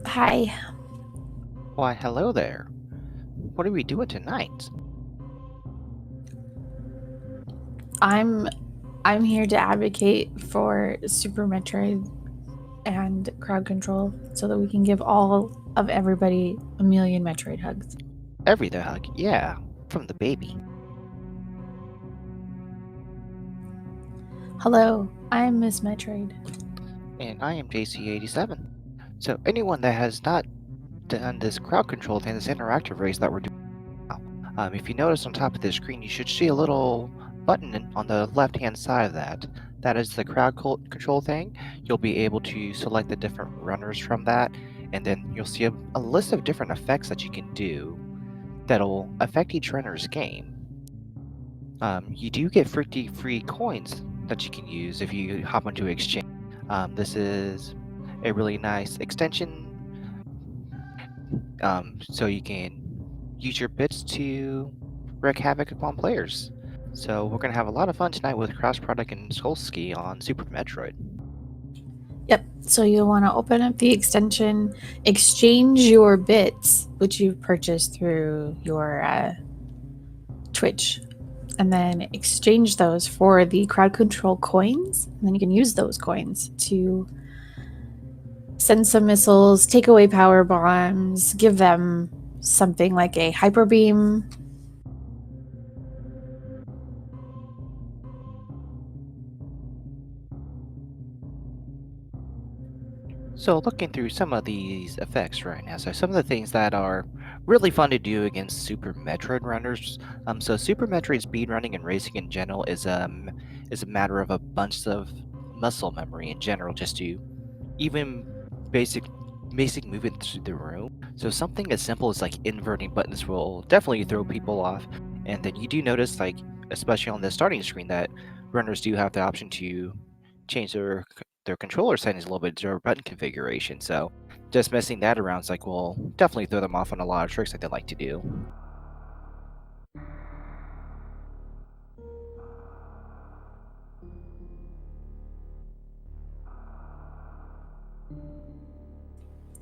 Hi, Why, hello there. What are we doing tonight? I'm I'm here to advocate for Super Metroid and crowd control so that we can give all of everybody a million Metroid hugs. Every the hug, yeah, from the baby. Hello, I'm Miss Metroid. And I am JC87. So, anyone that has not done this crowd control thing, this interactive race that we're doing now, if you notice on top of the screen, you should see a little button on the left hand side of that. That is the control thing. You'll be able to select the different runners from that, and then you'll see a list of different effects that you can do that'll affect each runner's game. You do get free coins that you can use if you hop onto Exchange. This is a really nice extension, so you can use your bits to wreak havoc upon players. So we're gonna have a lot of fun tonight with crossproduct and Solski on Super Metroid. Yep, so you'll want to open up the extension, exchange your bits, which you've purchased through your Twitch, and then exchange those for the crowd control coins. And then you can use those coins to send some missiles, take away power bombs, give them something like a hyper beam. So looking through some of these effects right now, so some of the things that are really fun to do against Super Metroid runners. So Super Metroid speed running and racing in general is a matter of a bunch of muscle memory in general, just to even basic basic movement through the room. So something as simple as like inverting buttons will definitely throw people off. And then you do notice, like especially on the starting screen, that runners do have the option to change their controller settings a little bit, their button configuration. So just messing that around is like will definitely throw them off on a lot of tricks that they like to do.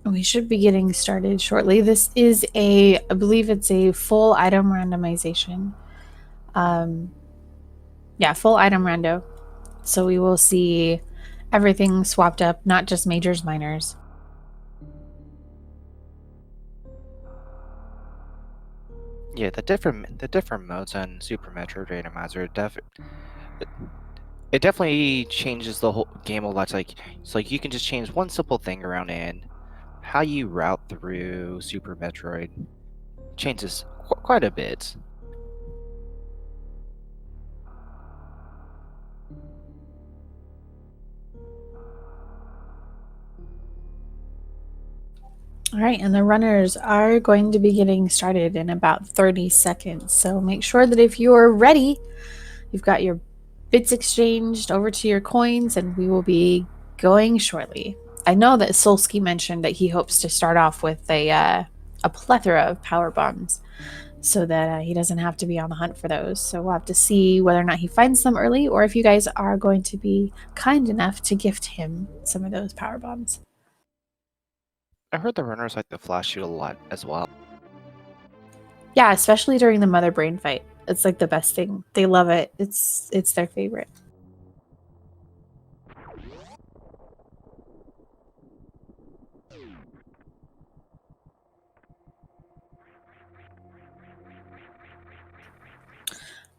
We should be getting started shortly. This is I believe it's a full item randomization. Um, yeah, full item rando. So we will see everything swapped up, not just majors, minors. Yeah, the different modes on Super Metroid Randomizer it definitely changes the whole game a lot. It's like you can just change one simple thing around, and how you route through Super Metroid changes quite a bit. All right, and the runners are going to be getting started in about 30 seconds. So make sure that if you're ready, you've got your bits exchanged over to your coins, and we will be going shortly. I know that Solski mentioned that he hopes to start off with a plethora of power bombs so that he doesn't have to be on the hunt for those. So we'll have to see whether or not he finds them early, or if you guys are going to be kind enough to gift him some of those power bombs. I heard the runners like the flash shoot a lot as well. Yeah, especially during the mother brain fight. It's like the best thing. They love it. It's their favorite.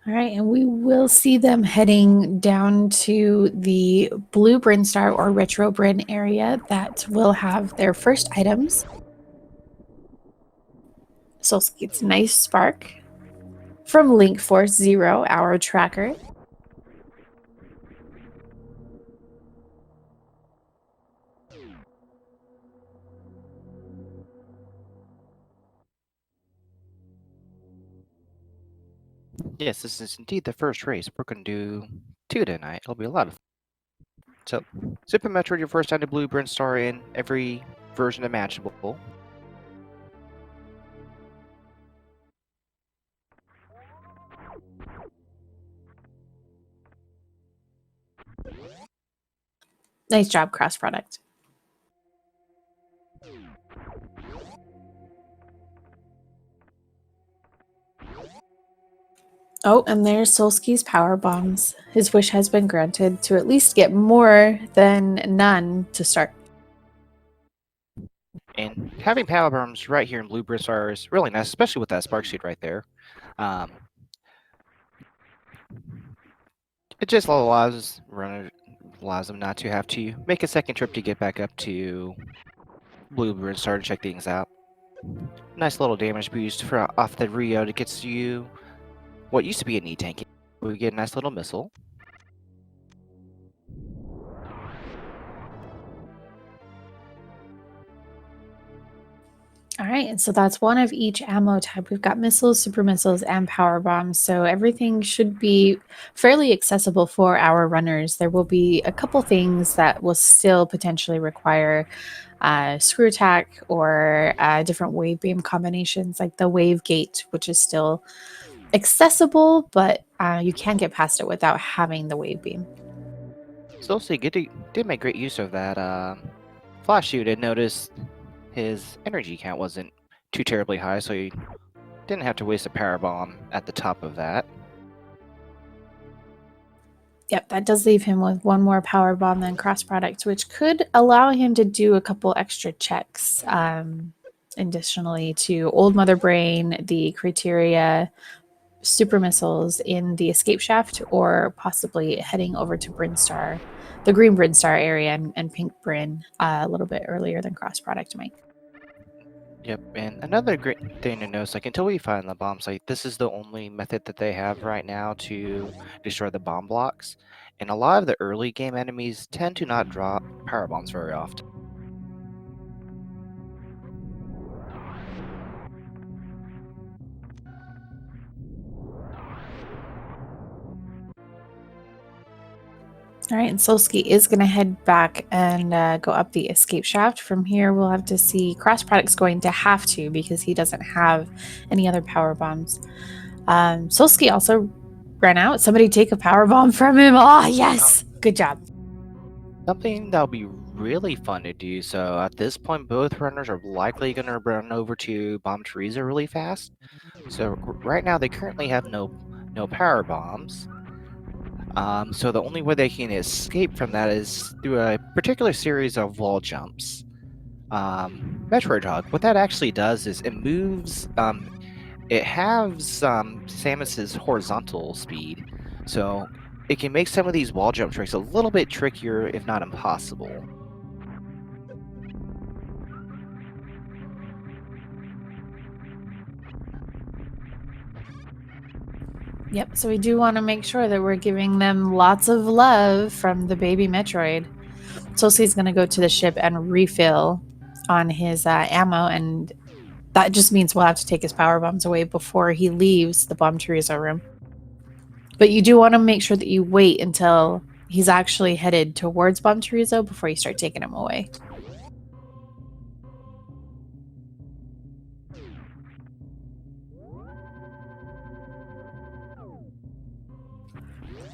All right, and we will see them heading down to the blue Brinstar or retro Brin area that will have their first items. Solski gets nice spark from Link Force Zero, our tracker. Yes, this is indeed the first race. We're going to do two tonight. It'll be a lot of fun. So, Super Metroid, your first time to Blue Brinstar in every version imaginable. Nice job, cross product. Oh, and there's Solski's power bombs. His wish has been granted to at least get more than none to start. And having power bombs right here in Blue Brinstar is really nice, especially with that spark seed right there. It just allows them not to have to make a second trip to get back up to Blue Brinstar to check things out. Nice little damage boost off the Rio that gets you what used to be a knee tank. We get a nice little missile. All right, and so that's one of each ammo type. We've got missiles, super missiles, and power bombs. So everything should be fairly accessible for our runners. There will be a couple things that will still potentially require screw attack or different wave beam combinations, like the wave gate, which is still accessible, but you can get past it without having the wave beam. Solski did make great use of that flash shoot and noticed his energy count wasn't too terribly high, so he didn't have to waste a power bomb at the top of that. Yep, that does leave him with one more power bomb than cross product, which could allow him to do a couple extra checks. Additionally to Old Mother Brain, the criteria, super missiles in the escape shaft, or possibly heading over to Brinstar, the green Brinstar area, and pink Brin a little bit earlier than cross product might. Yep, and another great thing to note is like until we find the bomb site, this is the only method that they have right now to destroy the bomb blocks. And a lot of the early game enemies tend to not drop power bombs very often. All right, and Solski is going to head back and go up the escape shaft. From here, we'll have to see cross product's going to have to because he doesn't have any other power bombs. Solski also ran out. Somebody take a power bomb from him. Oh, yes. Good job. Something that'll be really fun to do. So at this point, both runners are likely going to run over to Bomb Teresa really fast. So right now, they currently have no power bombs. So the only way they can escape from that is through a particular series of wall jumps. Metroid Hug, what that actually does is it moves, it halves Samus's horizontal speed, so it can make some of these wall jump tricks a little bit trickier, if not impossible. Yep, so we do want to make sure that we're giving them lots of love from the baby Metroid. Solski's going to go to the ship and refill on his ammo, and that just means we'll have to take his power bombs away before he leaves the Bomb Teresa room. But you do want to make sure that you wait until he's actually headed towards Bomb Teresa before you start taking him away.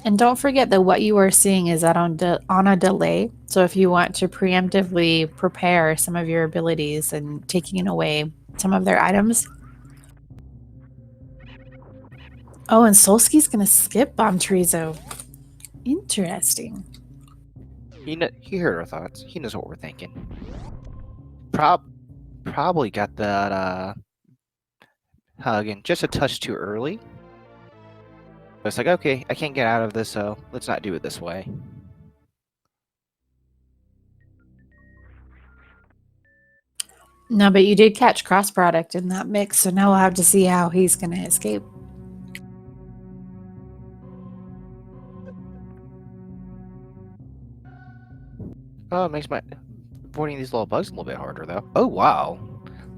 And don't forget that what you are seeing is that on a delay. So if you want to preemptively prepare some of your abilities and taking away some of their items. Oh, and Solski's going to skip Bomb Teresa. Interesting. He heard our thoughts. He knows what we're thinking. Probably got that hug in just a touch too early. But it's like, okay, I can't get out of this, so let's not do it this way. No, but you did catch cross product in that mix, so now we'll have to see how he's going to escape. Oh, it makes my avoiding these little bugs a little bit harder, though. Oh, wow.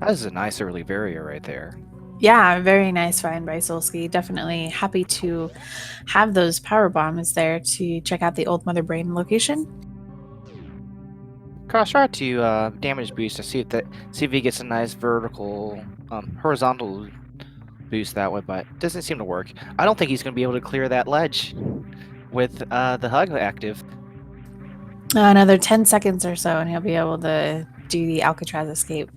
That is a nice early barrier right there. Yeah, very nice find by Solski. Definitely happy to have those power bombs there to check out the Old Mother Brain location. Try to damage boost to see if he gets a nice horizontal boost that way, but it doesn't seem to work. I don't think he's going to be able to clear that ledge with the hug active. Another 10 seconds or so, and he'll be able to do the Alcatraz escape.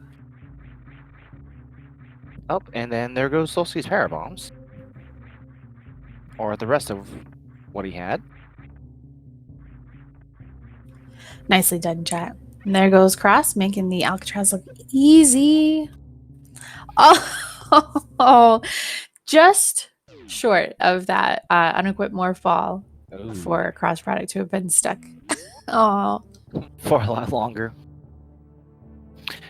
Oh, and then there goes Solski's power bombs. Or the rest of what he had. Nicely done, chat. And there goes Cross, making the Alcatraz look easy. Oh, just short of that unequipped Morphall for cross product to have been stuck. Oh, For a lot longer.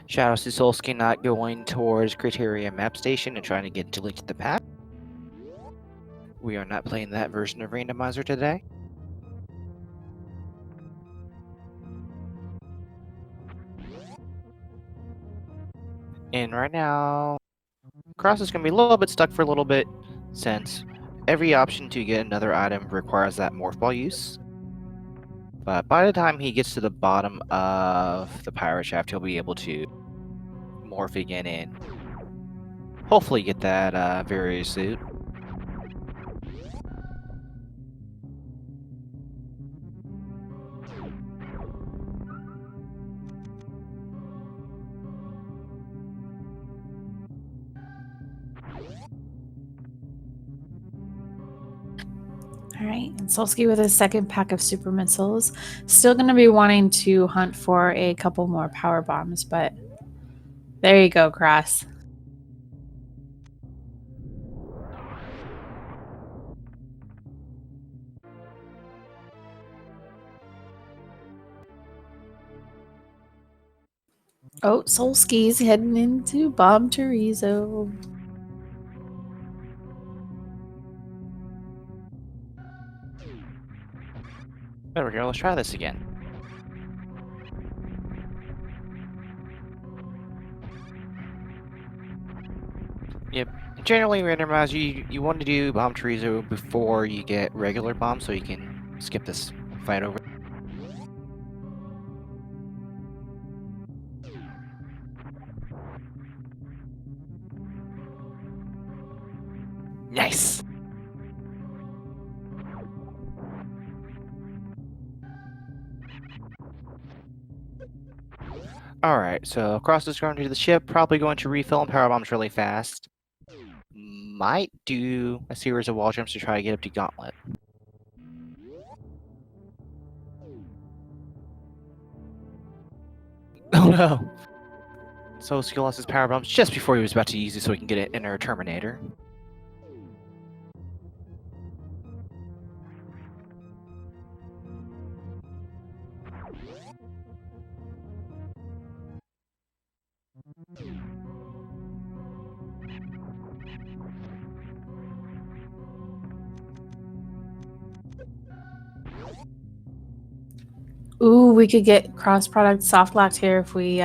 Shout out to Solski not going towards Criteria Map Station and trying to get into Link to the Past. We are not playing that version of Randomizer today. And right now, Cross is going to be a little bit stuck for a little bit, since every option to get another item requires that Morph Ball use. But by the time he gets to the bottom of the Pirate Shaft, he'll be able to morph again and hopefully get that various suit. all right. And Solski with his second pack of super missiles. Still going to be wanting to hunt for a couple more power bombs, but there you go, Cross. Oh, Solski's heading into Bomb Chorizo. There we go, let's try this again. Yep. Generally, randomizer, you want to do Bomb Chorizo before you get regular bombs so you can skip this fight over. Nice! Alright, so Cross is going to the ship, probably going to refill and power bombs really fast. Might do a series of wall jumps to try to get up to Gauntlet. Oh no! So Skill lost his power bombs just before he was about to use it so he can get an inner Terminator. Ooh, we could get cross product soft locked here if we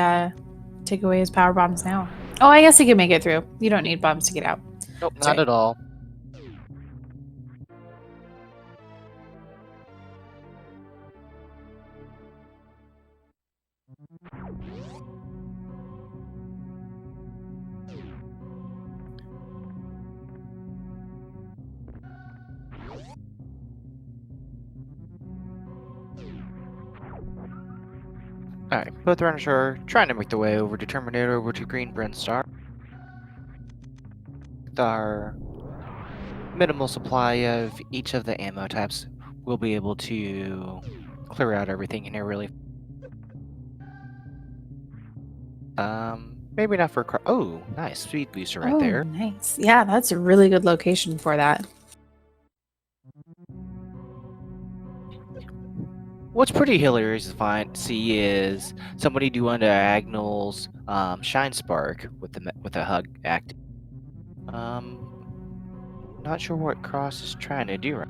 take away his power bombs now. Oh, I guess he can make it through. You don't need bombs to get out. Nope, That's not right. at all. Alright, both runners are trying to make their way over to Terminator, over to Green Brinstar. With our minimal supply of each of the ammo types, we'll be able to clear out everything in here really. Maybe not for oh, nice, speed booster right there. Nice. Yeah, that's a really good location for that. What's pretty hilarious to see is somebody doing diagonals Shine Spark with the hug act. Not sure what Cross is trying to do right.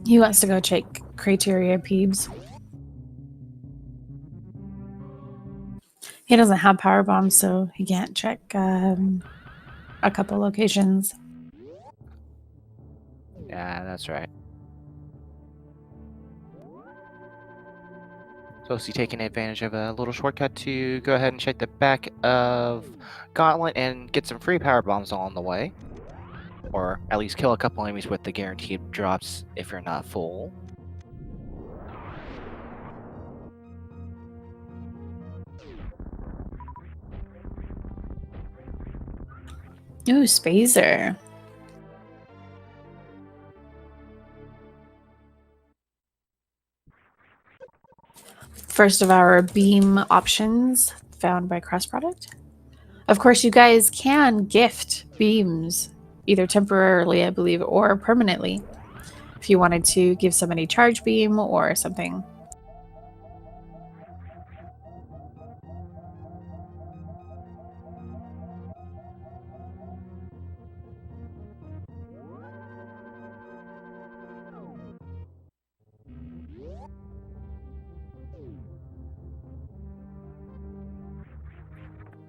He wants to go check criteria peebs. He doesn't have power bombs, so he can't check a couple locations. Yeah, that's right. So is he taking advantage of a little shortcut to go ahead and check the back of Gauntlet and get some free power bombs on the way? Or at least kill a couple enemies with the guaranteed drops if you're not full. Ooh, Spazer. First of our beam options found by crossproduct. Of course, you guys can gift beams, either temporarily, I believe, or permanently, if you wanted to give somebody charge beam or something.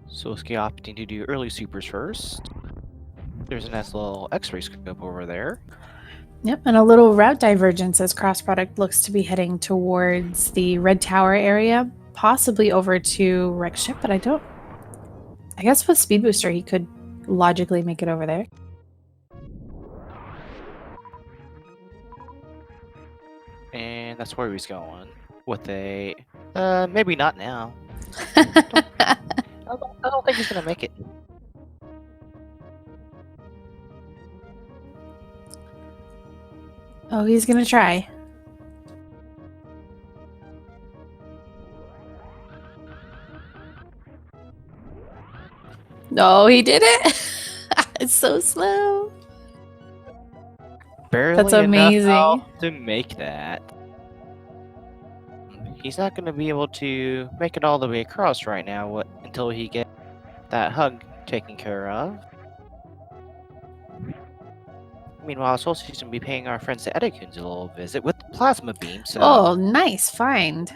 Solski opting to do early supers first. There's a nice little X-ray scope over there. Yep, and a little route divergence as crossproduct looks to be heading towards the Red Tower area, possibly over to Rex Ship, but I guess with Speed Booster he could logically make it over there. And that's where he's going. With a... maybe not now. I don't think he's gonna make it. Oh, he's gonna try. No, he did it! It's so slow. Barely That's enough amazing. to make that. He's not going to be able to make it all the way across right now until he gets that hug taken care of. Meanwhile, Solstice going to be paying our friends the Edecuns a little visit with the plasma beam, so... Oh, nice find.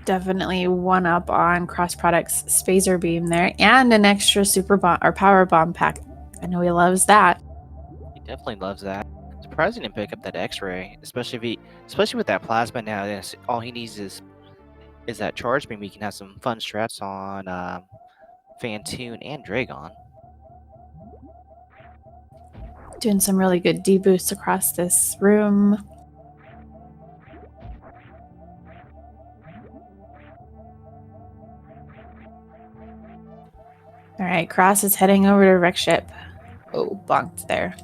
Definitely one up on Cross Products Spazer Beam there, and an extra super bomb or power bomb pack. I know he loves that. He definitely loves that. Surprised he didn't pick up that X-ray, especially with that plasma now. All he needs is that charge beam. We can have some fun strats on Phantoon and Dragon. Doing some really good deboosts across this room. All right, Cross is heading over to Wreck Ship. Oh, bonked there.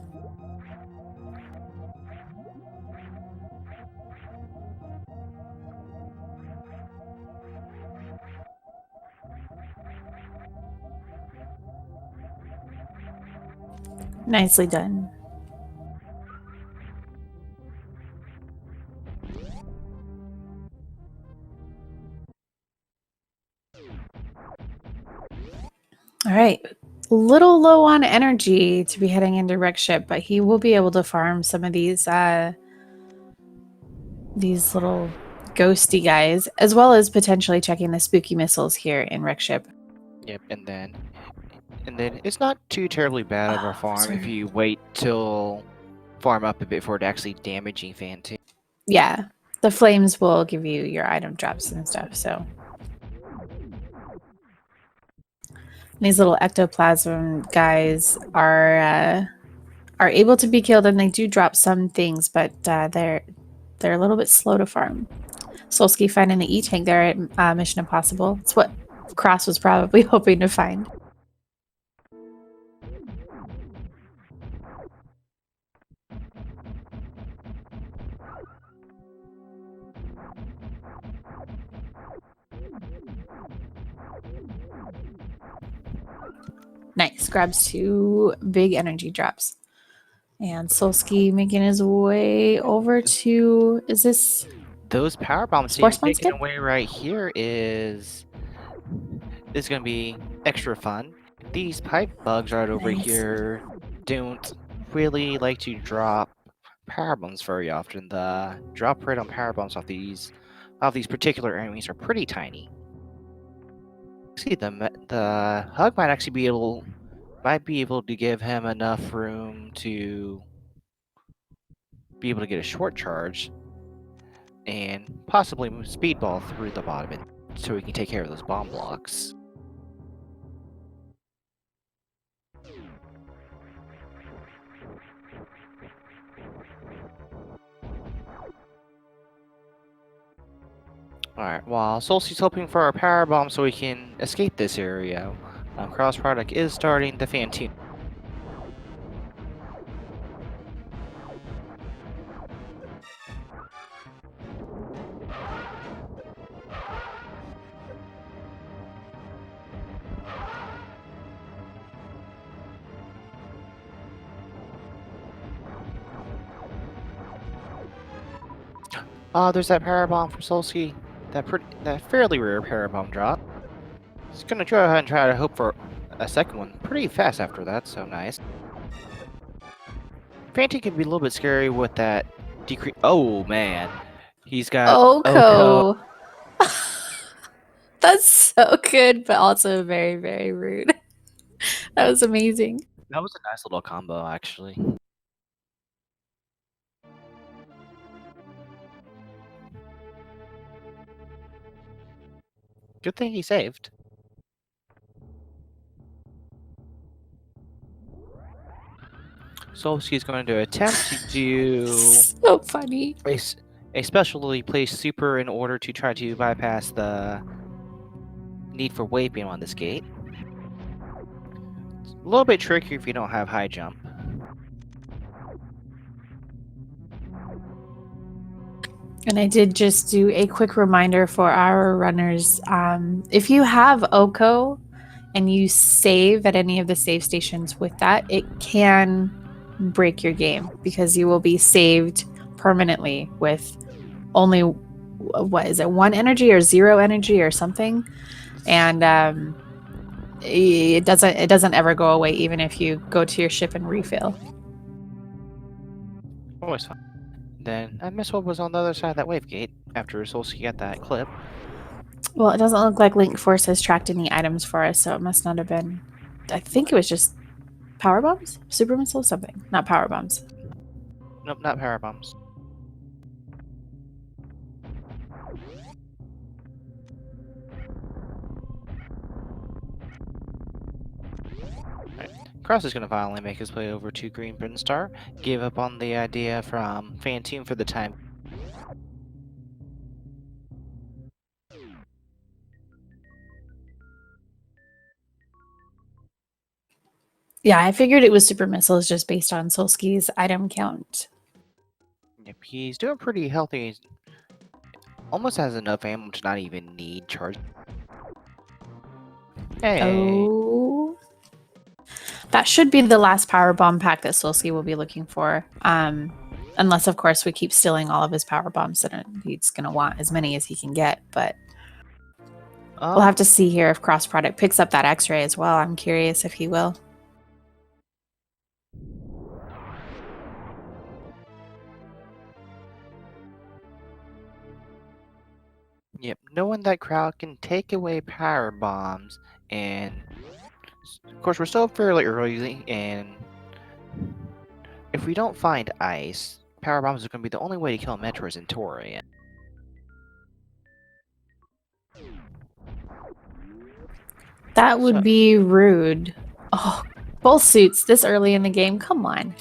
Nicely done. All right. Little low on energy to be heading into Wreck Ship, but he will be able to farm some of these little ghosty guys, as well as potentially checking the spooky missiles here in Wreck Ship. Yep, and then it's not too terribly bad of a farm if you wait till farm up a bit before it actually damaging Phantoon. Yeah, the flames will give you your item drops and stuff, so. These little ectoplasm guys are able to be killed, and they do drop some things, but they're a little bit slow to farm. Solski finding the E-tank there at Mission Impossible. It's what Cross was probably hoping to find. Nice. Grabs 2 big energy drops. And Solski making his way over to... Is this... Those power bombs being Sportsman taken skip? away right here is going to be extra fun. These pipe bugs right over Nice. here don't really like to drop power bombs very often. The drop rate on power bombs off these particular enemies are pretty tiny. See, the hug might actually be able to give him enough room to be able to get a short charge and possibly move speedball through the bottom so he can take care of those bomb blocks. Alright, while Solski's hoping for a power bomb so we can escape this area, cross product is starting the Phantoon. There's that power bomb from Solski. That fairly rare power bomb drop. He's gonna go ahead and try to hope for a second one pretty fast after that, so nice. Phantoon can be a little bit scary with that decrease. Oh man, he's got Oko. Oko. That's so good, but also very, very rude. That was amazing. That was a nice little combo, actually. Good thing he saved. Solski's going to attempt to do So funny. a specially placed super in order to try to bypass the need for weight beam on this gate. It's a little bit trickier if you don't have high jump. And I did just do a quick reminder for our runners. If you have Oko and you save at any of the save stations with that, it can break your game because you will be saved permanently with only, what is it, 1 energy or 0 energy or something. And it doesn't ever go away even if you go to your ship and refill. Always fun. Then I missed what was on the other side of that wave gate after Solski got that clip. Well, it doesn't look like Link Force has tracked any items for us, so it must not have been. I think it was just power bombs, super missiles, something. Not power bombs. Nope, not power bombs. Cross is going to finally make his way over to Green Brinstar. Gave up on the idea from Phantoon for the time. Yeah, I figured it was super missiles just based on Solski's item count. Yep, he's doing pretty healthy. He's almost has enough ammo to not even need charge. Hey. Oh. That should be the last power bomb pack that Solski will be looking for. Unless, of course, we keep stealing all of his power bombs, then he's going to want as many as he can get. But we'll have to see here if Cross Product picks up that X-ray as well. I'm curious if he will. Yep, knowing that crowd can take away power bombs, and of course we're still fairly early, and if we don't find ice, power bombs are going to be the only way to kill Metroids in Torian. That would be rude. Oh, both suits this early in the game. Come on.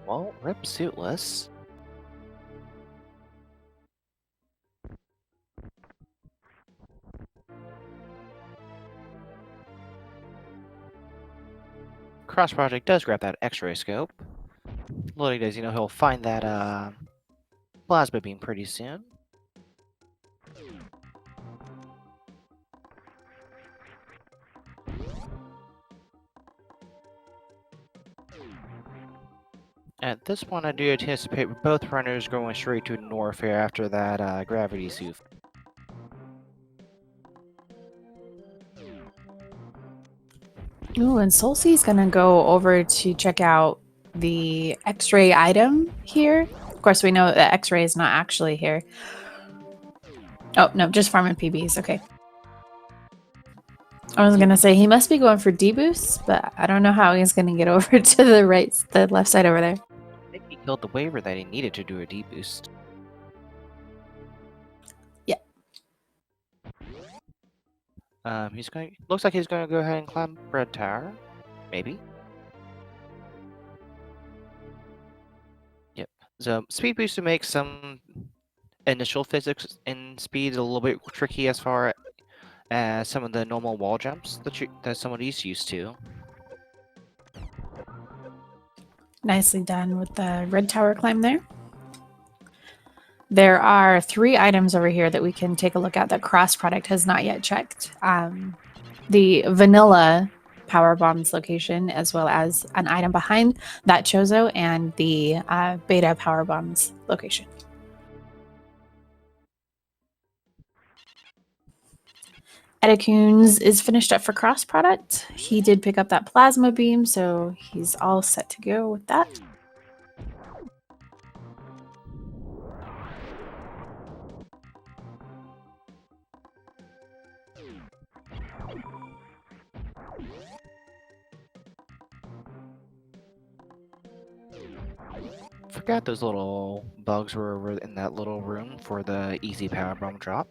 Well, rip suitless. Cross Project does grab that X-ray scope. Little does you know he'll find that plasma beam pretty soon. At this point, I do anticipate both runners going straight to Norfair after that gravity suit. Ooh, and Solski's gonna go over to check out the X-ray item here. Of course, we know that X-ray is not actually here. Oh, no, just farming PBs. Okay. I was gonna say he must be going for D-boosts, but I don't know how he's gonna get over to the left side over there. I think he killed the waiver that he needed to do a D-boost. Yeah. Looks like he's going to go ahead and climb Bread Tower. Maybe. Yep. So, speed boost to make some initial physics in speed a little bit tricky as far as some of the normal wall jumps that somebody's used to. Nicely done with the red tower climb there. There are 3 items over here that we can take a look at that cross product has not yet checked. The vanilla power bombs location, as well as an item behind that Chozo, and the beta power bombs location. Edecoons is finished up for cross product. He did pick up that plasma beam, so he's all set to go with that. Forgot those little bugs were over in that little room for the easy power bomb drop.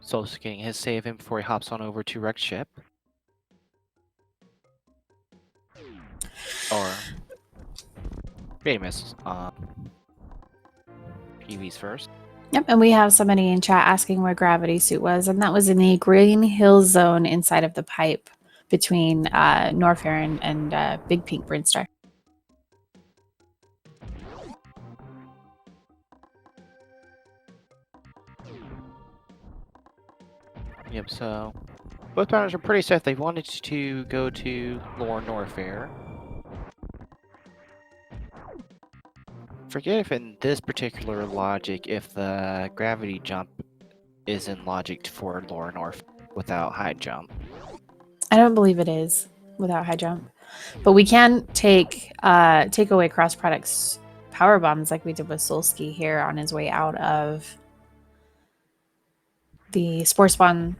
Solski getting his save in before he hops on over to wrecked ship. Or famous PVs first. Yep, and we have somebody in chat asking where Gravity Suit was, and that was in the Green Hill Zone inside of the pipe between Norfair and Big Pink Brinstar. Yep, so both partners are pretty set. They wanted to go to Lore Norfair. Forget if in this particular logic, if the gravity jump is in logic for Lore Norfair without high jump. I don't believe it is without high jump, but we can take away cross products power bombs like we did with Solski here on his way out of the Spore Spawn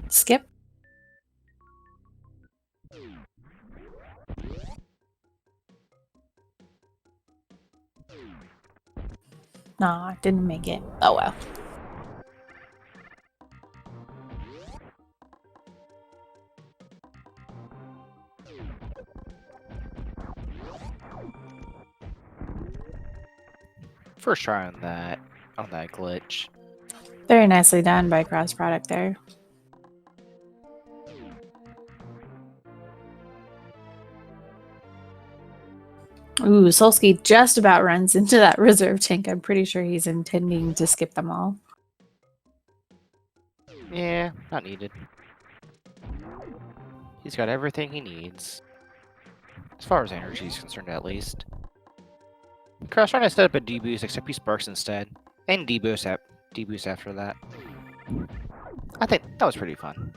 skip. Nah, didn't make it. Oh well. First try on that glitch. Very nicely done by cross product there. Ooh, Solski just about runs into that reserve tank. I'm pretty sure he's intending to skip them all. Yeah, not needed. He's got everything he needs. As far as energy is concerned, at least. I was trying to set up a deboost, except he sparks instead. And deboost after that. I think that was pretty fun.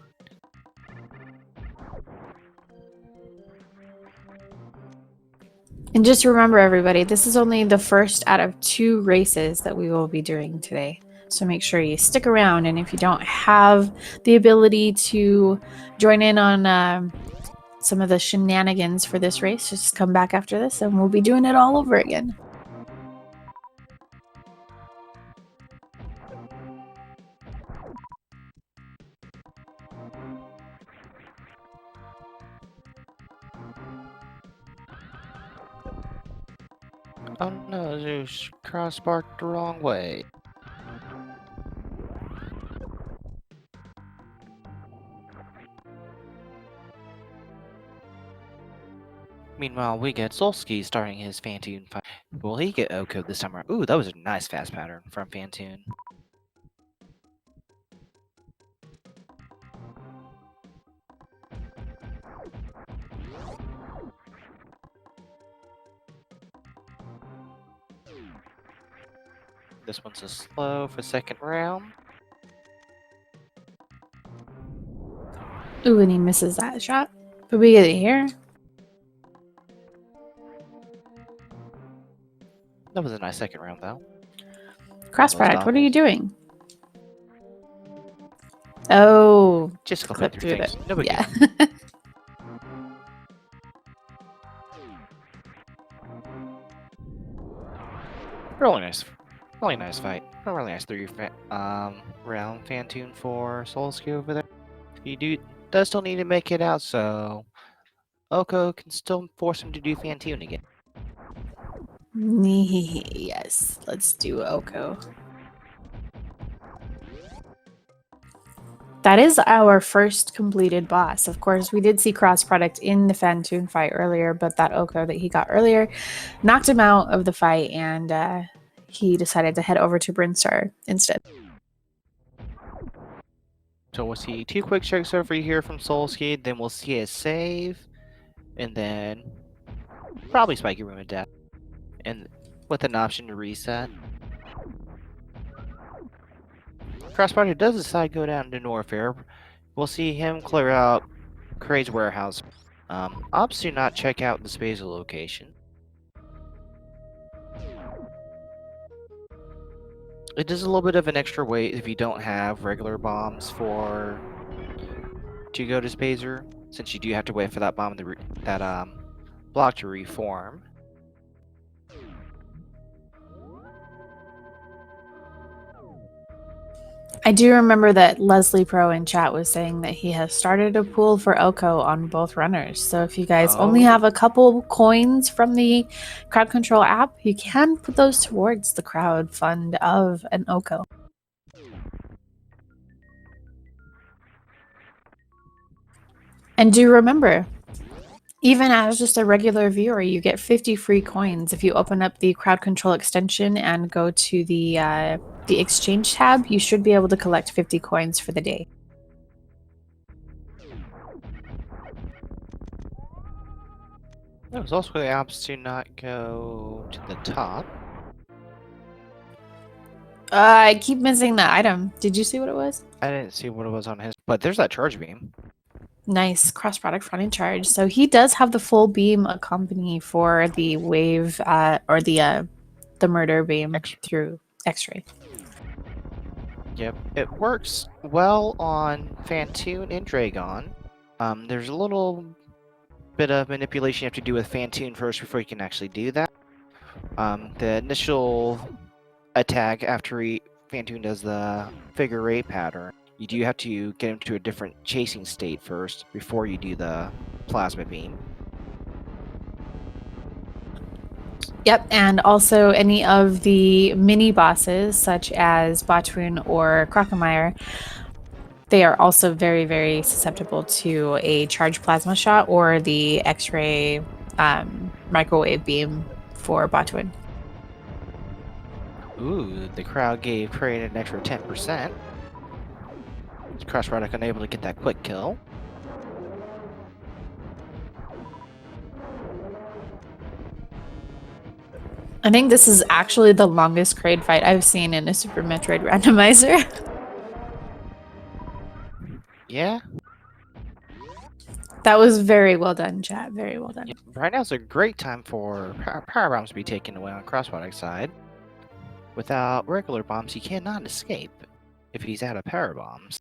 And just remember, everybody, this is only the first out of 2 races that we will be doing today. So make sure you stick around. And if you don't have the ability to join in on some of the shenanigans for this race, just come back after this and we'll be doing it all over again. Oh no, Zeus crossbar the wrong way. Meanwhile, we get Solski starting his Phantoon fight. Will he get Oko this time around? Ooh, that was a nice fast pattern from Phantoon. This one's a slow for second round. Ooh, and he misses that shot. But we get it here. That was a nice second round, though. Cross product, what are you doing? Oh, Just clip through through things. it. No big Yeah. deal. Really nice. Really nice fight. A really nice round Phantoon for Solski over there. Does still need to make it out, so Oko can still force him to do Phantoon again. Yes, let's do Oko. That is our first completed boss. Of course, we did see cross product in the Phantoon fight earlier, but that Oko that he got earlier knocked him out of the fight, and he decided to head over to Brinstar instead. So we'll see 2 quick checks over here from Solski, then we'll see a save, and then probably Spiky Room of Death, and with an option to reset. Crossbody does decide to go down to Norfair. We'll see him clear out Kraid's warehouse. Ops do not check out the space location. It does a little bit of an extra weight if you don't have regular bombs to go to Spazer, since you do have to wait for that block to reform. I do remember that Leslie Pro in chat was saying that he has started a pool for Oko on both runners. So if you guys only have a couple coins from the crowd control app, you can put those towards the crowd fund of an Oko. And do remember, even as just a regular viewer, you get 50 free coins if you open up the crowd control extension and go to the exchange tab. You should be able to collect 50 coins for the day. There was also the option to not go to the top. I keep missing the item. Did you see what it was? I didn't see what it was on his, but there's that charge beam. Nice cross product fronting charge. So he does have the full beam accompany for the wave or the murder beam through X-ray. Yep, it works well on Phantoon and Dragon. There's a little bit of manipulation you have to do with Phantoon first before you can actually do that. The initial attack after Phantoon does the figure 8 pattern, you do have to get him to a different chasing state first before you do the plasma beam. Yep, and also any of the mini bosses, such as Botwin or Crocomire, they are also very, very susceptible to a charged plasma shot or the X-ray microwave beam for Botwin. Ooh, the crowd gave Kraid an extra 10%. Crossproduct unable to get that quick kill. I think this is actually the longest Kraid fight I've seen in a Super Metroid randomizer. Yeah. That was very well done, chat. Very well done. Yep. Right now is a great time for power bombs to be taken away on Crossproduct's side. Without regular bombs, he cannot escape if he's out of power bombs.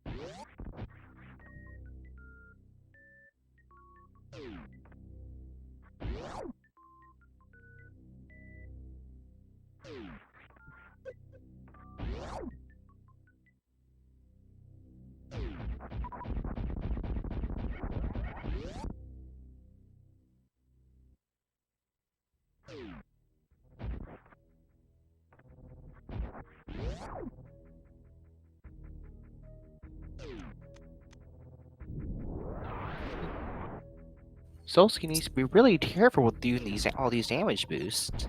Solski needs to be really careful with doing all these damage boosts.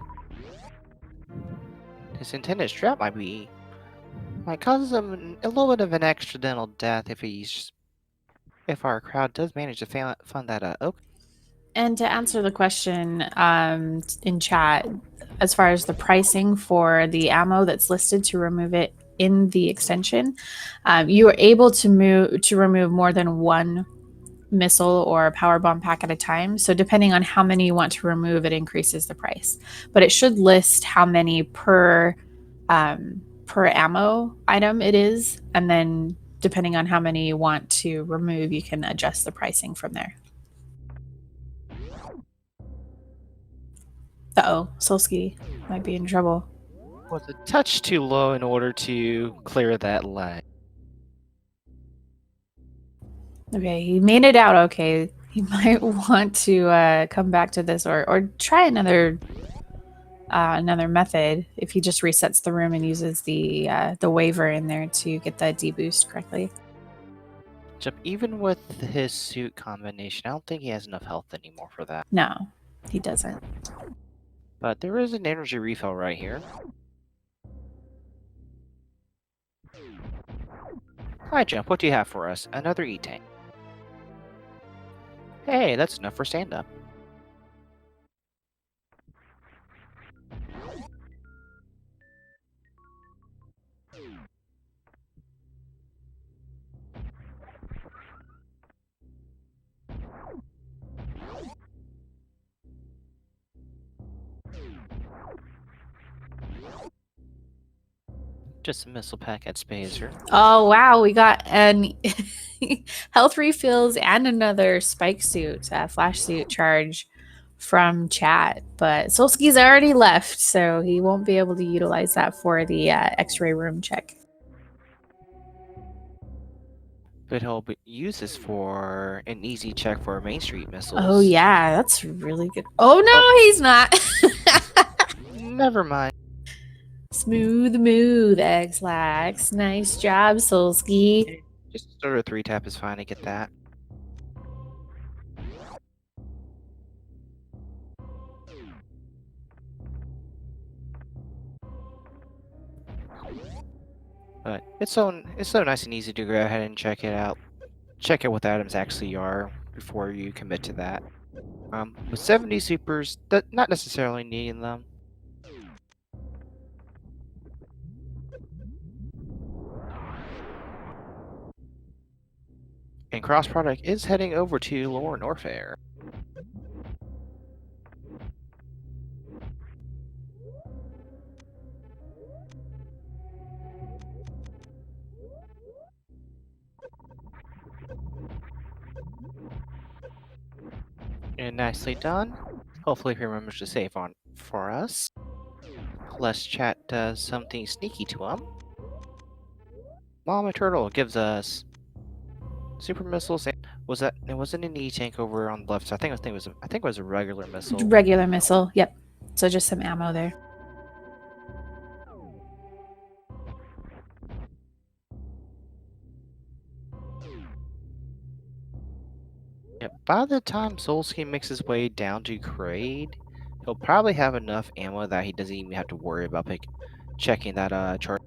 His intended strat might cause him a little bit of an accidental death if our crowd does manage to fund that oak. And to answer the question in chat, as far as the pricing for the ammo that's listed to remove it in the extension, you are able to remove more than one missile or power bomb pack at a time. So depending on how many you want to remove, it increases the price. But it should list how many per ammo item it is, and then depending on how many you want to remove, you can adjust the pricing from there. Uh-oh, Solski might be in trouble. Was a touch too low in order to clear that leg. Okay, he made it out okay. He might want to come back to this or try another method if he just resets the room and uses the waiver in there to get the deboost correctly. Even with his suit combination, I don't think he has enough health anymore for that. No, he doesn't. But there is an energy refill right here. Hi, Jump. What do you have for us? Another E-Tank. Hey, that's enough for stand-up. Just a missile pack at Spacer. Oh wow, we got an health refills and another spike suit, flash suit charge from chat. But Solski's already left, so he won't be able to utilize that for the X-ray room check. But he'll use this for an easy check for Main Street missiles. Oh yeah, that's really good. Oh no, he's not. Never mind. Smooth, X-Lax. Nice job, Solski. Just sort of 3-tap is fine to get that. But it's so nice and easy to go ahead and check it out. Check out what the items actually are before you commit to that. With 70 supers, not necessarily needing them. And cross product is heading over to lower Norfair. And nicely done. Hopefully he remembers to save on for us. Unless chat does something sneaky to him. Mama Turtle gives us super missiles. And it wasn't an E-Tank over on the left side. I think it was a regular missile. Regular missile, yep. So just some ammo there. Yeah, by the time Solski makes his way down to Kraid, he'll probably have enough ammo that he doesn't even have to worry about checking that chart.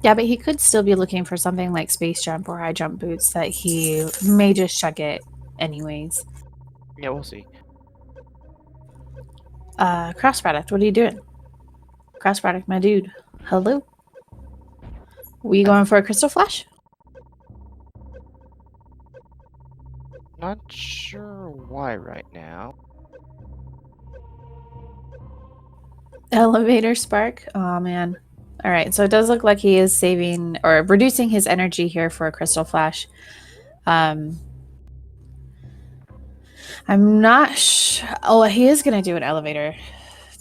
Yeah, but he could still be looking for something like space jump or high jump boots that he may just chuck it anyways. Yeah, we'll see. Cross product, what are you doing? Cross product, my dude. Hello? We going for a crystal flash? Not sure why right now. Elevator spark? Oh man. Alright, so it does look like he is saving or reducing his energy here for a crystal flash. I'm not sure. Oh, he is gonna do an elevator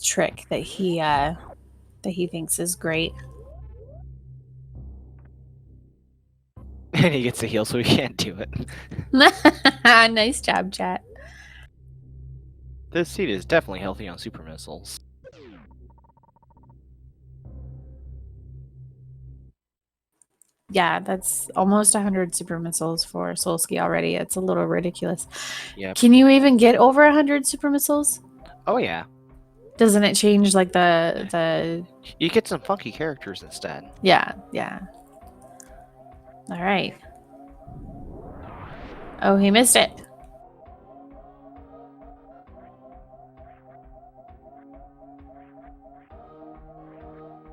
trick that he thinks is great. And he gets a heal, so he can't do it. Nice job, chat. This seat is definitely healthy on super missiles. Yeah, that's almost 100 super missiles for Solski already. It's a little ridiculous. Yeah. Can you even get over 100 super missiles? Oh yeah. Doesn't it change like the? You get some funky characters instead. Yeah, yeah. All right. Oh, he missed it.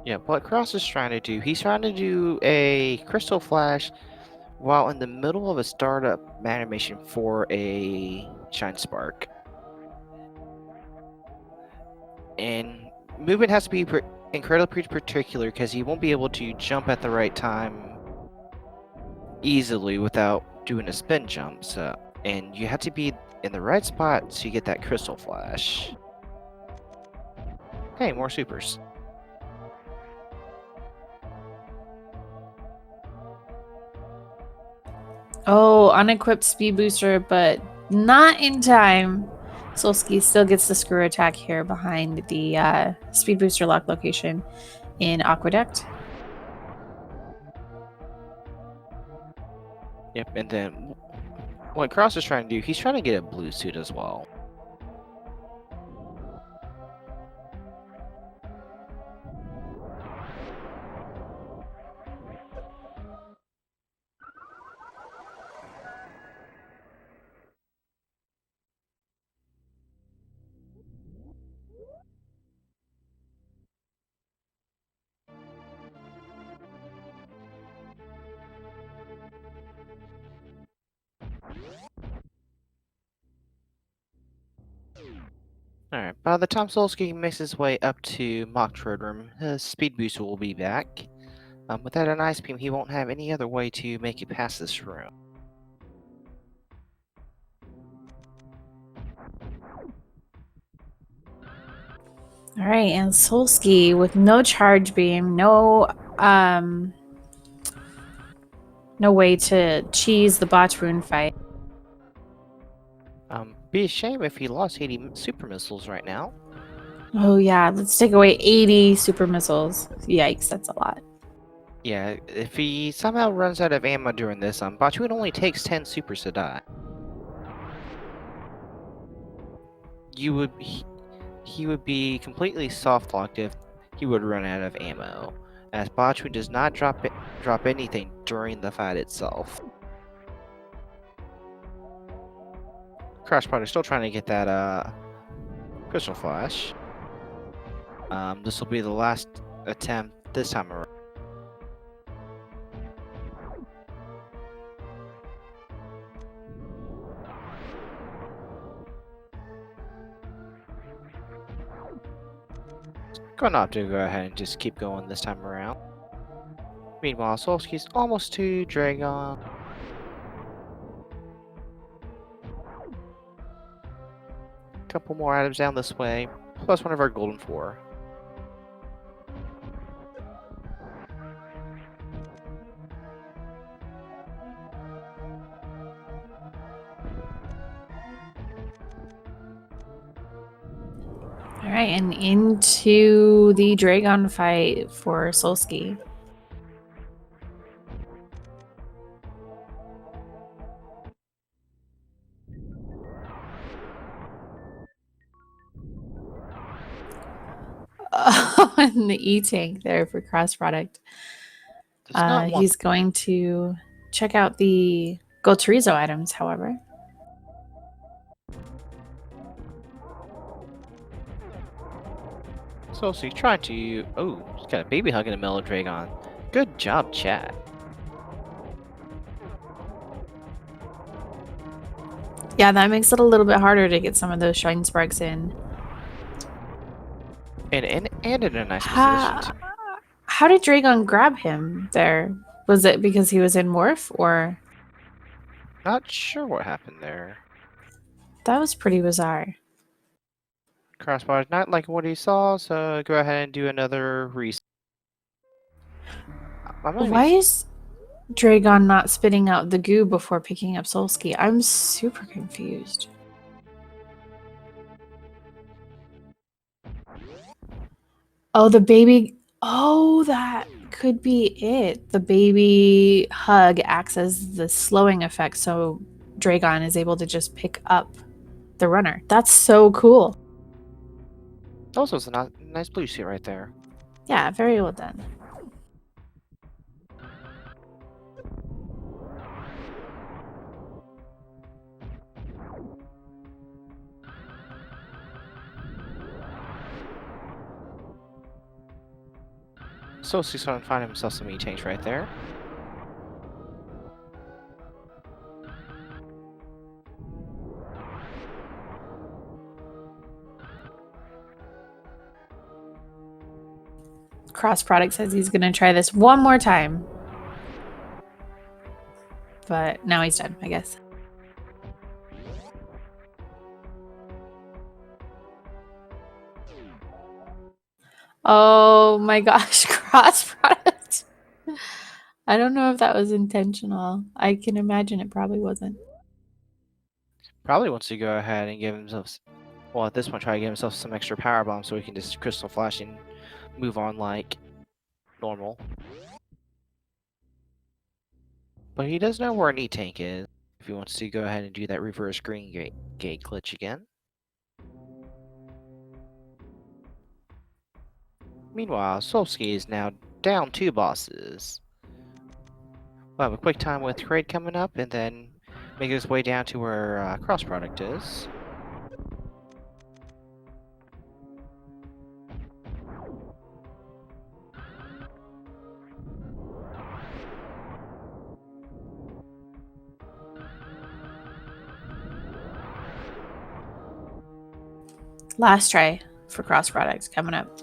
Yeah, what Cross is trying to do, he's trying to do a crystal flash while in the middle of a startup animation for a shine spark. And movement has to be incredibly particular because you won't be able to jump at the right time easily without doing a spin jump. And you have to be in the right spot so you get that crystal flash. Hey, more supers. Oh, unequipped speed booster, but not in time. Solski still gets the screw attack here behind the speed booster lock location in Aqueduct. Yep, and then what Cross is trying to do, he's trying to get a blue suit as well. Alright, by the time Solski makes his way up to Mock Room, his speed booster will be back. Without an ice beam, he won't have any other way to make it past this room. All right, and Solski with no charge beam, no way to cheese the botch wound fight. Be a shame if he lost 80 super missiles right now. Oh yeah, let's take away 80 super missiles. Yikes, that's a lot. Yeah, if he somehow runs out of ammo during this, Bachun only takes 10 supers to die. He would be completely soft locked if he would run out of ammo, as Bachun does not drop anything during the fight itself. Crossproduct still trying to get that crystal flash. This will be the last attempt this time around. Gonna to go ahead and just keep going this time around. Meanwhile, Solski's almost to Dragon. Couple more items down this way, plus one of our golden 4. All right, and into the Dragon fight for Solski. Oh, and the E-Tank there for cross product. He's going to check out the Golterizo items, however. Solski trying to... Oh, he's got a baby hugging a Mellow Dragon. Good job, chat. Yeah, that makes it a little bit harder to get some of those Shine Sparks in. And in a nice position. How did Dragon grab him there? Was it because he was in Morph, or? Not sure what happened there. That was pretty bizarre. Crossbar's not liking what he saw, so go ahead and do another reset. Why is Dragon not spitting out the goo before picking up Solski? I'm super confused. Oh, the baby. Oh, that could be it. The baby hug acts as the slowing effect, so Dragon is able to just pick up the runner. That's so cool. Also, it's a nice blue suit right there. Yeah, very well done. Solski's starting to find himself some E-Tanks right there. Cross Product says he's going to try this one more time. But now he's done, I guess. Oh my gosh, cross product. I don't know if that was intentional. I can imagine it probably wasn't. Probably wants to go ahead and give himself, well, at this point, try to give himself some extra power bomb so he can just crystal flash and move on like normal. But he does know where an E-Tank is, if he wants to go ahead and do that reverse green gate glitch again. Meanwhile, Solski is now down 2 bosses. We'll have a quick time with Kraid coming up, and then make his way down to where crossproduct is. Last try for cross product coming up.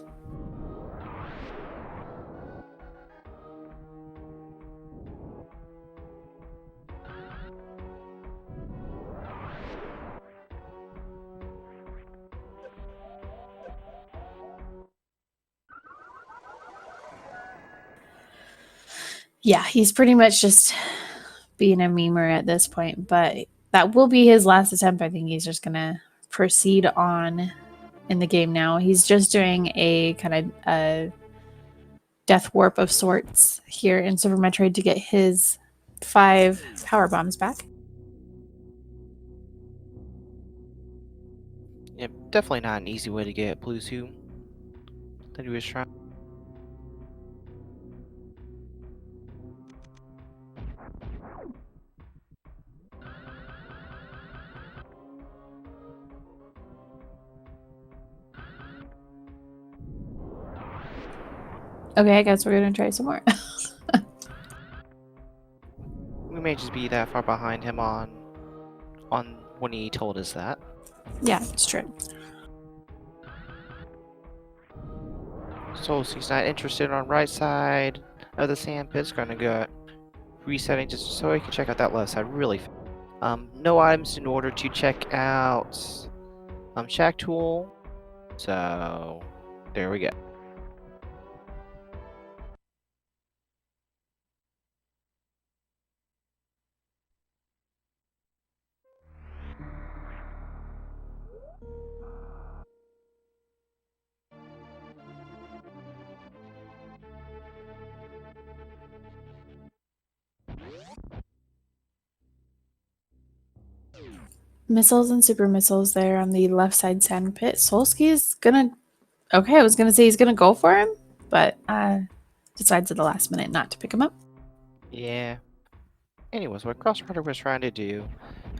Yeah, he's pretty much just being a memer at this point, but that will be his last attempt. I think he's just gonna proceed on in the game now. He's just doing a kind of a death warp of sorts here in Super Metroid to get his 5 power bombs back. Yep, definitely not an easy way to get Blue Suit that he was trying. Okay, I guess we're gonna try some more. We may just be that far behind him on when he told us that. Yeah, it's true. So he's not interested on right side of the sand pit's gonna go resetting just so he can check out that left side really fast. No items in order to check out Shack Tool. So there we go. Missiles and super missiles there on the left side sand pit. Solski is gonna. Okay, I was gonna say he's gonna go for him, but decides at the last minute not to pick him up. Yeah. Anyways, what Crossrunner was trying to do,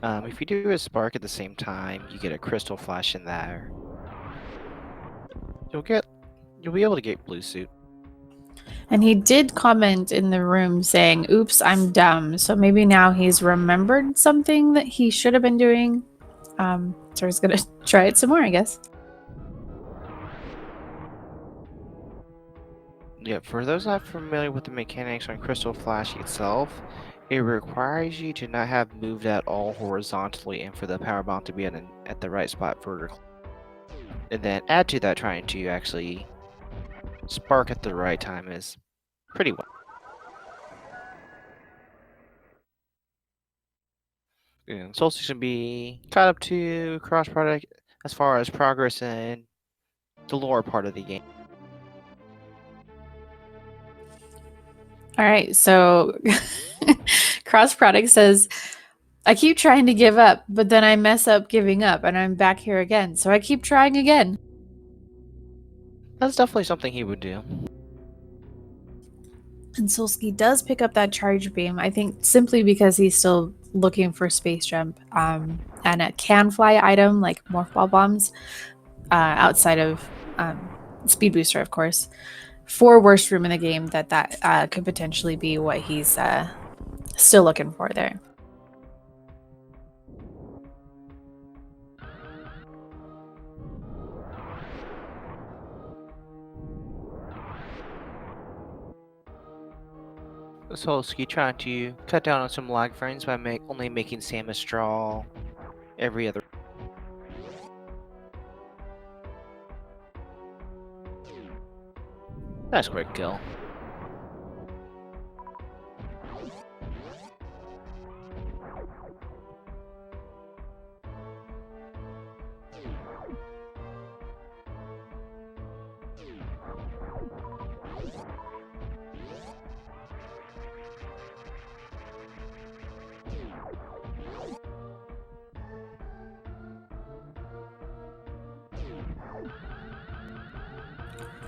if you do a spark at the same time, you get a crystal flash in there. You'll be able to get Blue Suit. And he did comment in the room saying, "Oops, I'm dumb." So maybe now he's remembered something that he should have been doing. So he's gonna try it some more, I guess. Yeah, for those not familiar with the mechanics on Crystal Flash itself, it requires you to not have moved at all horizontally and for the power bomb to be at the right spot vertically. And then add to that trying to actually spark at the right time is pretty well. And Solstice should be caught up to cross product as far as progress in the lower part of the game. All right, so Cross Product says, "I keep trying to give up, but then I mess up giving up, and I'm back here again. So I keep trying again." That's definitely something he would do. And Solski does pick up that charge beam, I think simply because he's still looking for space jump and a can fly item like morph ball bombs outside of speed booster, of course. For worst room in the game, that could potentially be what he's still looking for there. Solski trying to cut down on some lag frames by only making Samus draw every other. Nice quick kill.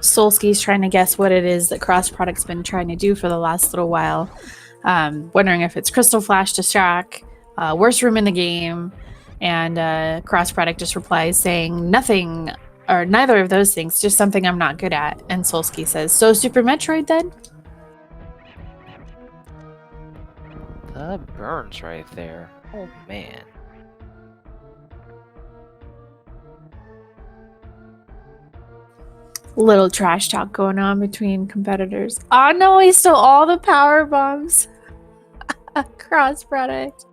Solski's trying to guess what it is that Cross Product's been trying to do for the last little while. Wondering if it's Crystal Flash to Shock, worst room in the game, and Cross Product just replies saying nothing or neither of those things, just something I'm not good at. And Solski says, "So Super Metroid then?" The burns right there. Oh man. Little trash talk going on between competitors. Oh no, he stole all the power bombs. Cross Product.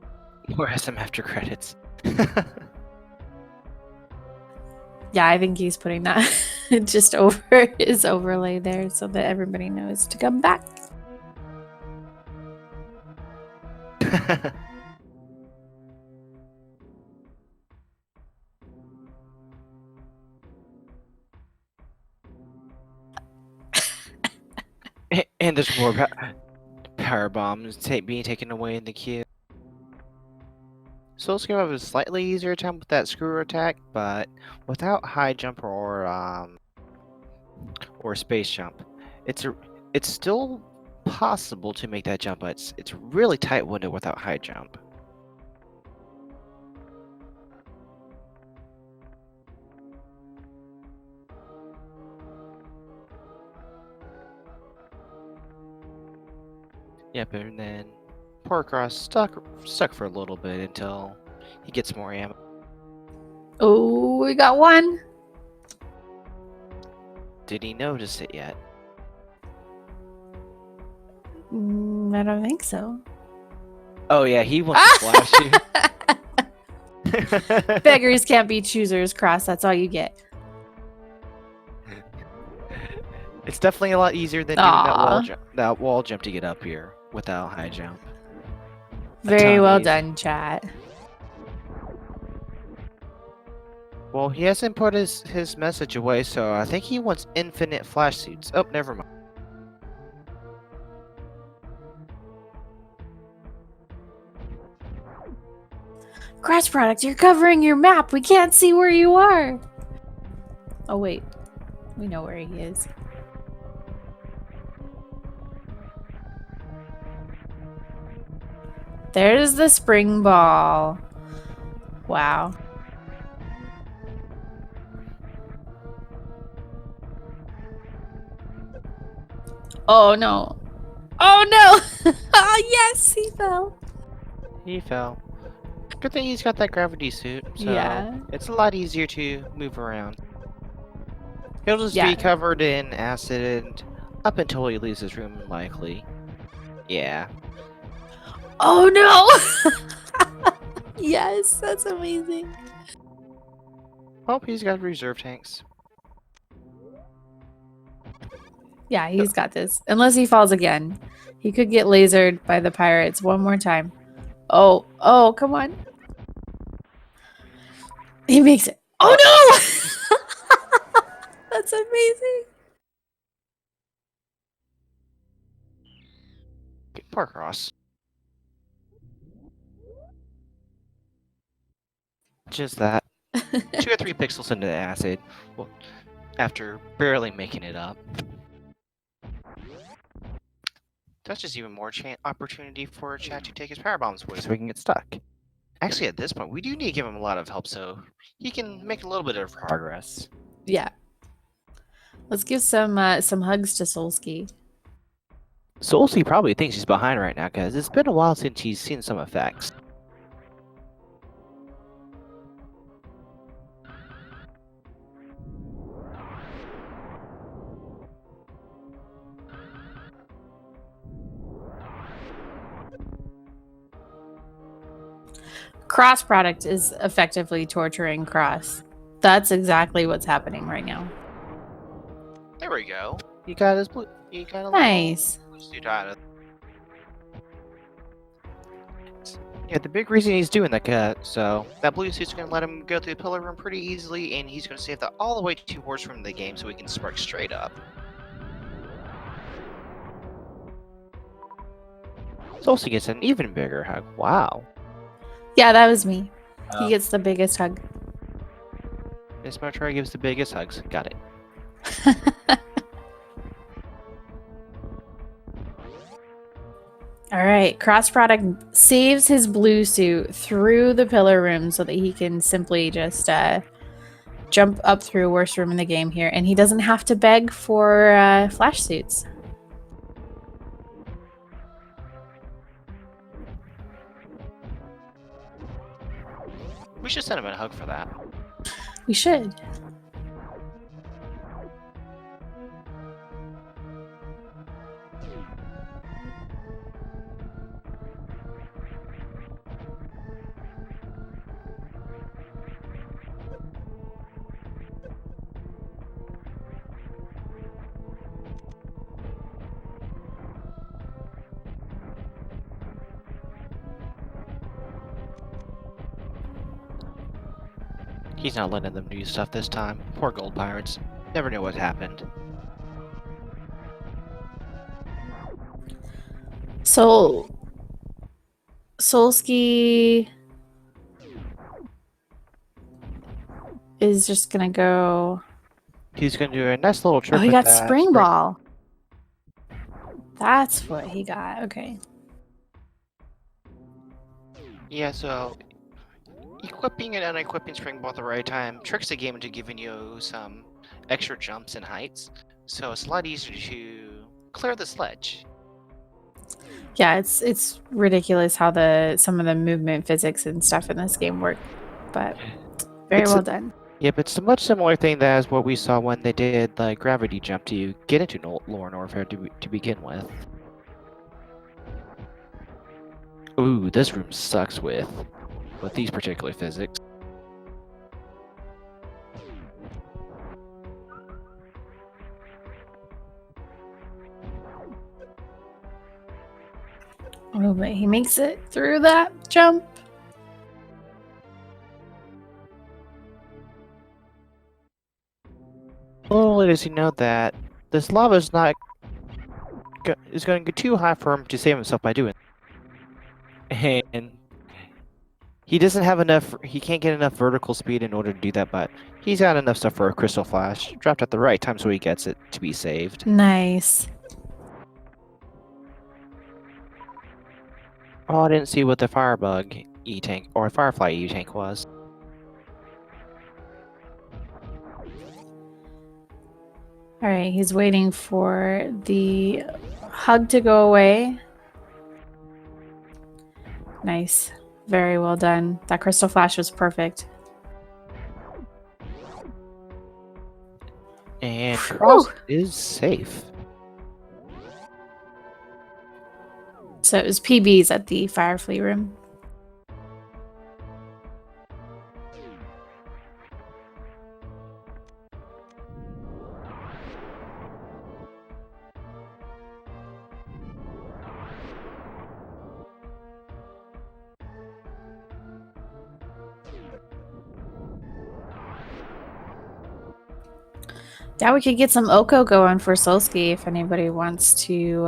More SM after credits. Yeah, I think he's putting that just over his overlay there so that everybody knows to come back. And there's more power bombs being taken away in the queue. Solski have a slightly easier time with that screw attack, but without high jump or space jump, it's still possible to make that jump, but it's a really tight window without high jump. Yep, and then poor Cross stuck for a little bit until he gets more ammo. Oh, we got one. Did he notice it yet? I don't think so. Oh yeah, he wants to flash you. Beggars can't be choosers, Cross. That's all you get. It's definitely a lot easier than doing that wall jump to get up here without high jump. Very well done, chat. Well, he hasn't put his message away, so I think he wants infinite flash suits. Oh, never mind. Cross Product, you're covering your map. We can't see where you are. Oh, wait. We know where he is. There's the spring ball. Wow. Oh, no. Oh, no. Oh, yes, he fell. He fell. Good thing he's got that gravity suit, so yeah, it's a lot easier to move around. He'll just be covered in acid up until he leaves his room, likely. Yeah. Oh no! Yes, that's amazing. Well, he's got reserve tanks. Yeah, he's got this. Unless he falls again. He could get lasered by the pirates one more time. Oh, come on. He makes it. Oh no! That's amazing. Poor Cross. Just that. 2 or 3 pixels into the acid. Well, after barely making it up. That's just even more opportunity for Chat to take his power bombs away so we can get stuck. Actually, at this point, we do need to give him a lot of help so he can make a little bit of progress. Yeah. Let's give some hugs to Solski. Solski probably thinks he's behind right now because it's been a while since he's seen some effects. Cross Product is effectively torturing Cross. That's exactly what's happening right now. There we go. He got his blue. He got a Nice. little blue suit out of. Yeah, the big reason he's doing that, so that blue suit's gonna let him go through the pillar room pretty easily, and he's gonna save that all the way to horse from the game, so he can spark straight up. Solski gets an even bigger hug. Wow. Yeah, that was me. He Oh. gets the biggest hug. Miss Metroid gives the biggest hugs. Got it. All right, cross product saves his blue suit through the pillar room so that he can simply just jump up through worst room in the game here, and he doesn't have to beg for flash suits. We should send him a hug for that. We should. He's not letting them do stuff this time. Poor gold pirates. Never knew what happened. So, Solski is just gonna go. He's gonna do a nice little trick. Oh, he with got that spring ball. That's what he got. Okay. Yeah, so equipping and unequipping spring ball at the right time tricks the game into giving you some extra jumps and heights, so it's a lot easier to clear the sledge. Yeah, it's ridiculous how some of the movement physics and stuff in this game work, but very well done. Yep, it's a much similar thing as what we saw when they did the gravity jump to get into Lore Norfair to begin with. Ooh, this room sucks with these particular physics. Oh, but he makes it through that jump. Little does he know that this lava is not is going to go too high for him to save himself by doing it. And he doesn't have enough, he can't get enough vertical speed in order to do that, but he's got enough stuff for a crystal flash, dropped at the right time so he gets it to be saved. Nice. Oh, I didn't see what the firebug E-tank, or firefly E-tank was. All right, he's waiting for the hug to go away. Nice. Very well done. That crystal flash was perfect. And Cross is safe. So it was PBs at the Firefly room. Yeah, we could get some Oko going for Solski if anybody wants to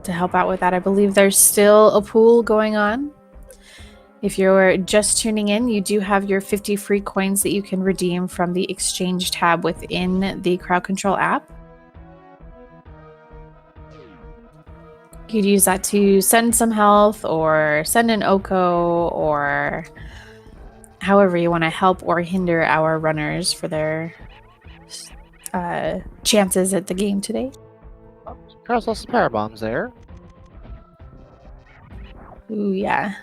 help out with that. I believe there's still a pool going on. If you're just tuning in, you do have your 50 free coins that you can redeem from the exchange tab within the Crowd Control app. You could use that to send some health or send an Oko or however you want to help or hinder our runners for their chances at the game today. Cross lost power bombs there. Ooh, yeah.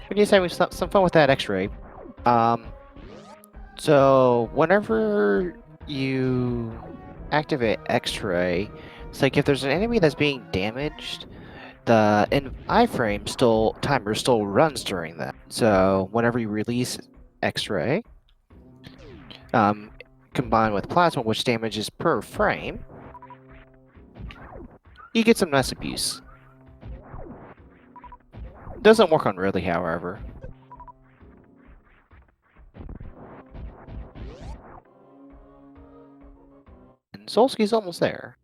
We need to have some fun with that X-ray. So whenever you activate X-ray, it's like if there's an enemy that's being damaged, the iframe timer still runs during that. So whenever you release X-ray, combined with plasma, which damages per frame, you get some nice abuse. Doesn't work on Ridley, however. And Solski's almost there.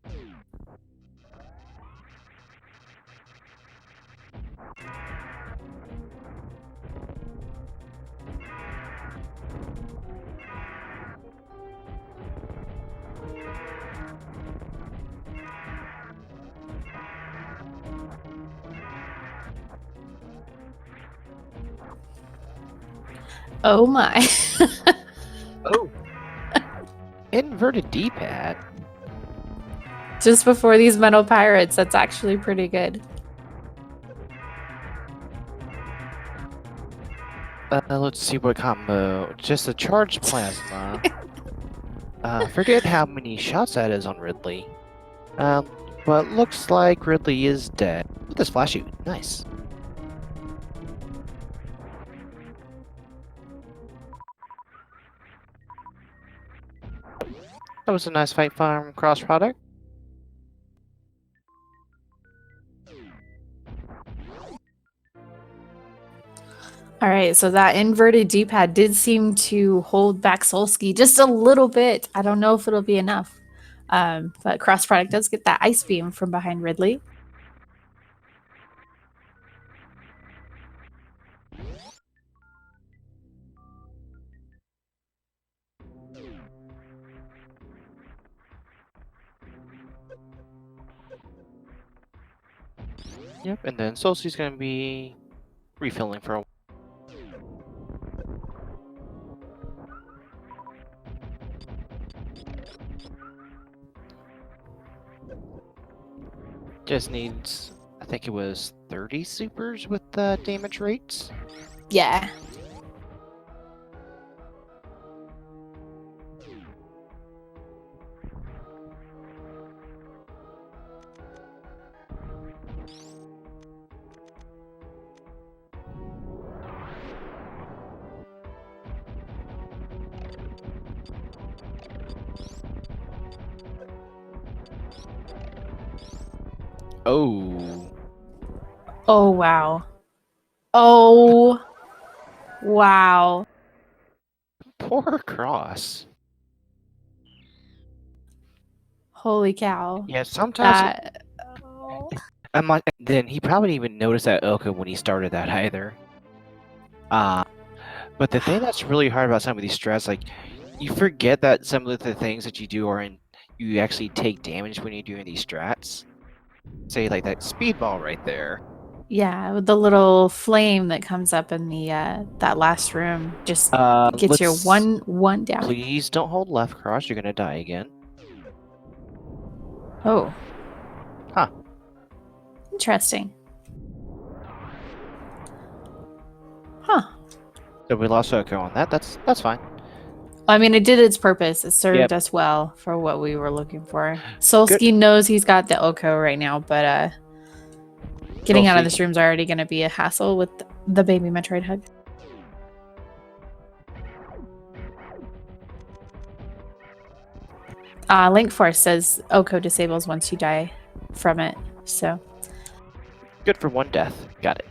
Oh my. Oh. Inverted D-pad. Just before these metal pirates, that's actually pretty good. Let's see what combo. Just a charged plasma. Forget how many shots that is on Ridley. But looks like Ridley is dead. With this flash shoot. Nice. That was a nice fight from crossproduct. All right, so that inverted D-pad did seem to hold back Solski just a little bit. I don't know if it'll be enough. But Cross Product does get that ice beam from behind Ridley. Yep, and then Solski's gonna be refilling for a while. Just needs, I think it was 30 supers with the damage rates. Yeah. Oh. Oh, wow. Oh, wow. Poor Cross. Holy cow. Yeah, sometimes That. then he probably didn't even notice that Ilka when he started that either. But the thing that's really hard about some of these strats, like, you forget that some of the things that you do are you actually take damage when you're doing these strats. Say, like that speedball right there. Yeah, with the little flame that comes up in the that last room, just gets your one down. Please don't hold left cross. You're gonna die again. Oh. Huh. Interesting. Huh. So we lost Oko on that. That's fine. I mean, it did its purpose. It served Yep. us well for what we were looking for. Solski knows he's got the Oko right now, but getting out of this room is already going to be a hassle with the baby Metroid hug. Link Force says Oko disables once you die from it, so. Good for one death. Got it.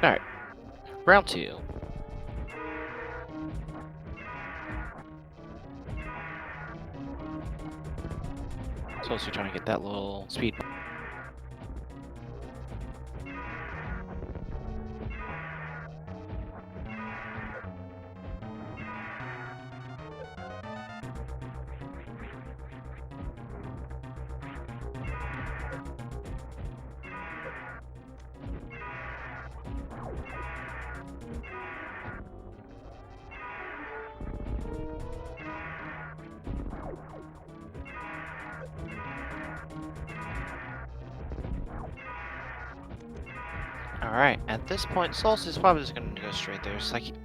Alright. Round 2. So you're trying to get that little speed. Alright, at this point, Solstice is probably just going to go straight there. It's like, it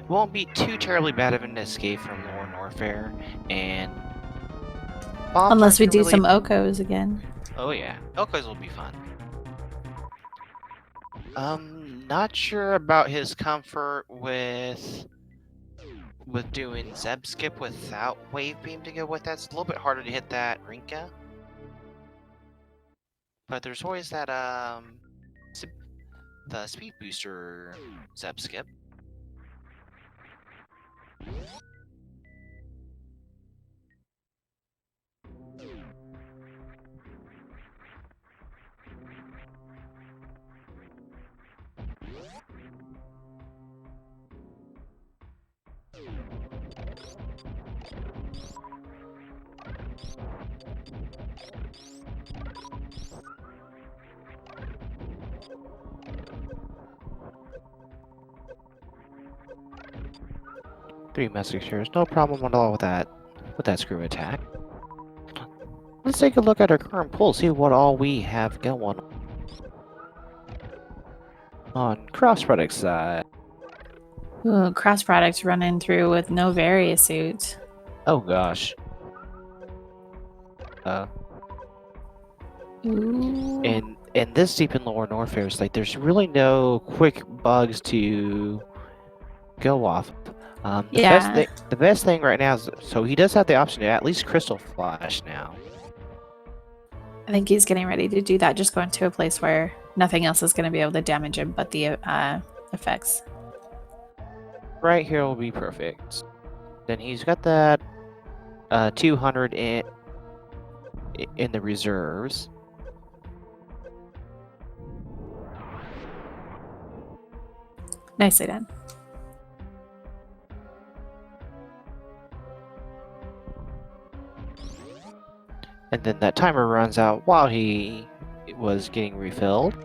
won't be too terribly bad of an escape from Lord Norfair, and bombs aren't Unless we going to do really... some Okos again. Oh yeah, Elkos will be fun. Not sure about his comfort with doing Zeb Skip without Wave Beam to go with that. It's a little bit harder to hit that Rinka. But there's always that, the Speed Booster Zeb Skip. Three Musketeers, no problem at all with that screw attack. Let's take a look at our current pool, see what all we have going on crossproduct side. Ooh, cross products running through with no various suit. Oh gosh. Ooh. And this deep in Lower Norfair, it's like there's really no quick bugs to go off. The best thing right now is, so he does have the option to at least Crystal Flash now. I think he's getting ready to do that, just going to a place where nothing else is going to be able to damage him but the effects. Right here will be perfect. Then he's got that 200 in the reserves. Nicely done. And then that timer runs out while he was getting refilled.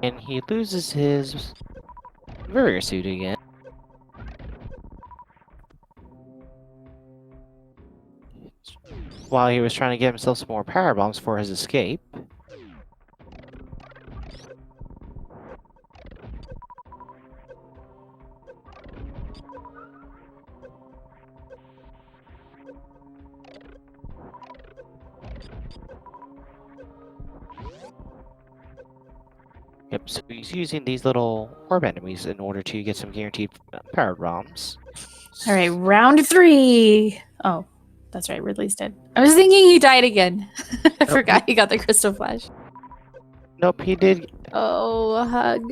And he loses his Warrior suit again. While he was trying to get himself some more power bombs for his escape. Yep, so he's using these little orb enemies in order to get some guaranteed power bombs. All right, round 3. Oh, that's right. Ridley's dead. I was thinking he died again. I forgot he got the crystal flash. Nope, he did. Oh, a hug.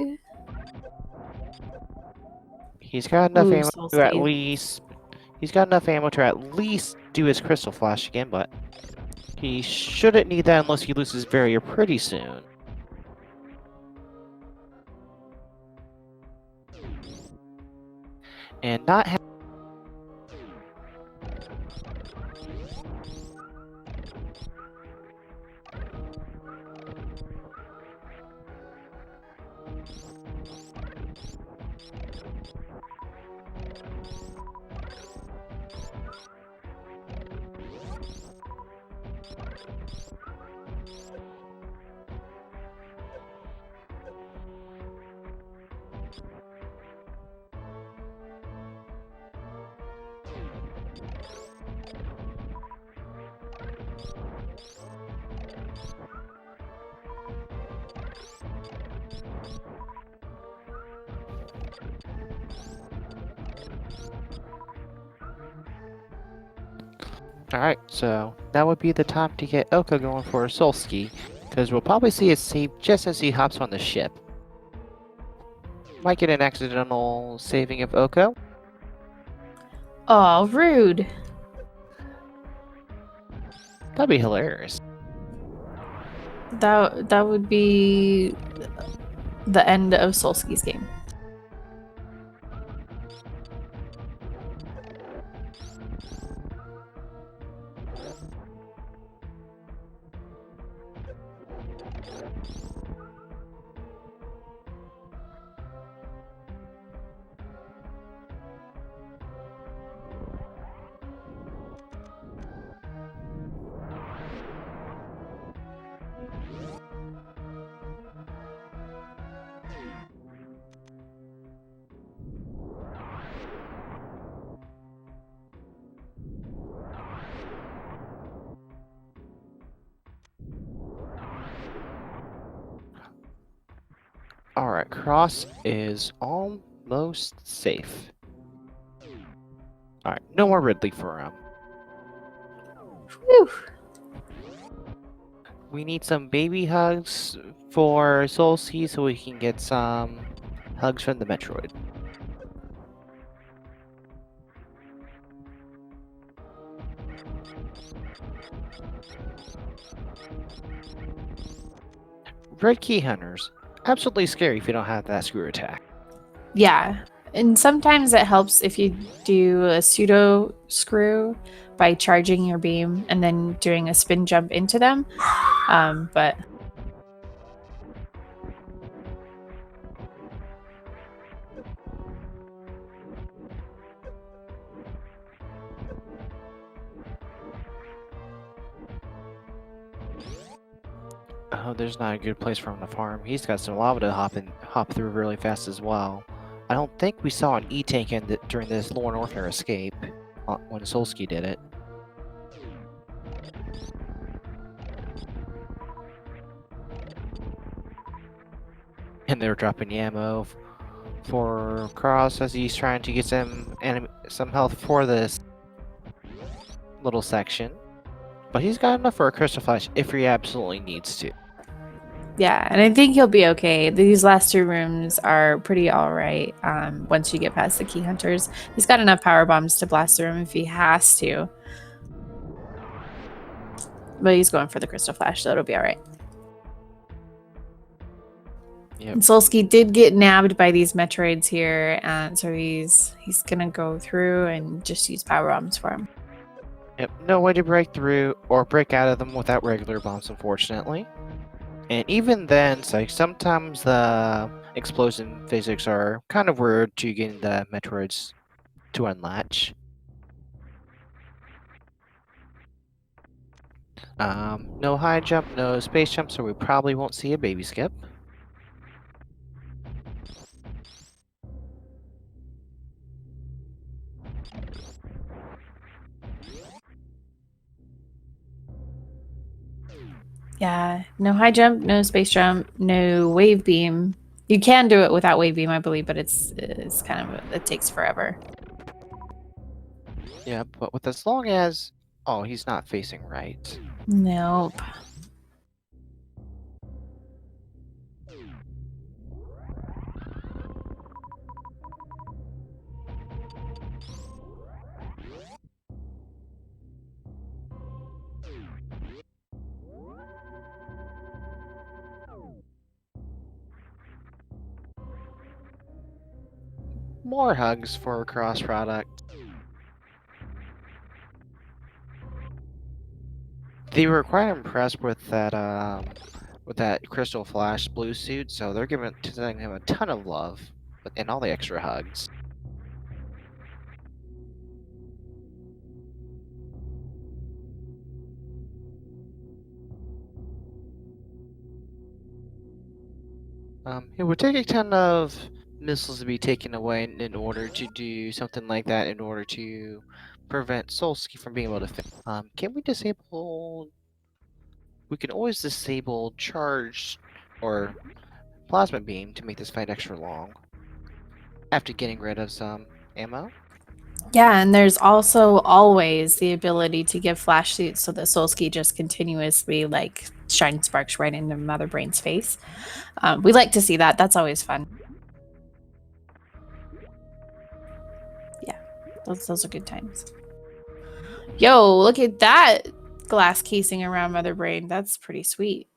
He's got enough ammo Solski. to at least. He's got enough ammo to at least do his crystal flash again, but he shouldn't need that unless he loses Barrier pretty soon. And not have. Alright, so that would be the time to get Oko going for a Solski, because we'll probably see it save just as he hops on the ship. Might get an accidental saving of Oko. Oh, rude. That'd be hilarious. That would be the end of Solski's game. Alright, Cross is almost safe. Alright, no more Ridley for him. Whew. We need some baby hugs for Solski so we can get some hugs from the Metroid. Red Key Hunters. Absolutely scary if you don't have that screw attack. Yeah. And sometimes it helps if you do a pseudo screw by charging your beam and then doing a spin jump into them. But Oh, there's not a good place for him to farm. He's got some lava to hop through really fast as well. I don't think we saw an E-tank during this Norfair escape when Solski did it. And they're dropping ammo for Cross as he's trying to get some health for this little section. But he's got enough for a Crystal Flash if he absolutely needs to. yeah, and I think he'll be okay. These last two rooms are pretty all right once you get past the key hunters. He's got enough power bombs to blast the room if he has to. But he's going for the Crystal Flash, so it'll be all right. Yep. And Solski did get nabbed by these Metroids here, and so he's gonna go through and just use power bombs for him. Yep, no way to break through or break out of them without regular bombs, unfortunately. And even then, so sometimes the explosion physics are kind of weird to getting the Metroids to unlatch. No high jump, no space jump, so we probably won't see a baby skip. Yeah, no high jump, no space jump, no wave beam. You can do it without wave beam, I believe, but it's kind of it takes forever. Yeah, but with as long as he's not facing right. Nope. More hugs for cross product. They were quite impressed with that Crystal Flash blue suit, so they're giving him a ton of love and all the extra hugs. It would take a ton of missiles to be taken away in order to do something like that, in order to prevent Solski from being able to can we disable... We can always disable charge or plasma beam to make this fight extra long. After getting rid of some ammo. Yeah, and there's also always the ability to give flash suits so that Solski just continuously like shines sparks right into Mother Brain's face. We like to see that. That's always fun. Yeah, those are good times. Yo, look at that. glass casing around Mother Brain. That's pretty sweet.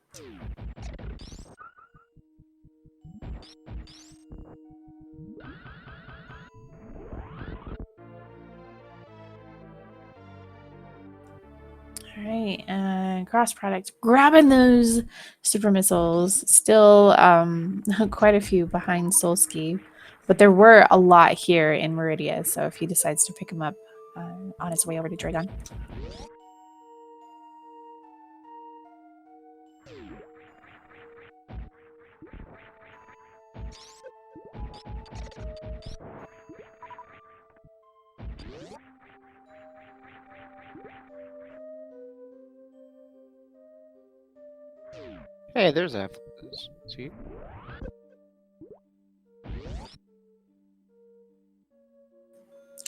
All right, and cross product, grabbing those super missiles. Still, quite a few behind Solski, but there were a lot here in Meridia. So if he decides to pick them up on his way over to Dragon. Hey, there's a... See?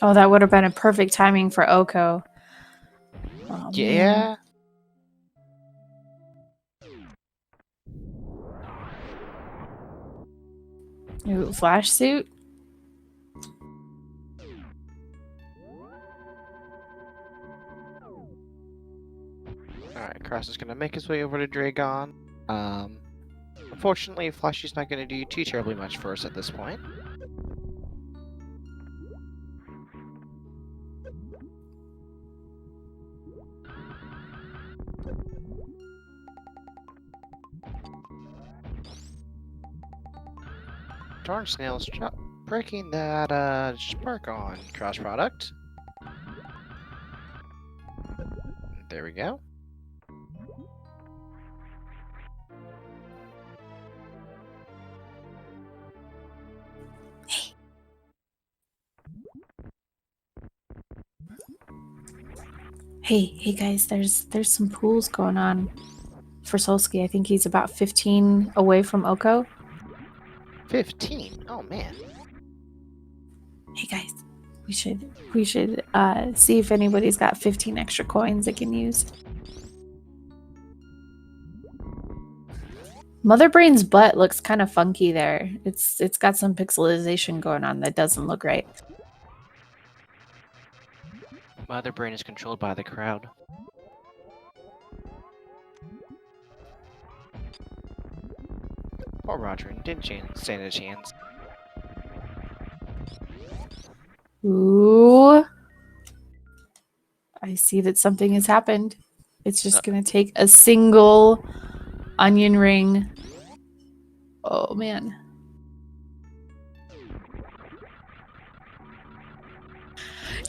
Oh, that would have been a perfect timing for Oko. Oh, Yeah. Man. Ooh, flash suit. Alright, Cross is gonna make his way over to Dragon. Unfortunately, Flashy's not gonna do too terribly much for us at this point. Darn snails breaking that spark on cross product. There we go. Hey guys, there's some pools going on for Solski. I think he's about 15 away from Oko. 15? Oh man. Hey guys, we should see if anybody's got 15 extra coins they can use. Mother Brain's butt looks kind of funky there. It's got some pixelization going on that doesn't look right. Mother Brain is controlled by the crowd. Poor Roger didn't stand a chance. Ooh. I see that something has happened. It's just going to take a single onion ring. Oh, man.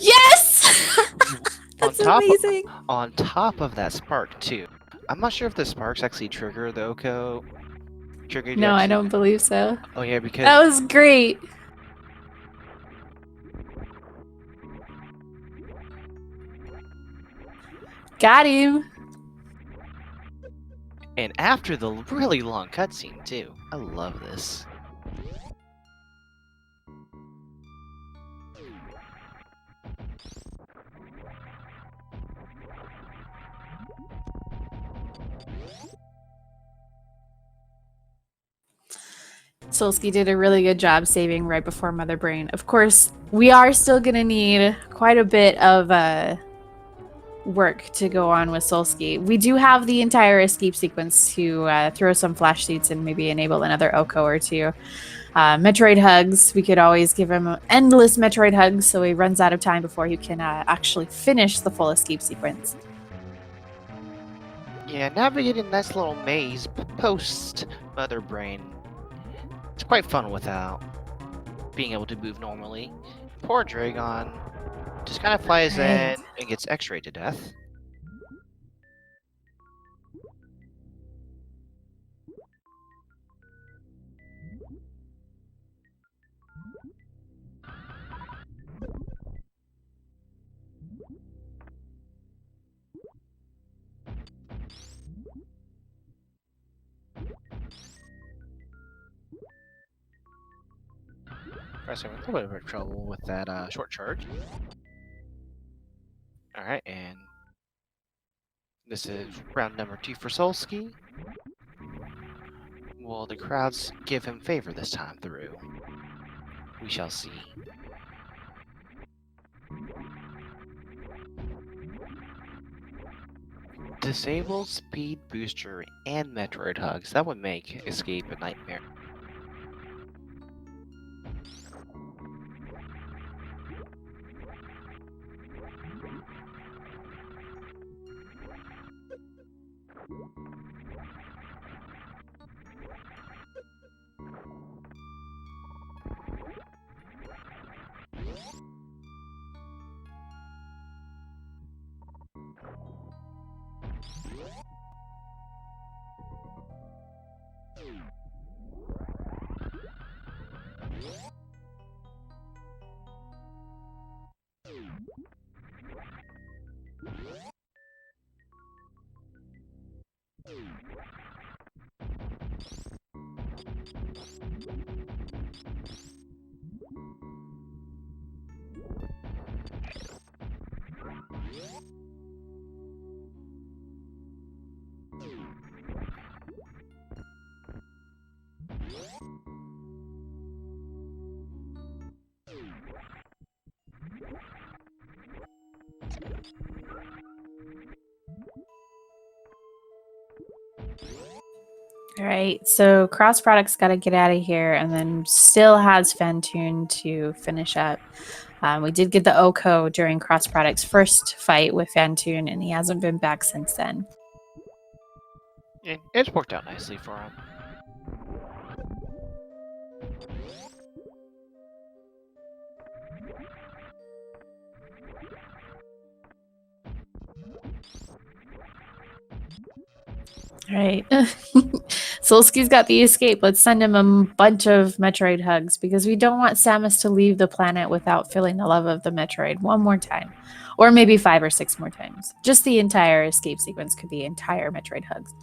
Yes! That's amazing. On top of that spark, too. I'm not sure if the sparks actually trigger the Oko. No, I don't believe so. Oh, yeah, because... That was great. Got him. And after the really long cutscene, too. I love this. Solski did a really good job saving right before Mother Brain. Of course, we are still going to need quite a bit of work to go on with Solski. We do have the entire escape sequence to throw some flash suits and maybe enable another Oko or two. Metroid hugs. We could always give him endless Metroid hugs so he runs out of time before he can actually finish the full escape sequence. Yeah, navigating this little maze post Mother Brain. It's quite fun without being able to move normally. Poor Dragon just kind of flies in and gets X-rayed to death. I'm having a little bit of trouble with that short charge. Alright, and this is round number 2 for Solski. Will the crowds give him favor this time through? We shall see. Disable speed booster and Metroid hugs. That would make escape a nightmare. All right, so cross product's got to get out of here, and then still has Phantoon to finish up. We did get the Oko during cross product's first fight with Phantoon, and he hasn't been back since then. And it's worked out nicely for him. All right. Solski's got the escape. Let's send him a bunch of Metroid hugs because we don't want Samus to leave the planet without feeling the love of the Metroid one more time. Or maybe 5 or 6 more times. Just the entire escape sequence could be entire Metroid hugs.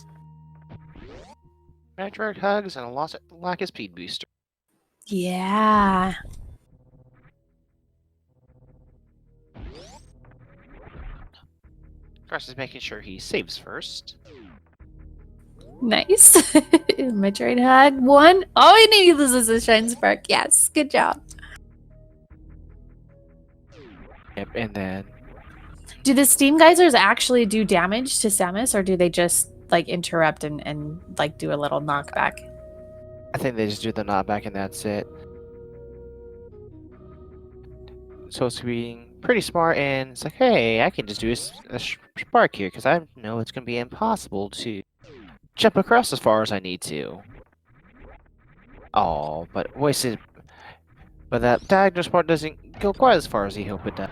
Metroid hugs and a lack of speed booster. Yeah. Cross is making sure he saves first. Nice. Metroid hug. 1. All we need is a Shine Spark. Yes. Good job. Yep, and then... Do the Steam Geysers actually do damage to Samus, or do they just like interrupt and like do a little knockback? I think they just do the knockback and that's it. So it's being pretty smart and it's like, hey, I can just do a spark here because I know it's going to be impossible to jump across as far as I need to. Oh, but wasted. But that diagonal spark doesn't go quite as far as he hoped it does.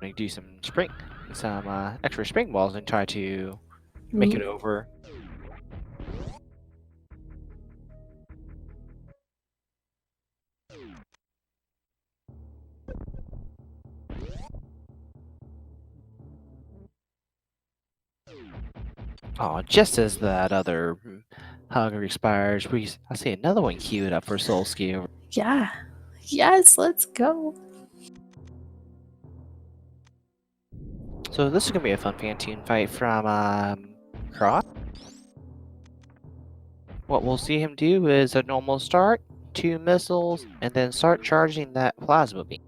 Gonna do some extra spring balls and try to make it over. Oh, just as that other hug expires, I see another one queued up for Solski over. Yeah. Yes, let's go. So this is gonna be a fun Phantoon fight from Cross. What we'll see him do is a normal start, 2 missiles, and then start charging that plasma beam.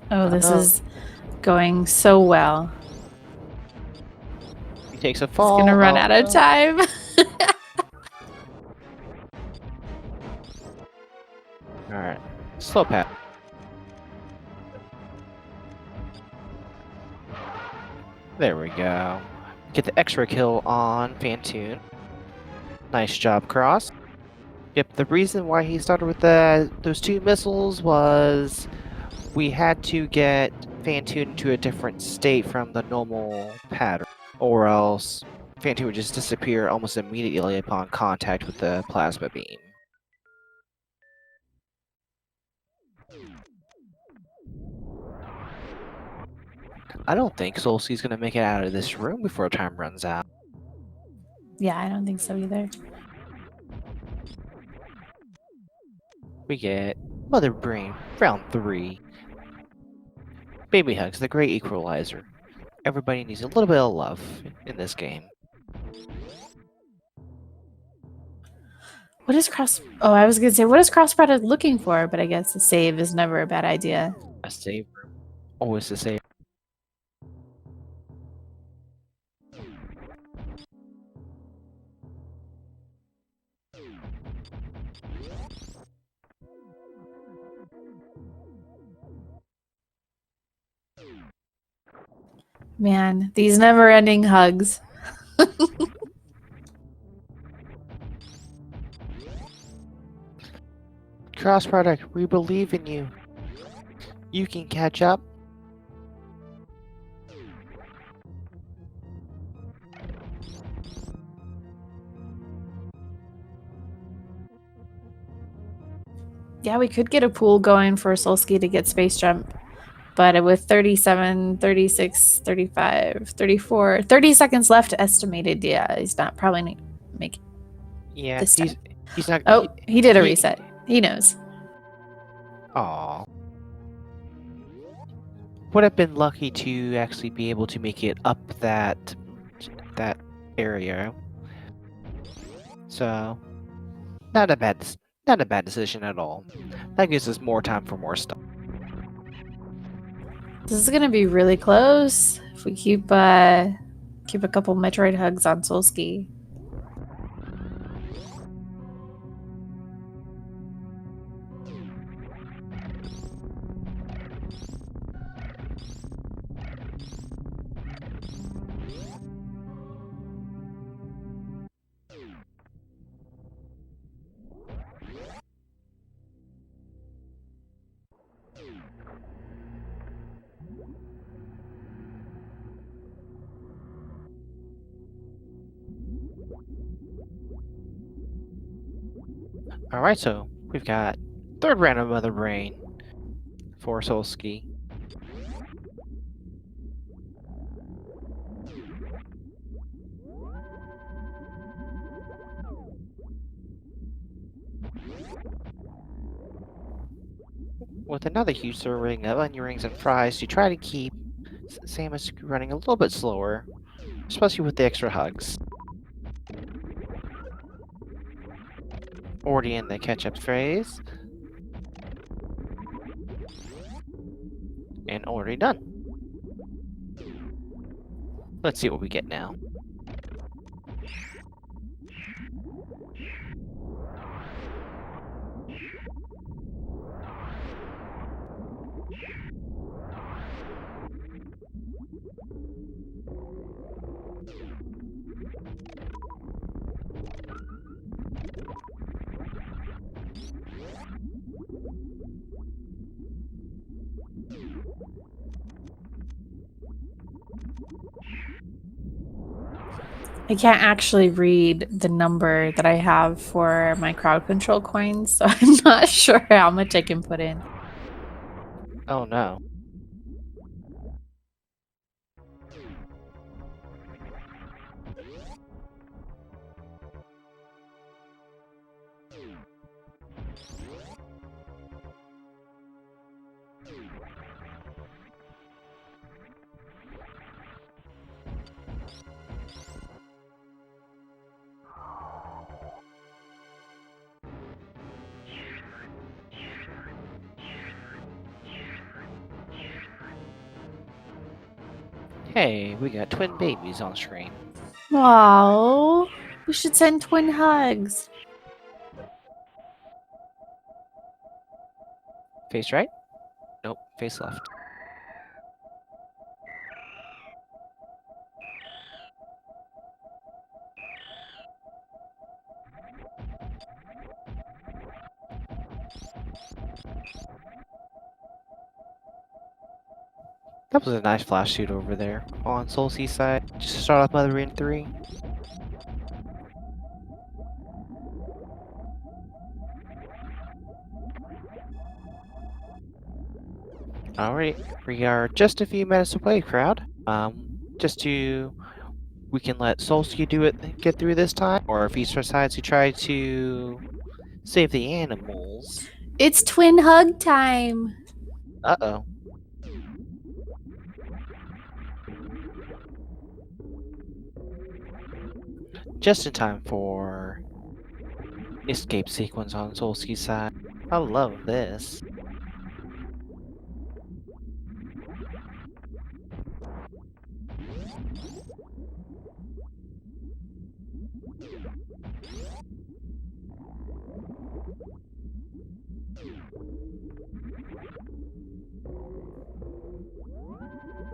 Oh, this is going so well. He takes a fall. He's gonna run out of time. Alright, slow pat. There we go. Get the extra kill on Phantoon. Nice job, Cross. Yep, the reason why he started with those 2 missiles was we had to get Phantoon to a different state from the normal pattern, or else Phantoon would just disappear almost immediately upon contact with the plasma beam. I don't think Solski's gonna make it out of this room before time runs out. Yeah, I don't think so either. We get Mother Brain, round 3. Baby Hugs, the great equalizer. Everybody needs a little bit of love in this game. What is Oh, I was gonna say, what is crossproduct looking for? But I guess a save is never a bad idea. A save room. Always the same. Man, these never-ending hugs. Crossproduct, we believe in you. You can catch up. Yeah, we could get a pool going for Solski to get space jump. But with 37, 36, 35, 34, 30 seconds left estimated, yeah, he's not probably not making Yeah, this time. he's not. Oh, he did a reset. He knows. Aw. Would have been lucky to actually be able to make it up that area. So, not a bad decision at all. That gives us more time for more stuff. This is gonna be really close if we keep a couple Metroid hugs on Solski. Alright, so we've got third round of Mother Brain for Solski. With another huge serving of onion rings and fries to try to keep Samus running a little bit slower, especially with the extra hugs. Already in the catch-up phase. And already done. Let's see what we get now. I can't actually read the number that I have for my crowd control coins, so I'm not sure how much I can put in. Oh no. Hey, we got twin babies on screen. Wow, we should send twin hugs. Face right? Nope, face left. That was a nice flash shoot over there on Solski's side. Just to start off Mother Brain 3. Alright, we are just a few minutes away, crowd. We can let Solski do it, get through this time, or if he decides to try to save the animals. It's twin hug time. Uh-oh. Just in time for escape sequence on Solski's side. I love this.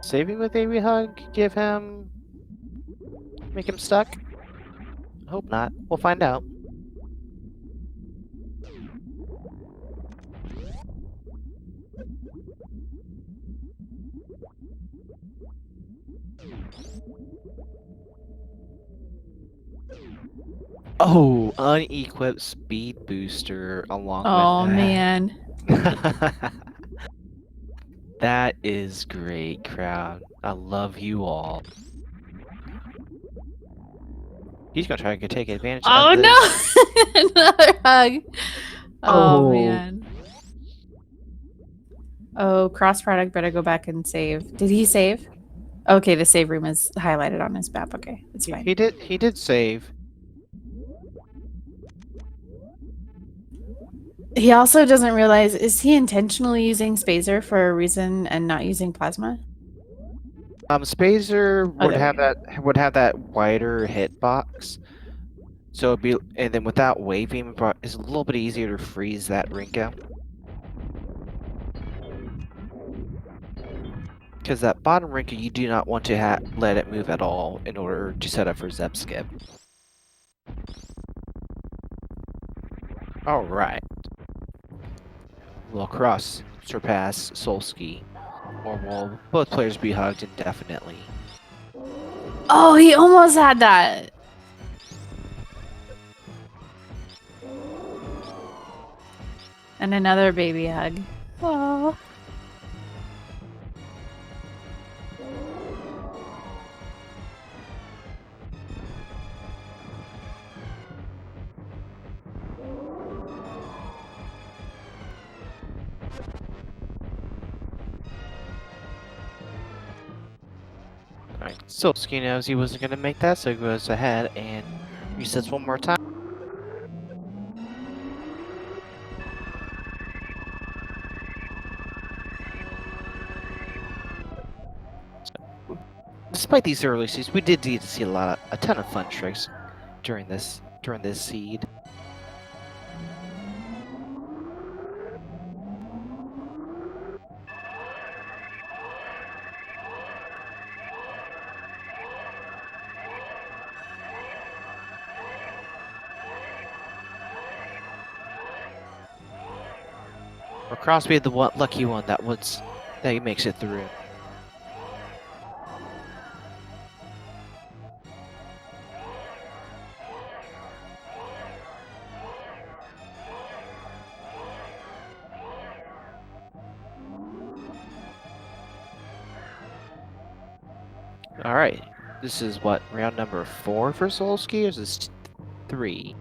Saving with Baby Hug, make him stuck? Hope not. We'll find out. Oh, unequipped speed booster along with Oh, that. man. That is great, crowd. I love you all. He's gonna try to take advantage of Oh, this. no. Another hug. Oh, Oh, man. Oh, cross product better go back and save. Did he save? Okay, the save room is highlighted on his map. Okay, that's fine. he did save. He also doesn't realize, is he intentionally using Spazer for a reason and not using plasma? Spazer Oh, there we go. would have that wider hitbox. So it'd be, and then without waving, it's a little bit easier to freeze that Rinko. Because that bottom Rinko, you do not want to let it move at all in order to set up for Zep Skip. Alright. Will Cross surpass Solski? Or will both players be hugged indefinitely? Oh, he almost had that. And another baby hug. Oh. Alright, Solski knows he wasn't going to make that, so he goes ahead and resets one more time. Despite these early seeds, we did need to see a ton of fun tricks during this seed. Or Crosby, the lucky one that makes it through. All right, this is what, round number 4 for Solski, or is this 3?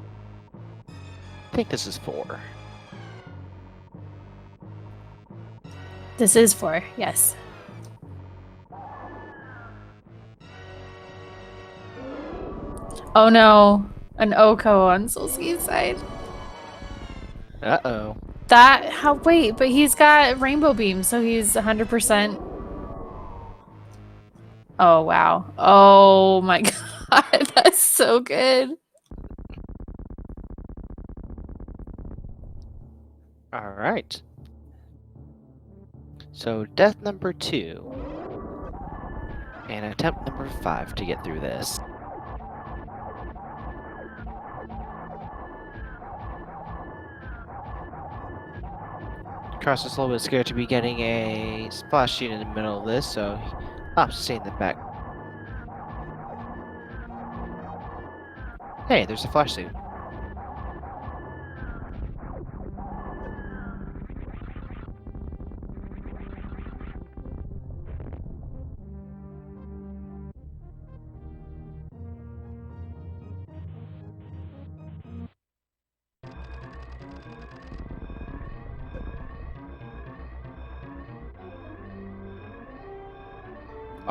I think this is 4. This is 4, yes. Oh no, an Oko on Solski's side. Uh-oh. Wait, but he's got Rainbow Beam, so he's 100%. Oh, wow. Oh my god, that's so good. All right. So death number 2. And attempt number 5 to get through this. Cross is a little bit scared to be getting a splash sheet in the middle of this, so staying in the back. Hey, there's a flash suit.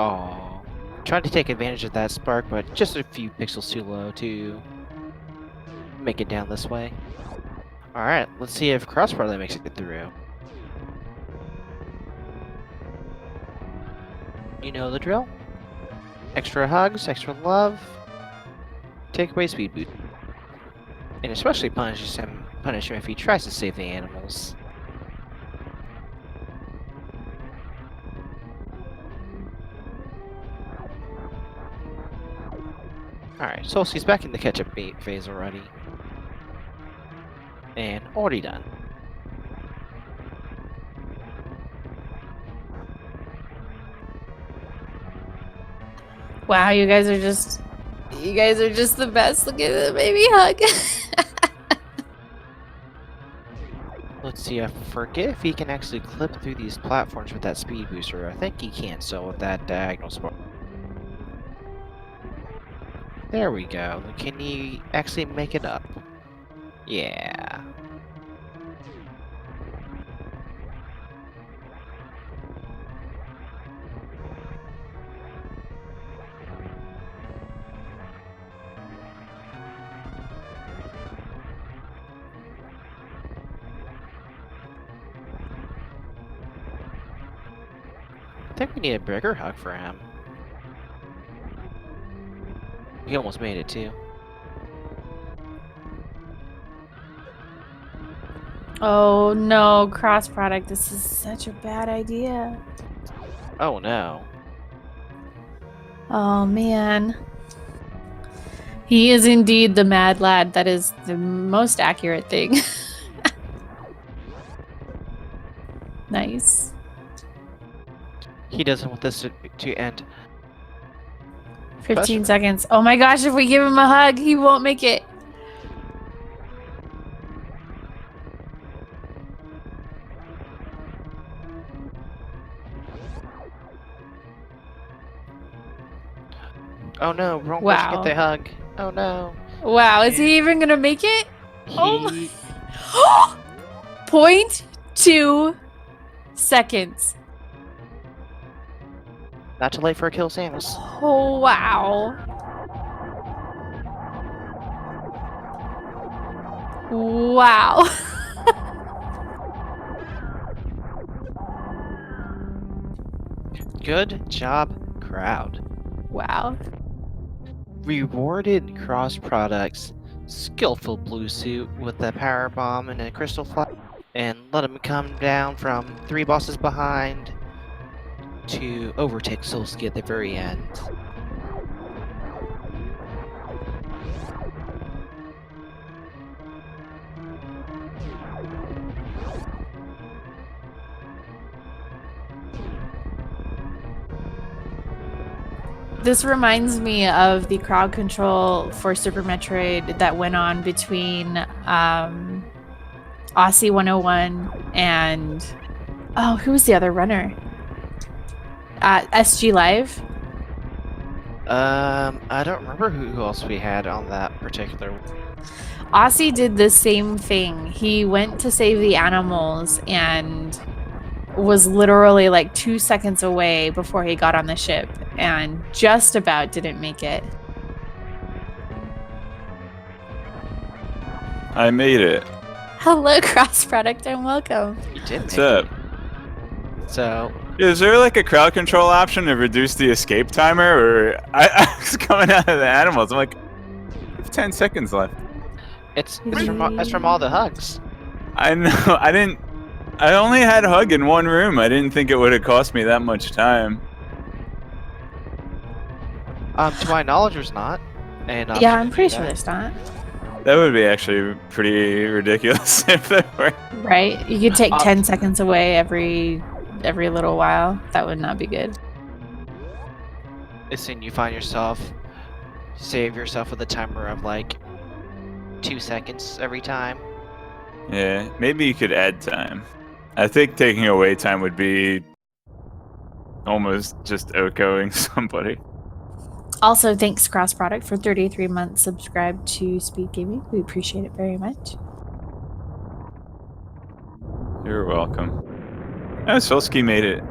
Oh, tried to take advantage of that spark, but just a few pixels too low to make it down this way. All right, let's see if crossproduct makes it through. You know the drill. Extra hugs, extra love. Take away speed boost, and especially punish him if he tries to save the animals. Alright, Solski's back in the catch-up phase already. And already done. Wow, you guys are just the best. Look at the baby hug. Let's see, I forget if he can actually clip through these platforms with that speed booster. I think he can, so with that diagonal spark. There we go. Can he actually make it up? Yeah. I think we need a bigger hug for him. He almost made it too. Oh no, cross product. This is such a bad idea. Oh no. Oh man. He is indeed the mad lad. That is the most accurate thing. Nice. He doesn't want this to end. 15 seconds. Oh my gosh, if we give him a hug, he won't make it. Oh no, wrong Wow. person get the hug. Oh no. Wow, is he even gonna make it? Oh He... my... 0.2 seconds. Not too late for a kill, Samus. Oh, wow. Wow. Good job, crowd. Wow. Rewarded Cross Products skillful blue suit with a power bomb and a crystal fly, and let him come down from 3 bosses behind to overtake Solski at the very end. This reminds me of the crowd control for Super Metroid that went on between Aussie 101 and who was the other runner? SG Live. I don't remember who else we had on that particular. Aussie did the same thing. He went to save the animals and was literally like 2 seconds away before he got on the ship and just about didn't make it. I made it. Hello, Cross Product, and welcome. You did. What's up? So, Is there like a crowd control option to reduce the escape timer? Or I was coming out of the animals. I'm like, I have 10 seconds left. it's from all the hugs. I know. I only had hug in one room. I didn't think it would have cost me that much time. To my knowledge, there's not. And Yeah, I'm pretty sure there's not. That would be actually pretty ridiculous if there were. Right? You could take 10 seconds away every little while. That would not be good. As soon you find yourself, save yourself with a timer of like 2 seconds every time. Yeah, maybe you could add time. I think taking away time would be almost just outgoing somebody. Also, thanks Cross Product for 33 months subscribed to Speed Gaming. We appreciate it very much. You're welcome. Oh, Solski made it.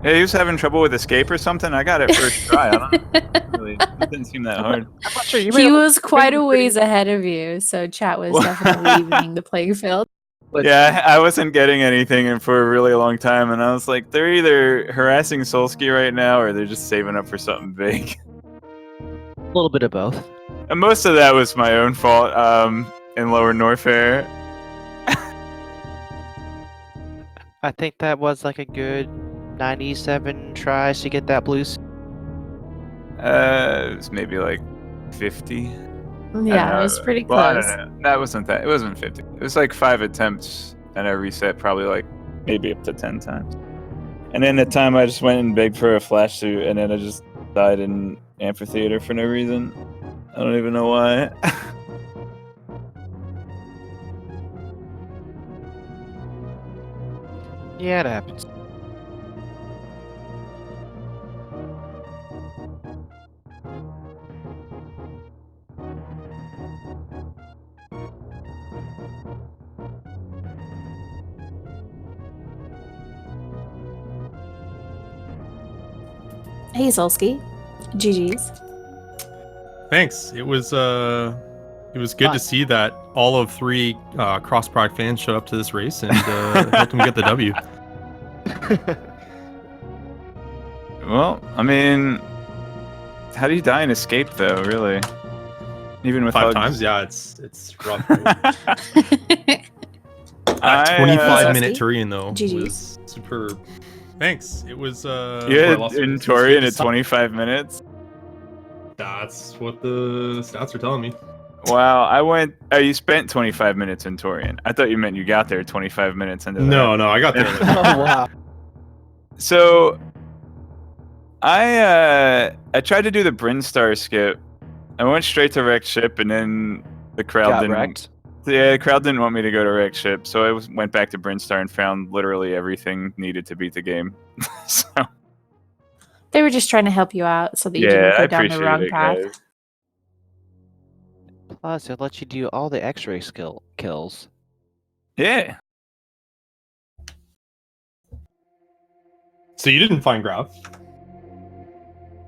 Yeah, he was having trouble with escape or something. I got it first try. I don't really. It didn't seem that hard. I'm not sure. He was quite a ways ahead of you, so chat was definitely evening the playing field. Yeah, I wasn't getting anything for a really long time, and I was like, they're either harassing Solski right now, or they're just saving up for something big. A little bit of both. And most of that was my own fault. In lower Norfair. I think that was like a good 97 tries to get that blue. It was maybe like 50. Yeah, it was pretty Well, I close. don't know. That wasn't that. It wasn't 50. It was like 5 attempts, and I reset probably like maybe up to 10 times. And then the time I just went and begged for a flash suit, and then I just died in amphitheater for no reason. I don't even know why. Yeah, it happens. Hey, Solski. GG's. Thanks. It was good Fun. to see that all of 3 cross-product fans showed up to this race and helped them get the W. Well, I mean, how do you die in escape though? Really? Even with 5 hugs? times? Yeah, it's rough. I, 25-minute Torian though GG's. was superb. Thanks. It was you had in Torian Torian at 25 minutes. That's what the stats are telling me. Wow, I went. Oh, you spent 25 minutes in Torian. I thought you meant you got there 25 minutes into that. No, I got there. Oh wow. So, I tried to do the Brinstar skip. I went straight to wrecked ship, and then the crowd Got didn't. wrecked. Yeah, the crowd didn't want me to go to wrecked ship, so I went back to Brinstar and found literally everything needed to beat the game. So They were just trying to help you out so that you yeah, didn't I go down the appreciate wrong it, path. guys. Plus, it lets you do all the X-ray kills. Yeah. So you didn't find Graf?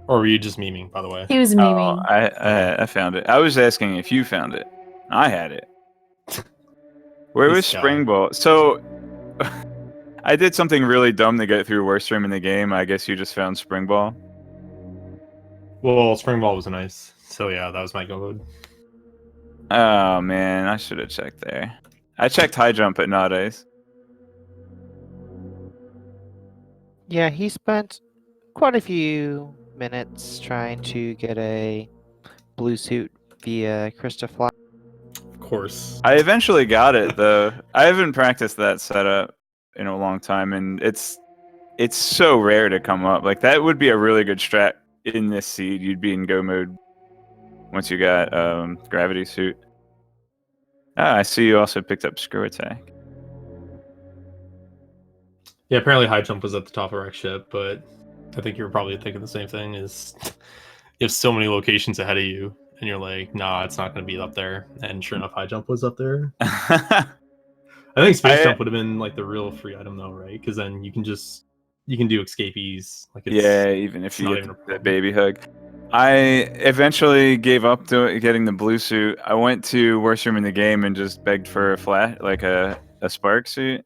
Or were you just memeing, by the way? He was Oh, memeing. I found it. I was asking if you found it. I had it. Where was This guy. Spring Ball? So I did something really dumb to get through worst room in the game. I guess you just found Spring Ball. Well, Spring Ball was nice. So yeah, that was my go mode. Oh man, I should have checked there. I checked high jump at not ace. Yeah, he spent quite a few minutes trying to get a blue suit via Krista Fly. Of course. I eventually got it though. I haven't practiced that setup in a long time, and it's so rare to come up. Like that would be a really good strat in this seed. You'd be in go mode once you got gravity suit. Ah, I see you also picked up screw attack. Yeah, apparently high jump was at the top of our ship, but I think you were probably thinking the same thing. Is you have so many locations ahead of you, and you're like, nah, it's not going to be up there. And sure enough, high jump was up there. I think space jump would have been like the real free item though, right? Because then you can do escapees. Like yeah, even if you not get even a that problem. baby hug. I eventually gave up to getting the blue suit. I went to worst room in the game and just begged for a flash, like a spark suit.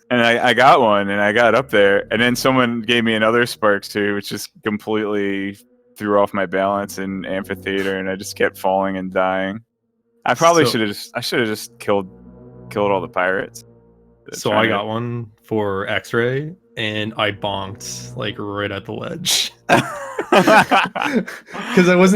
And I got one, and I got up there, and then someone gave me another spark suit, which just completely threw off my balance in amphitheater, and I just kept falling and dying. I probably So- should have just killed all the pirates. So I got one for X-ray, and I bonked like right at the ledge. Because I was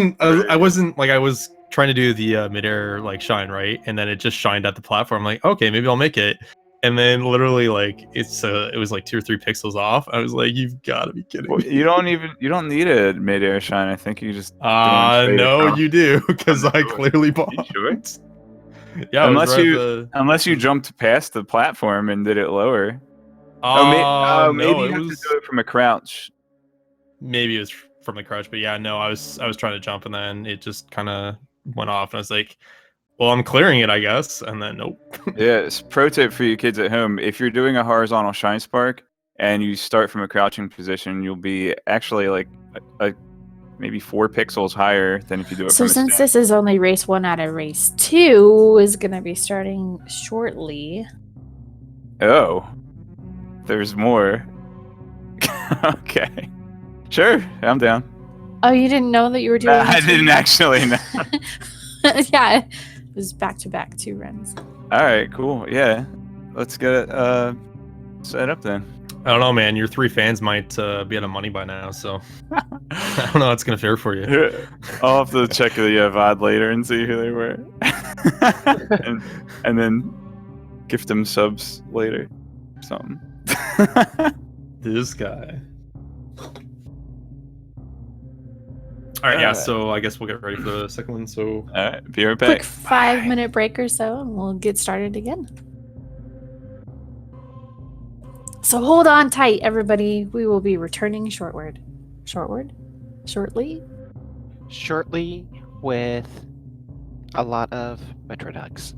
trying to do the midair like shine, right, and then it just shined at the platform. I'm like, okay, maybe I'll make it. And then literally like it was like 2 or 3 pixels off. I was like, you've got to be kidding Well, me. you don't need a midair shine. I think you just No, you do, because I clearly You bonked. sure? Yeah, Unless you jumped past the platform and did it lower. no, Maybe you it have was to do it from a crouch. maybe it was from the crouch, but yeah, no, I was trying to jump and then it just kind of went off, and I was like, well, I'm clearing it, I guess, and then nope. Yeah, pro tip for you kids at home: if you're doing a horizontal shine spark, and you start from a crouching position, you'll be actually like maybe 4 pixels higher than if you do it So from a since stand. this is only race 1 out of race 2 is going to be starting shortly. Oh, there's more. Okay, sure, I'm down. Oh, you didn't know that you were doing I this didn't actually know. Yeah, it was back-to-back 2 runs. All right, cool. Yeah, let's get it set up then. I don't know, man. Your 3 fans might be out of money by now, so I don't know how it's gonna fare for you. I'll have to check the VOD later and see who they were, and then gift them subs later, something. This guy. All right, yeah. So I guess we'll get ready for the second one. So All right, be right Quick back. 5-minute break or so, and we'll get started again. So hold on tight, everybody. We will be returning shortly. Shortly with a lot of Metroid hugs.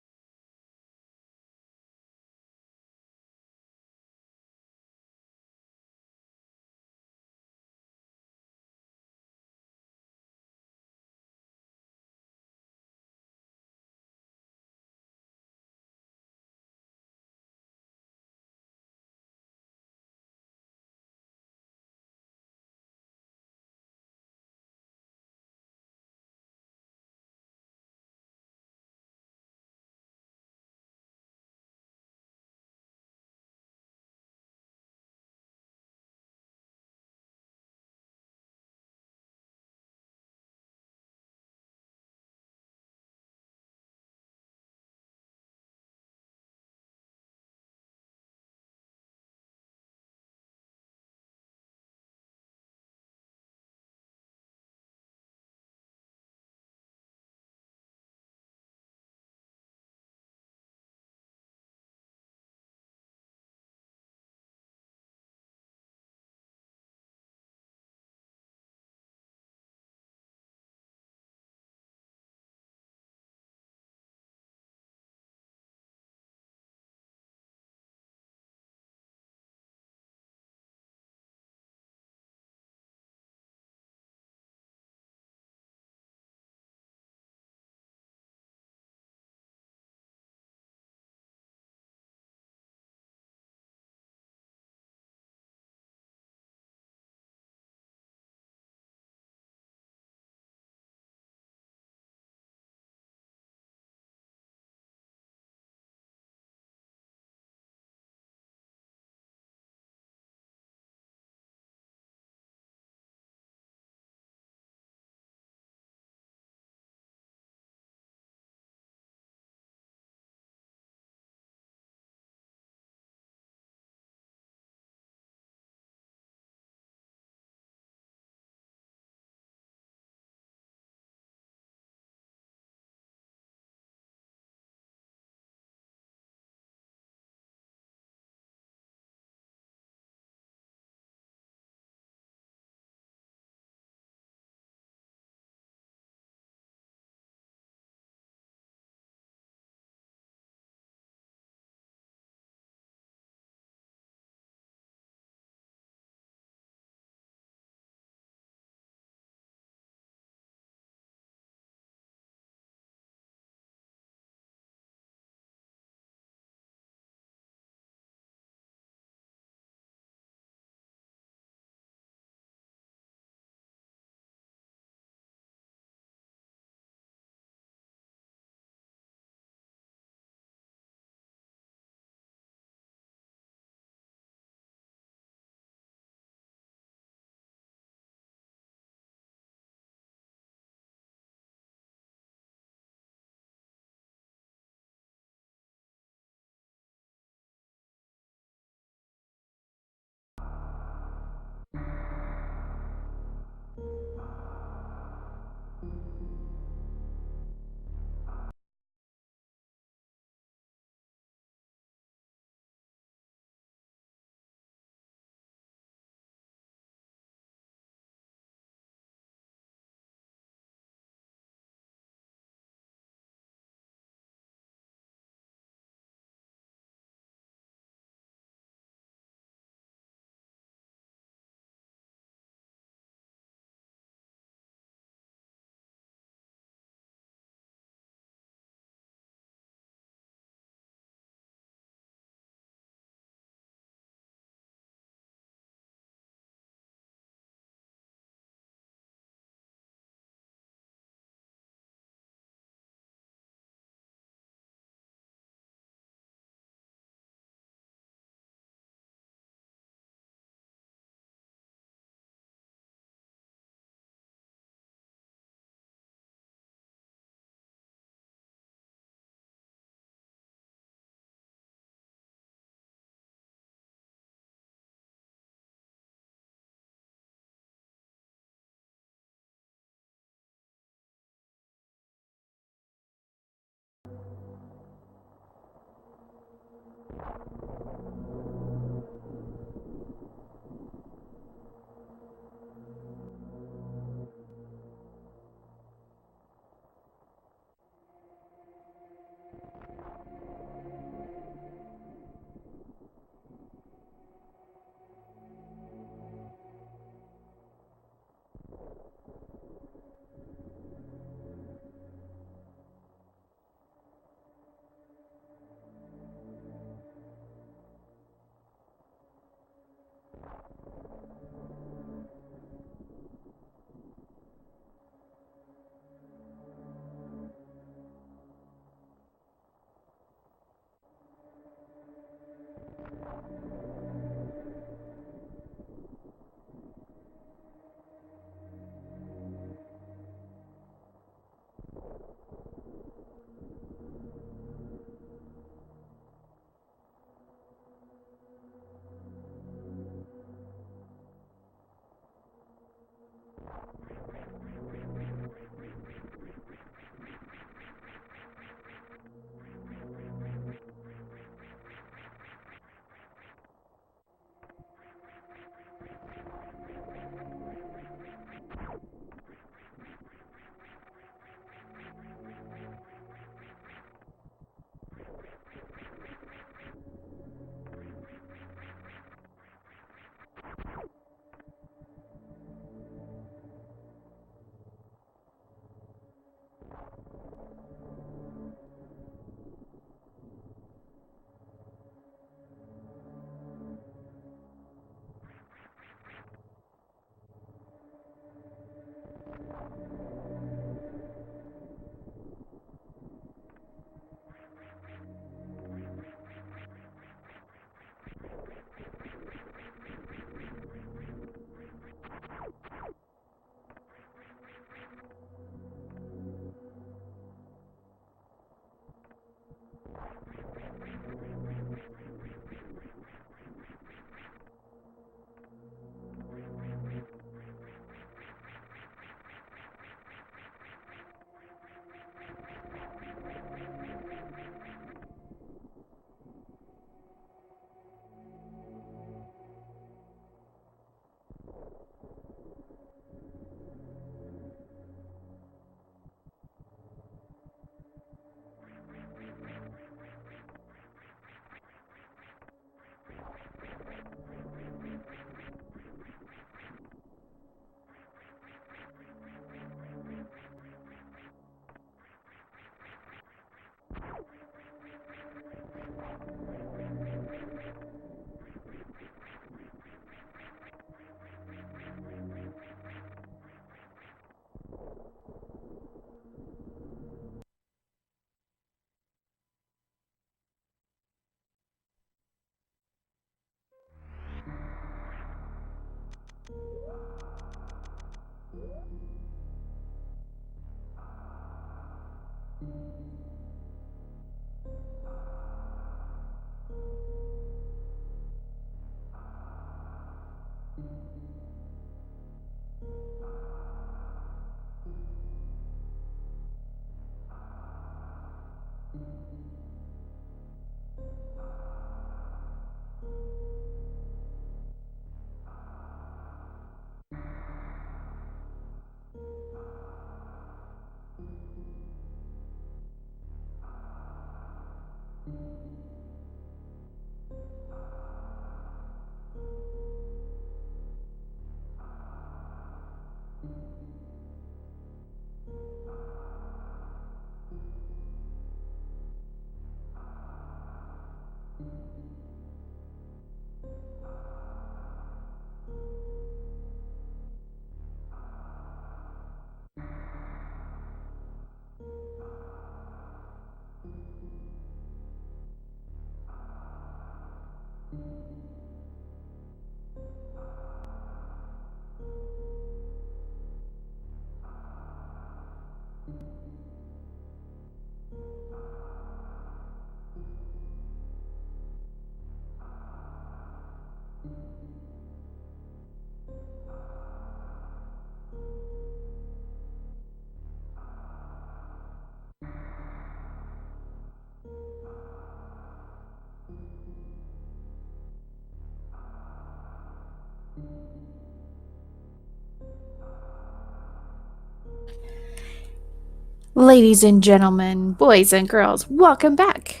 Ladies and gentlemen, boys and girls, welcome back.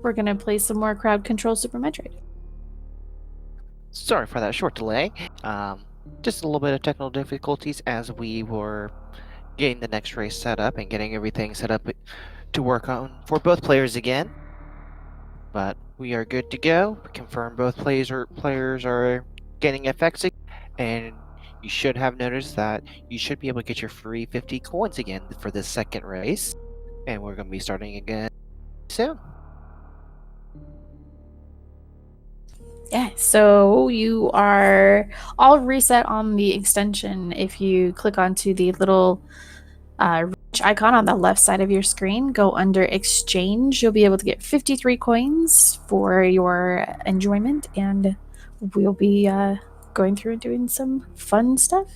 We're going to play some more crowd control Super Metroid. Sorry for that short delay. Just a little bit of technical difficulties as we were getting the next race set up and getting everything set up to work on for both players again. But we are good to go. Confirm both players are getting effects, and you should have noticed that you should be able to get your free 50 coins again for this second race. And we're going to be starting again soon. Yeah, so you are all reset on the extension. If you click onto the little reach icon on the left side of your screen, go under exchange. You'll be able to get 53 coins for your enjoyment, and we'll be going through and doing some fun stuff.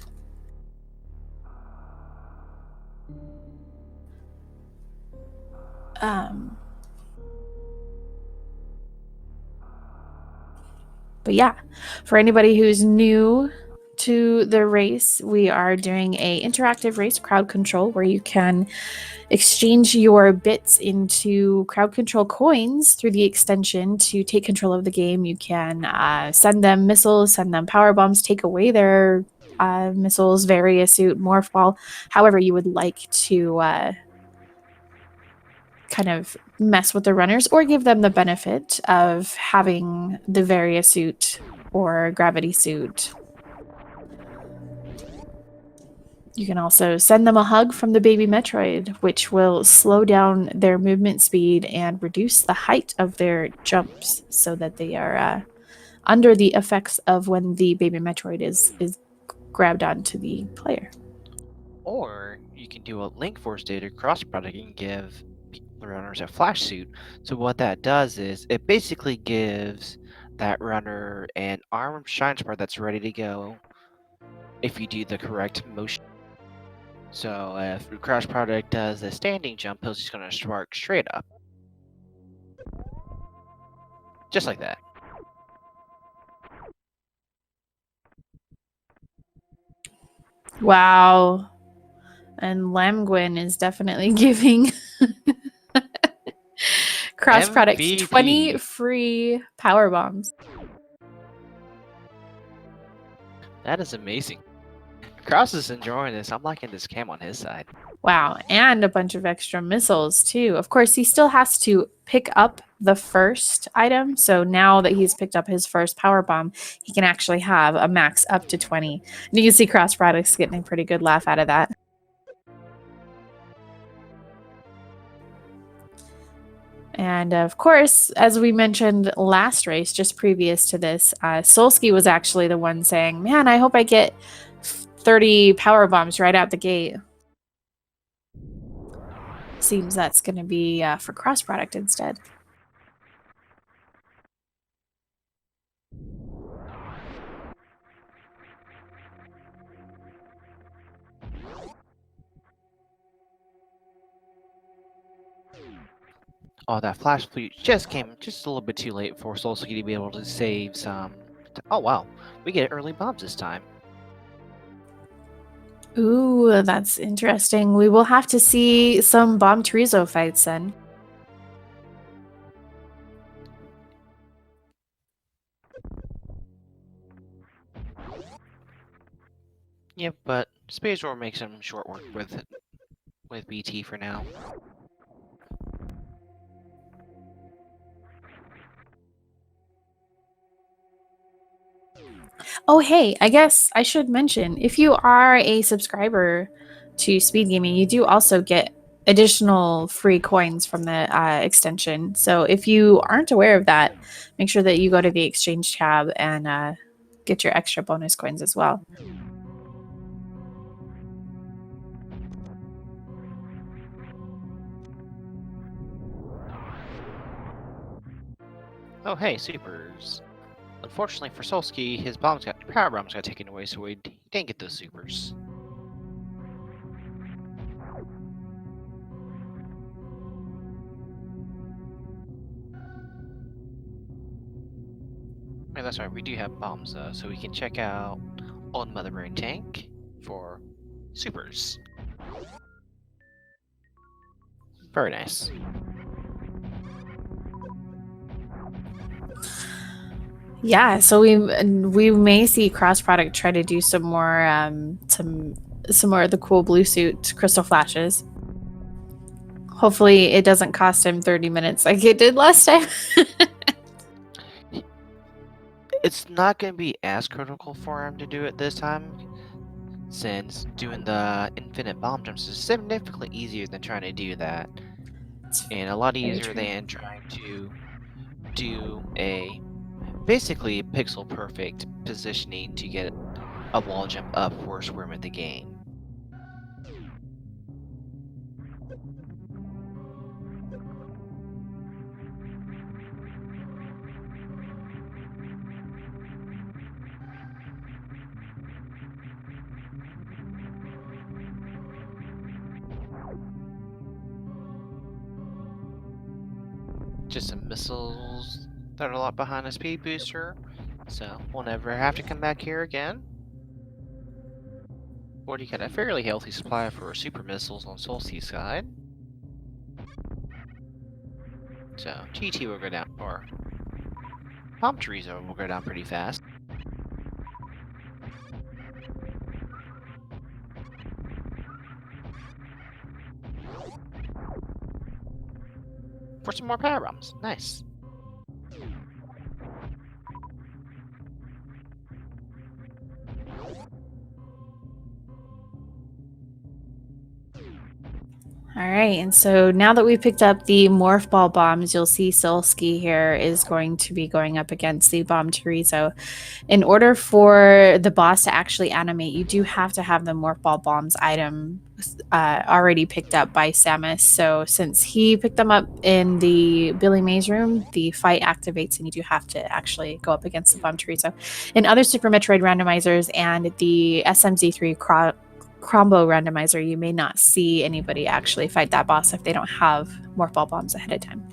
But yeah, for anybody who's new to the race, we are doing a interactive race crowd control where you can exchange your bits into crowd control coins through the extension to take control of the game. You can send them missiles, send them power bombs, take away their missiles, vary a suit, morph ball, however you would like to kind of mess with the runners or give them the benefit of having the various suit or gravity suit. You can also send them a hug from the baby Metroid, which will slow down their movement speed and reduce the height of their jumps so that they are under the effects of when the baby Metroid is grabbed onto the player. Or you can do a link force data cross product and give the runners a flash suit. So what that does is it basically gives that runner an arm shine spar that's ready to go if you do the correct motion. So if the cross product does a standing jump, he's just going to spark straight up. Just like that. Wow. And Lamgwin is definitely giving cross products MVP. 20 free power bombs. That is amazing. Cross is enjoying this. I'm liking this cam on his side. Wow, and a bunch of extra missiles too. Of course, he still has to pick up the first item. So now that he's picked up his first power bomb, he can actually have a max up to 20. And you can see Cross Products getting a pretty good laugh out of that. And of course, as we mentioned last race, just previous to this, Solski was actually the one saying, man, I hope I get 30 power bombs right out the gate. Seems that's going to be for cross product instead. Oh, that flash fleet just came just a little bit too late for Solski to be able to save some. Oh wow, we get early bombs this time. Ooh, that's interesting. We will have to see some Bomb Chorizo fights then. Yep, but Space Roar makes some short work with BT for now. Oh, hey, I guess I should mention, if you are a subscriber to Speed Gaming, you do also get additional free coins from the extension. So if you aren't aware of that, make sure that you go to the exchange tab and get your extra bonus coins as well. Oh hey, supers. Unfortunately for Solski, his power bombs got taken away, so he didn't get those supers. Yeah, that's right, we do have bombs though, so we can check out Old Mother Brain Tank for supers. Very nice. Yeah, so we may see Cross Product try to do some more of the cool blue suit crystal flashes. Hopefully it doesn't cost him 30 minutes like it did last time. It's not going to be as critical for him to do it this time, since doing the infinite bomb jumps is significantly easier than trying to do that. And a lot easier than trying to do a basically pixel perfect positioning to get a wall jump up first room of the game. Just some missiles that are a lot behind a speed booster, so we'll never have to come back here again. Or you get a fairly healthy supply for super missiles on Solsti's side. So GT will go down, or Bomb Chorizo will go down pretty fast. For some more power bombs, nice. All right, and so now that we've picked up the morph ball bombs, you'll see Solski here is going to be going up against the bomb chorizo. In order for the boss to actually animate, you do have to have the morph ball bombs item already picked up by Samus. So since he picked them up in the Billy Mays room, the fight activates and you do have to actually go up against the bomb chorizo. In other Super Metroid randomizers and the SMZ3 combo randomizer, you may not see anybody actually fight that boss if they don't have morph ball bombs ahead of time.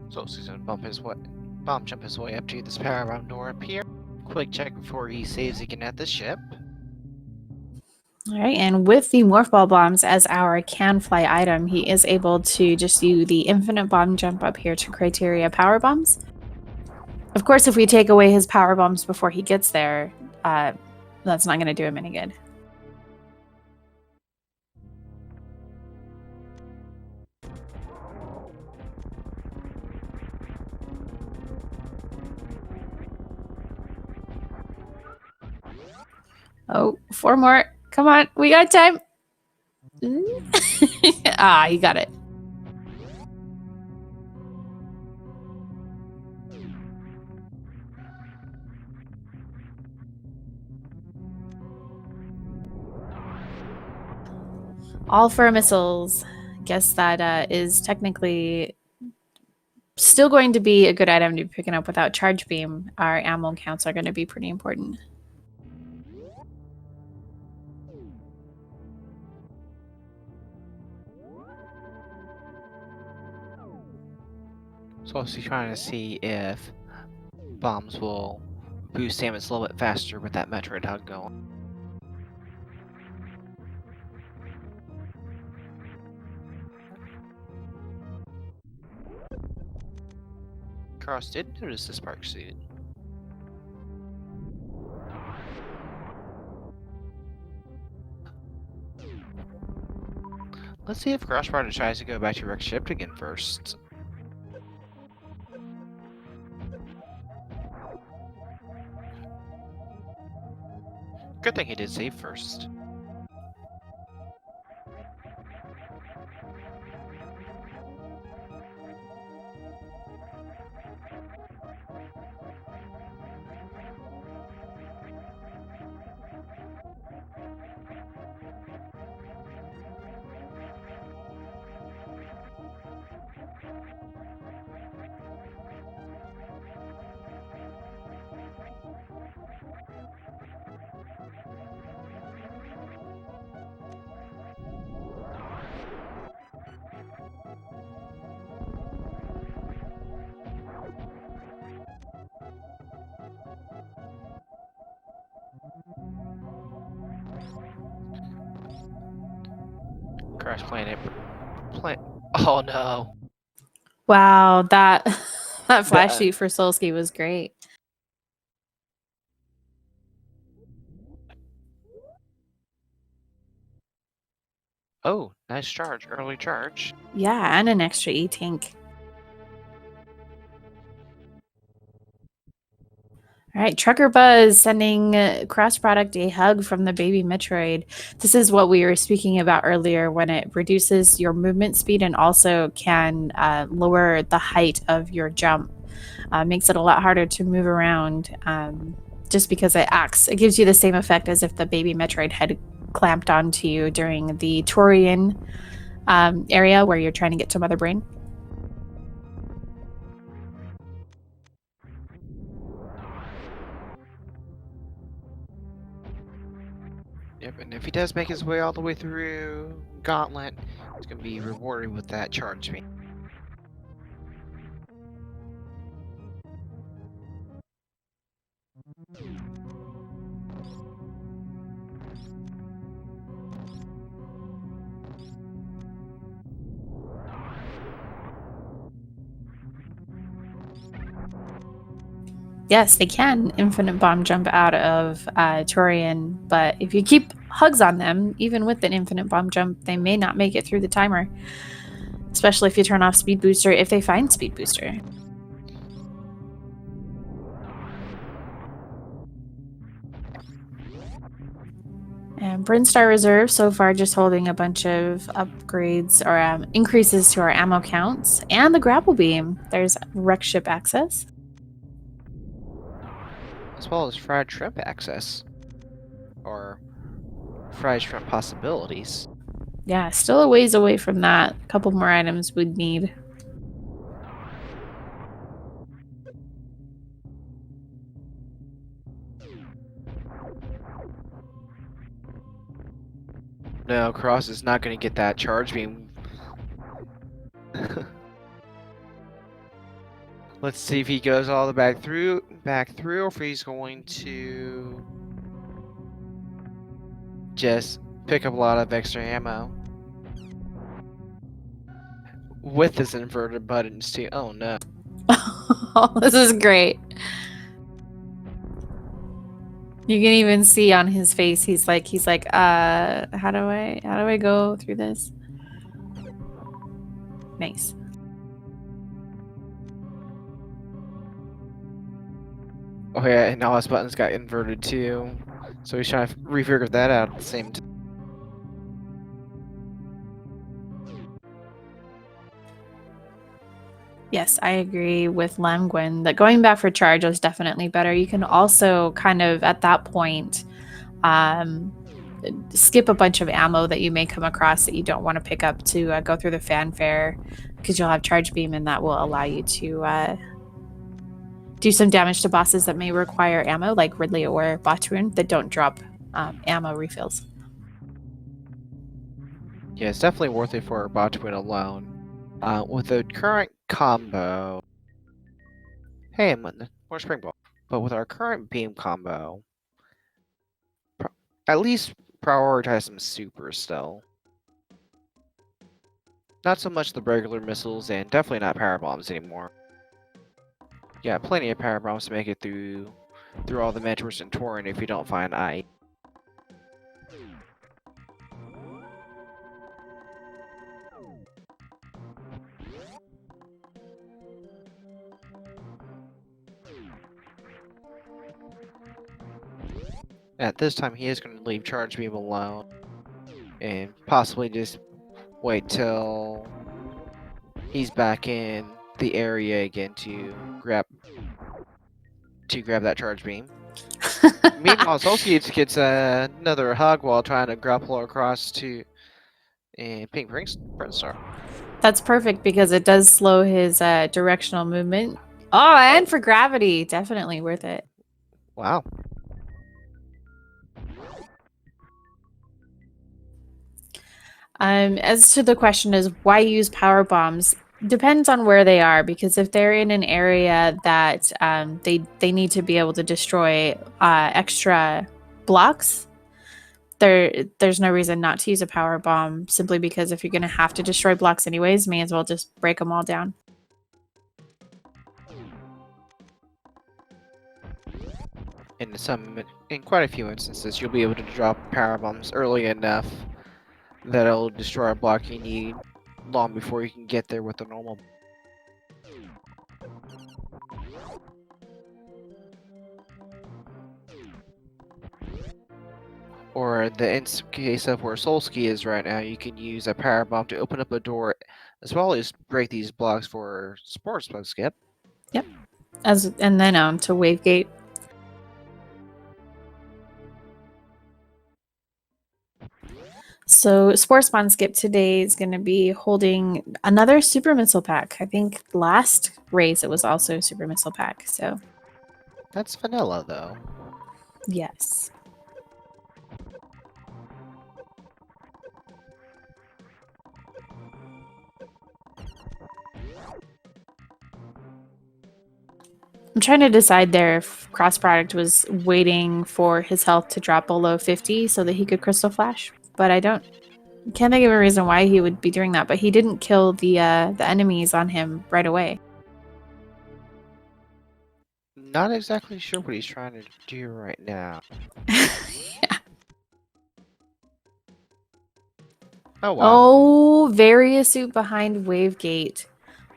So he's gonna bomb jump his way up to this power bomb door up here. Quick check before he saves again at the ship. All right, and with the morph ball bombs as our can fly item, he is able to just do the infinite bomb jump up here to criteria power bombs. Of course, if we take away his power bombs before he gets there, that's not going to do him any good. Oh, 4 more. Come on, we got time. Ah, he got it. All 4 missiles. Guess that is technically still going to be a good item to be picking up without charge beam. Our ammo counts are going to be pretty important. So he's trying to see if bombs will boost Samus a little bit faster with that Metroid hug going. Cross did notice the spark suit. Let's see if Crossproduct tries to go back to Rex ship again first. Good thing he did save first. Crash planet. Oh no. Wow, that that flash shoot for Solski was great. Oh, nice charge. Early charge. Yeah, and an extra E-tank. All right, Trucker Buzz sending Cross Product a hug from the baby Metroid. This is what we were speaking about earlier when it reduces your movement speed and also can lower the height of your jump. Makes it a lot harder to move around just because it gives you the same effect as if the baby Metroid had clamped onto you during the Torian area where you're trying to get to Mother Brain. Yep, and if he does make his way all the way through Gauntlet, it's going to be rewarded with that charge beam. Yes, they can infinite bomb jump out of Torian, but if you keep hugs on them, even with an infinite bomb jump, they may not make it through the timer. Especially if you turn off speed booster, if they find speed booster. And Brinstar Reserve so far just holding a bunch of upgrades or increases to our ammo counts. And the grapple beam. There's wreck ship access. As well as fried shrimp access. Or fried shrimp possibilities. Yeah, still a ways away from that. A couple more items we'd need. No, Cross is not going to get that charge beam. Let's see if he goes all the back through, or if he's going to just pick up a lot of extra ammo. With his inverted buttons too. Oh no. This is great. You can even see on his face, he's like, how do I go through this? Nice. Oh yeah, and all his buttons got inverted too. So he's trying to refigure that out at the same time. Yes, I agree with Lemgwen that going back for charge was definitely better. You can also kind of, at that point, skip a bunch of ammo that you may come across that you don't want to pick up to go through the fanfare, because you'll have charge beam, and that will allow you to do some damage to bosses that may require ammo, like Ridley or Batuin, that don't drop ammo refills. Yeah, it's definitely worth it for Batuin alone. With the current combo... Hey, more Spring Ball. But with our current beam combo, at least prioritize some supers still. Not so much the regular missiles, and definitely not power bombs anymore. Yeah, plenty of power bombs to make it through all the mentors and Torian if you don't find I. At this time, he is going to leave Charge Beam alone, and possibly just wait till he's back in the area again to grab that Charge Beam. Meanwhile, Solski gets another hug while trying to grapple across to Pink Brinstar. That's perfect because it does slow his directional movement. Oh, and for gravity, definitely worth it. Wow. As to the question is why use power bombs, depends on where they are, because if they're in an area that they need to be able to destroy extra blocks, there's no reason not to use a power bomb, simply because if you're going to have to destroy blocks anyways, may as well just break them all down. In quite a few instances, you'll be able to drop power bombs early enough that it'll destroy a block you need long before you can get there with the normal. Or in the case of where Solski is right now, you can use a power bomb to open up a door, as well as break these blocks for sports bug skip. Yep. And then to Wavegate. So Spore Spawn Skip today is going to be holding another Super Missile Pack. I think last race it was also a Super Missile Pack. So that's vanilla, though. Yes. I'm trying to decide there if crossproduct was waiting for his health to drop below 50 so that he could Crystal Flash, but I can't think of a reason why he would be doing that. But he didn't kill the enemies on him right away. Not exactly sure what he's trying to do right now. Yeah. Oh wow. Oh, various suit behind Wavegate.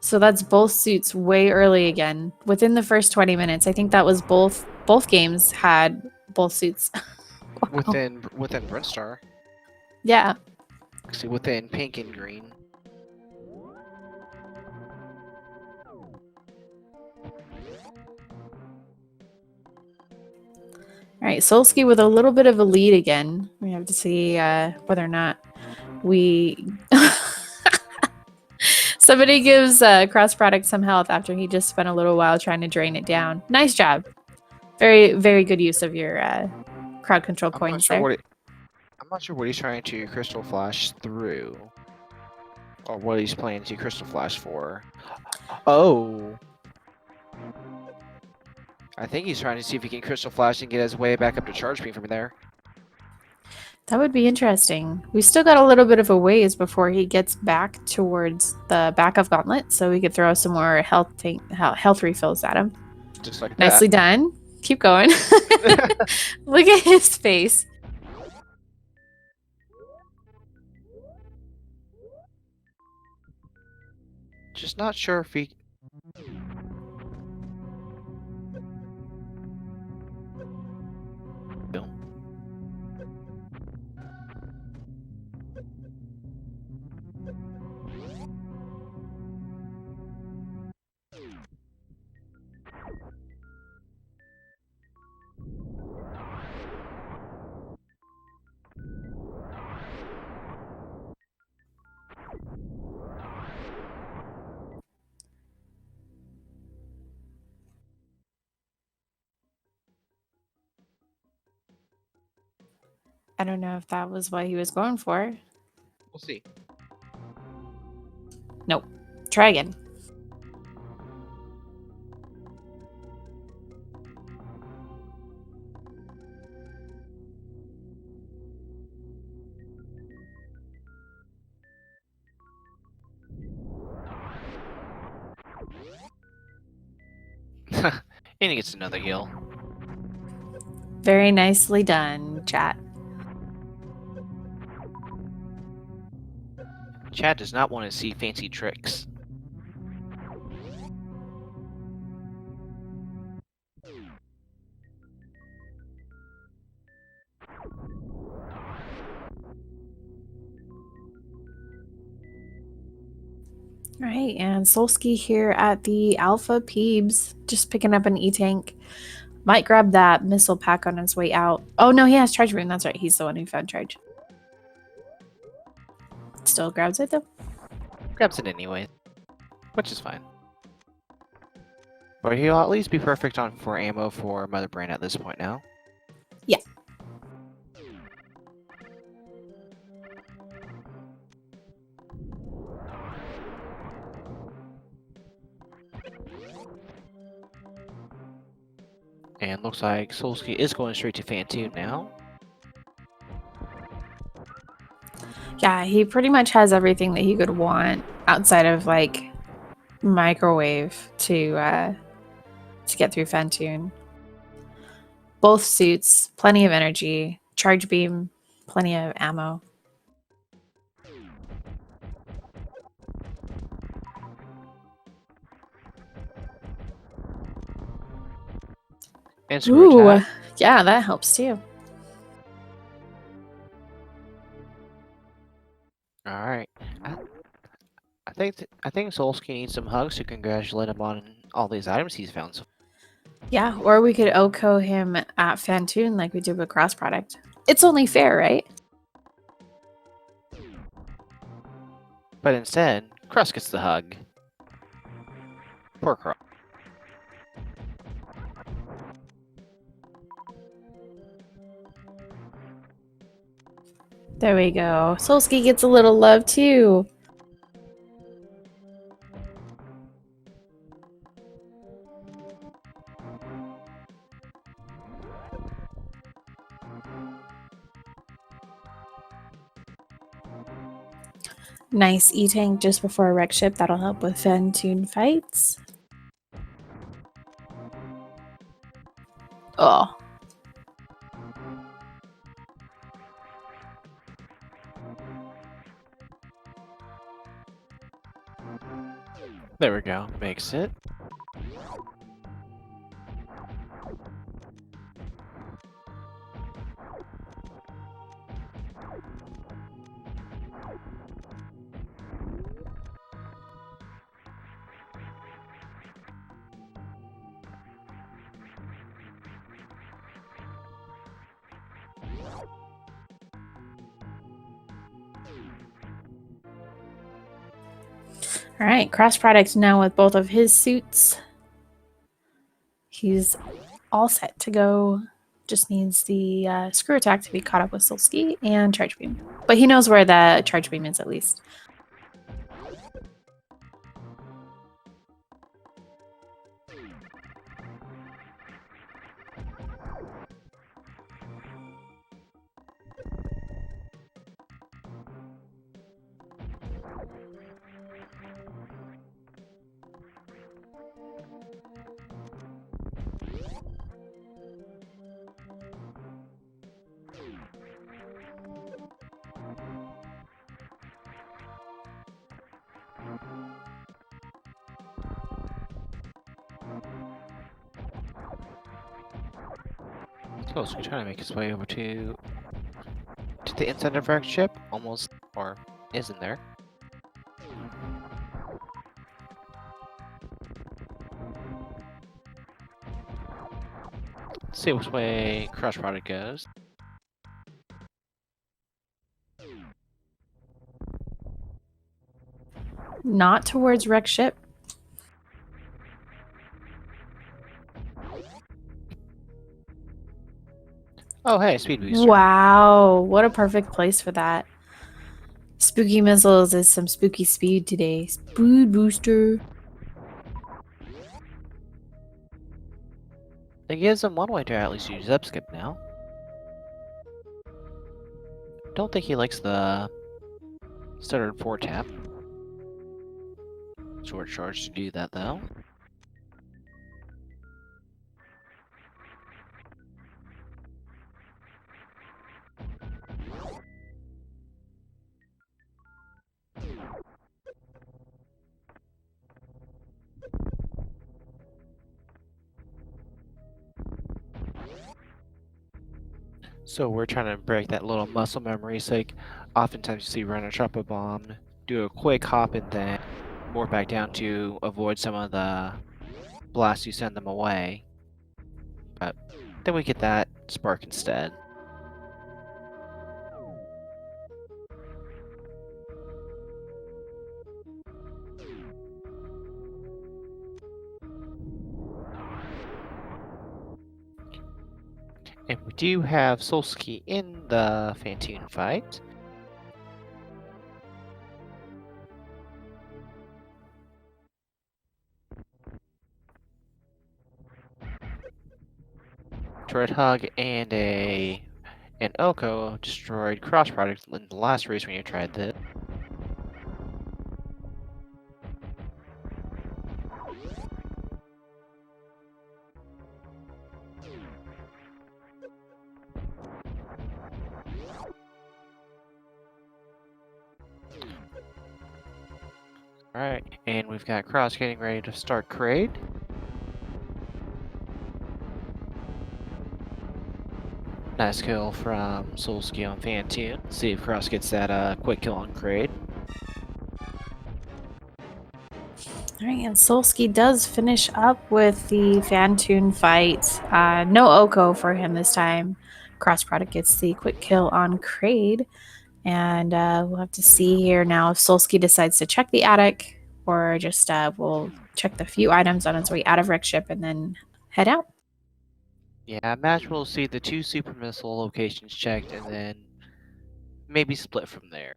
So that's both suits way early again. Within the first 20 minutes. I think that was both games had both suits. Wow. Within Brinstar. Yeah. See, within pink and green. All right, Solski with a little bit of a lead again. We have to see whether or not we. Somebody gives cross product some health after he just spent a little while trying to drain it down. Nice job. Very, very good use of your crowd control I'm not coins sure there. I'm not sure what he's trying to crystal flash through. Or what he's planning to crystal flash for. Oh. I think he's trying to see if he can crystal flash and get his way back up to charge beam from there. That would be interesting. We still got a little bit of a ways before he gets back towards the back of Gauntlet, so we could throw some more health refills at him. Just like Nicely done. Keep going. that. Look at his face. Just not sure if he... I don't know if that was what he was going for. We'll see. Nope. Try again. And he gets another heal. Very nicely done, chat. Chad does not want to see fancy tricks. All right, and Solski here at the Alpha Peebs, just picking up an E-Tank. Might grab that missile pack on his way out. Oh no, he has charge room. That's right. He's the one who found charge. Still grabs it though. Grabs it anyway. Which is fine. But he'll at least be perfect on for ammo for Mother Brain at this point now. Yeah. And looks like Solski is going straight to Phantoon now. Yeah, he pretty much has everything that he could want outside of like microwave to get through Phantoon. Both suits, plenty of energy, charge beam, plenty of ammo. And screw Ooh, attack. yeah, that helps too. Alright. I think Solski needs some hugs to congratulate him on all these items he's found. Yeah, or we could OCO him at Phantoon like we did with Cross Product. It's only fair, right? But instead, Cross gets the hug. Poor Cross. There we go. Solski gets a little love too. Nice E-Tank just before a wreck ship. That'll help with Phantoon fights. Oh. There we go. Makes it. All right, cross product now with both of his suits. He's all set to go. Just needs the screw attack to be caught up with Solski and charge beam. But he knows where the charge beam is at least. Solski trying to make his way over to the inside of our ship, almost, or is in there. Let's see which way cross product goes. Not towards wreck ship. Oh, hey, speed booster. Wow, what a perfect place for that. Spooky missiles is some spooky speed today. Speed booster. It gives him one way to at least use upskip now. Don't think he likes the standard 4 tap. Short charge to do that though. So we're trying to break that little muscle memory. So like, oftentimes you see runner drop a bomb, do a quick hop, and then morph back down to avoid some of the blasts you send them away. But then we get that spark instead. And we do have Solski in the Phantoon fight. Dread Hug and an Oko destroyed cross product in the last race when you tried this. Alright, and we've got Cross getting ready to start Kraid. Nice kill from Solski on Phantoon. See if Cross gets that quick kill on Kraid. Alright, and Solski does finish up with the Phantoon fight. No Oko for him this time. Cross product gets the quick kill on Kraid. And we'll have to see here now if Solski decides to check the attic or just we'll check the few items on its way out of wreck ship and then head out. Yeah, match will see the 2 super missile locations checked and then maybe split from there.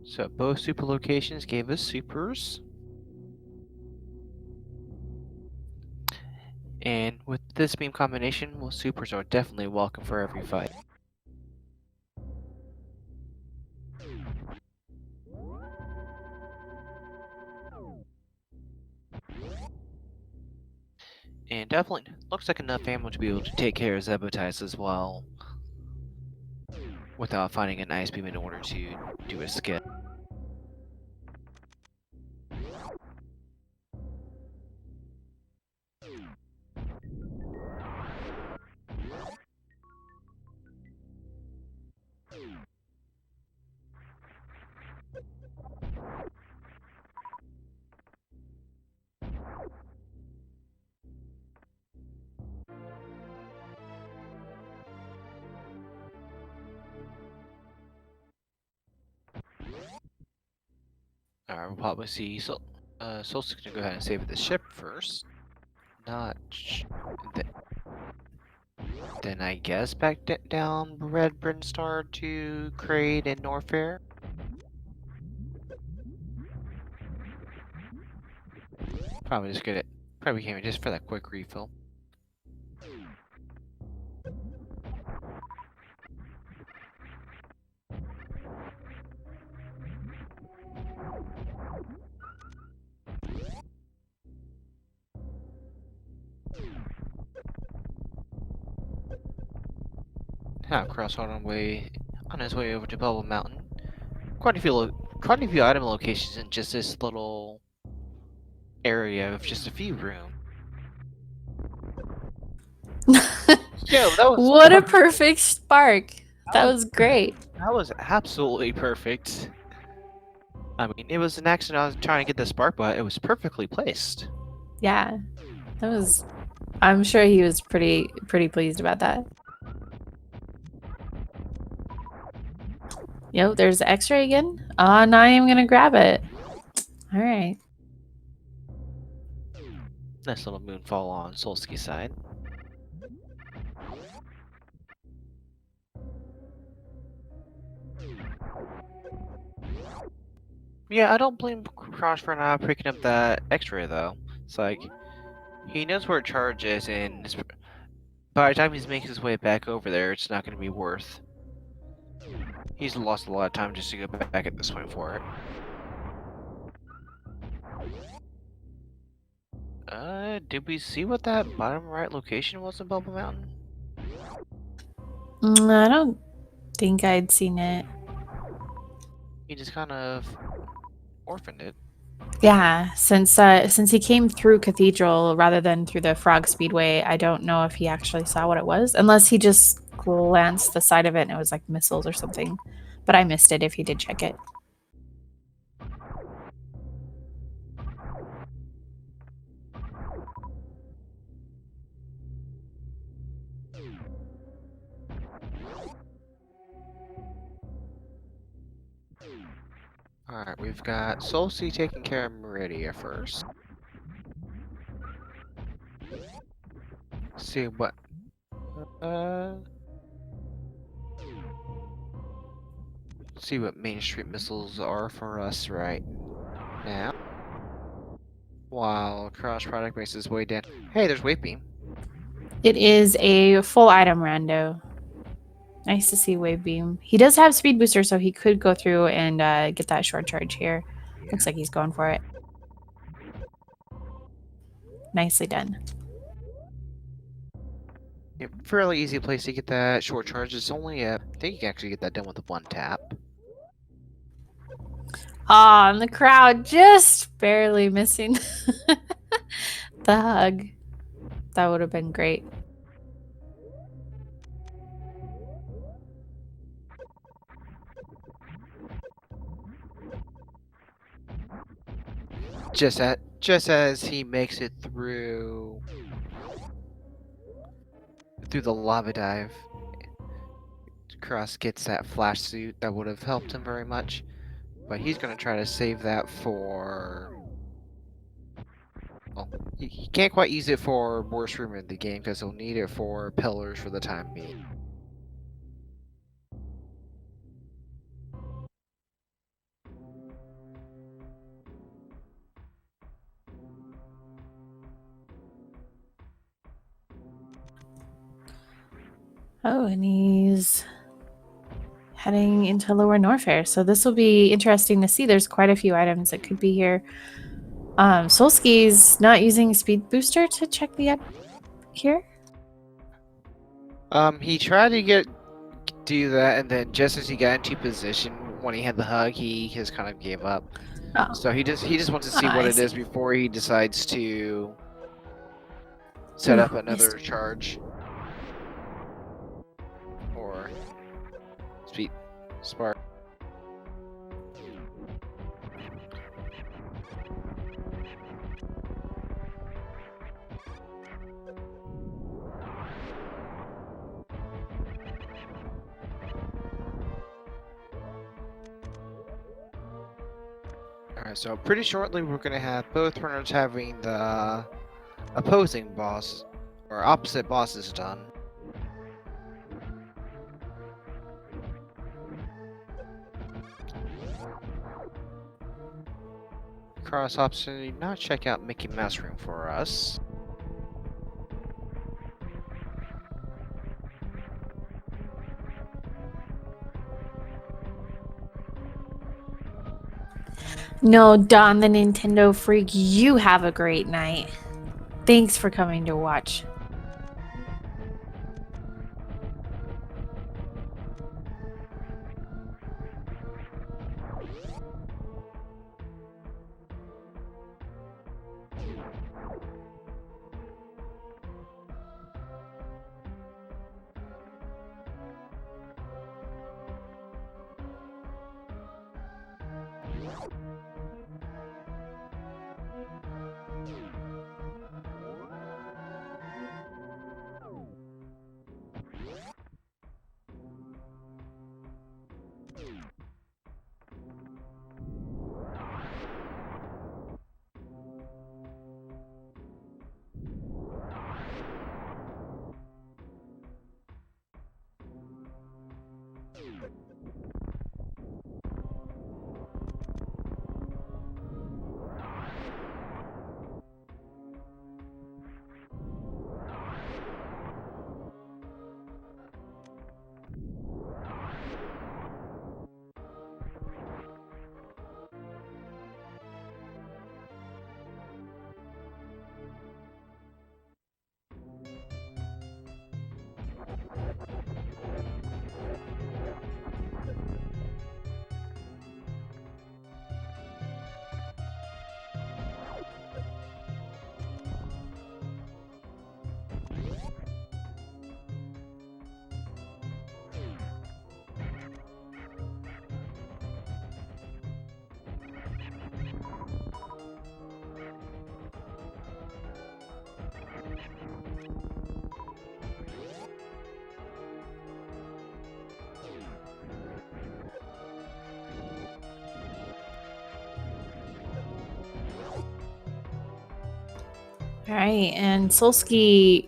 So both super locations gave us supers. And with this beam combination, well, supers are definitely welcome for every fight. And definitely looks like enough ammo to be able to take care of Zebotize as well, without finding an ice beam in order to do a skip. Alright, we'll probably see Solski's gonna go ahead and save the ship first. Then I guess back down Red Brinstar to Kraid and Norfair. Probably just get it. Probably came in just for that quick refill. Cross on his way over to Bubble Mountain. Quite a few item locations in just this little area of just a few rooms. Yo, that was What a perfect spark. That was great. That was absolutely perfect. I mean, it was an accident. I was trying to get the spark, but it was perfectly placed. Yeah. That was I'm sure he was pretty pleased about that. Yo, there's the X-ray again. Oh, now I'm gonna grab it. All right. Nice little moonfall on Solski's side. Yeah, I don't blame Crash for not picking up that X-ray though. It's like he knows where charge is, and by the time he's making his way back over there, it's not going to be worth. He's lost a lot of time just to go back at this point for it. Did we see what that bottom right location was in Bubble Mountain? I don't think I'd seen it. He just kind of orphaned it. Yeah, since he came through Cathedral rather than through the Frog Speedway, I don't know if he actually saw what it was, unless he just glanced the side of it and it was like missiles or something. But I missed it if he did check it. Alright, we've got Solski taking care of Meridia first. See what see what Main Street missiles are for us right now. While Cross Product makes his way down. Hey, there's Wave Beam. It is a full item rando. Nice to see Wave Beam. He does have Speed Booster, so he could go through and get that short charge here. Yeah. Looks like he's going for it. Nicely done. Yeah, fairly easy place to get that short charge. It's only I think you can actually get that done with one tap. Ah, and the crowd just barely missing the hug. That would have been great. Just as he makes it through the lava dive, Cross gets that flash suit that would have helped him very much. But he's gonna try to save that for. Well, he can't quite use it for worst room in the game because he'll need it for pillars for the time being. Oh, and he's heading into Lower Norfair. So this will be interesting to see. There's quite a few items that could be here. Solski's not using speed booster to check the up here. He tried to do that, and then just as he got into position, when he had the hug, he just kind of gave up. Oh. So he just wants to see Ah, what I it is see. before he decides to set up Ooh, another missed. charge or speed spark. Alright, so pretty shortly we're gonna have both runners having the opposing boss or opposite bosses done. Cross opportunity, not check out Mickey Mouse Room for us. No, Don the Nintendo Freak, you have a great night. Thanks for coming to watch. All right, and Solski.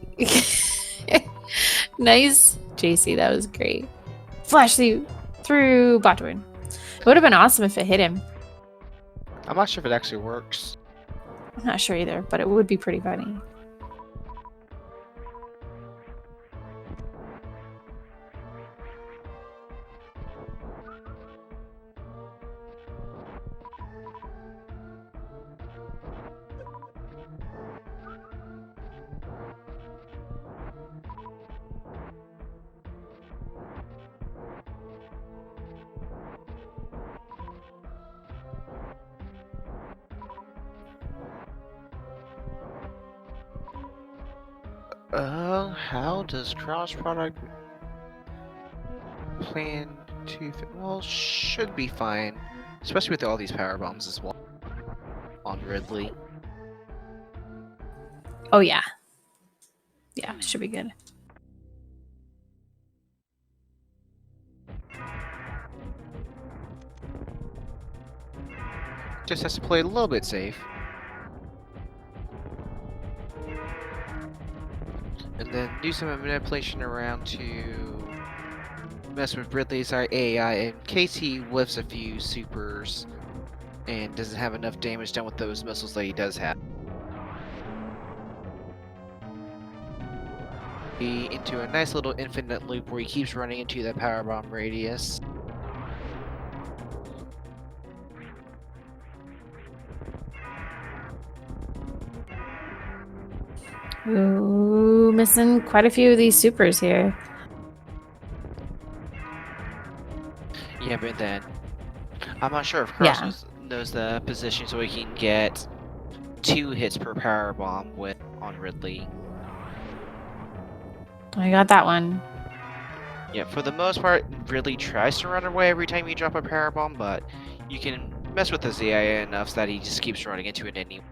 Nice, JC. That was great. Flash through Botwin. It would have been awesome if it hit him. I'm not sure if it actually works. I'm not sure either, but it would be pretty funny. How does cross-product plan to fit? Well, should be fine, especially with all these power bombs as well on Ridley. Oh yeah. Yeah, it should be good. Just has to play a little bit safe. And then do some manipulation around to mess with Ridley's AI in case he whiffs a few supers and doesn't have enough damage done with those missiles that he does have. into a nice little infinite loop where he keeps running into the power bomb radius. Ooh, missing quite a few of these supers here. Yeah, but then I'm not sure if Yeah. knows the position so he can get 2 hits per power bomb on Ridley. I got that one. Yeah, for the most part, Ridley tries to run away every time you drop a power bomb, but you can mess with the ZIA enough so that he just keeps running into it anyway.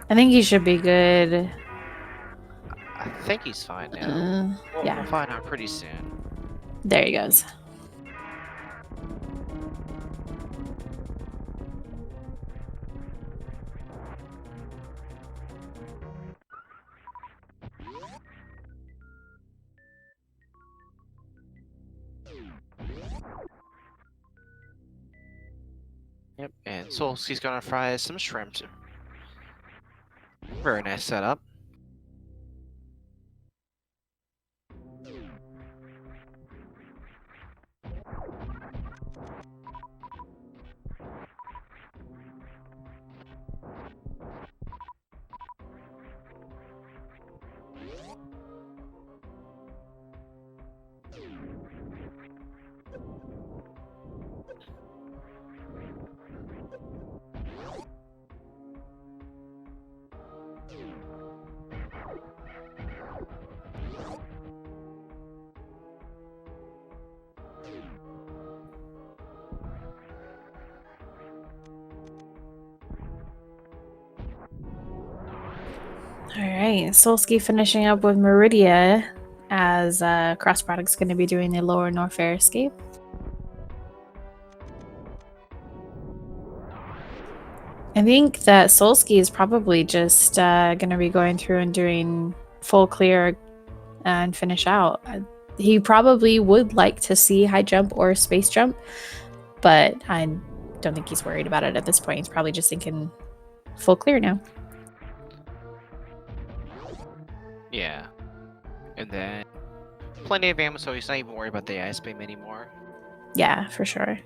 I think he should be good. I think he's fine now. Yeah. We'll find out pretty soon. There he goes. Yep, and Solski's gonna fry some shrimp. Very nice setup. All right, Solski finishing up with Meridia as crossproduct's going to be doing the lower Norfair escape. I think that Solski is probably just going to be going through and doing full clear and finish out. He probably would like to see high jump or space jump, but I don't think he's worried about it at this point. He's probably just thinking full clear now. Yeah. And then plenty of ammo, so he's not even worried about the ice beam anymore. Yeah, for sure.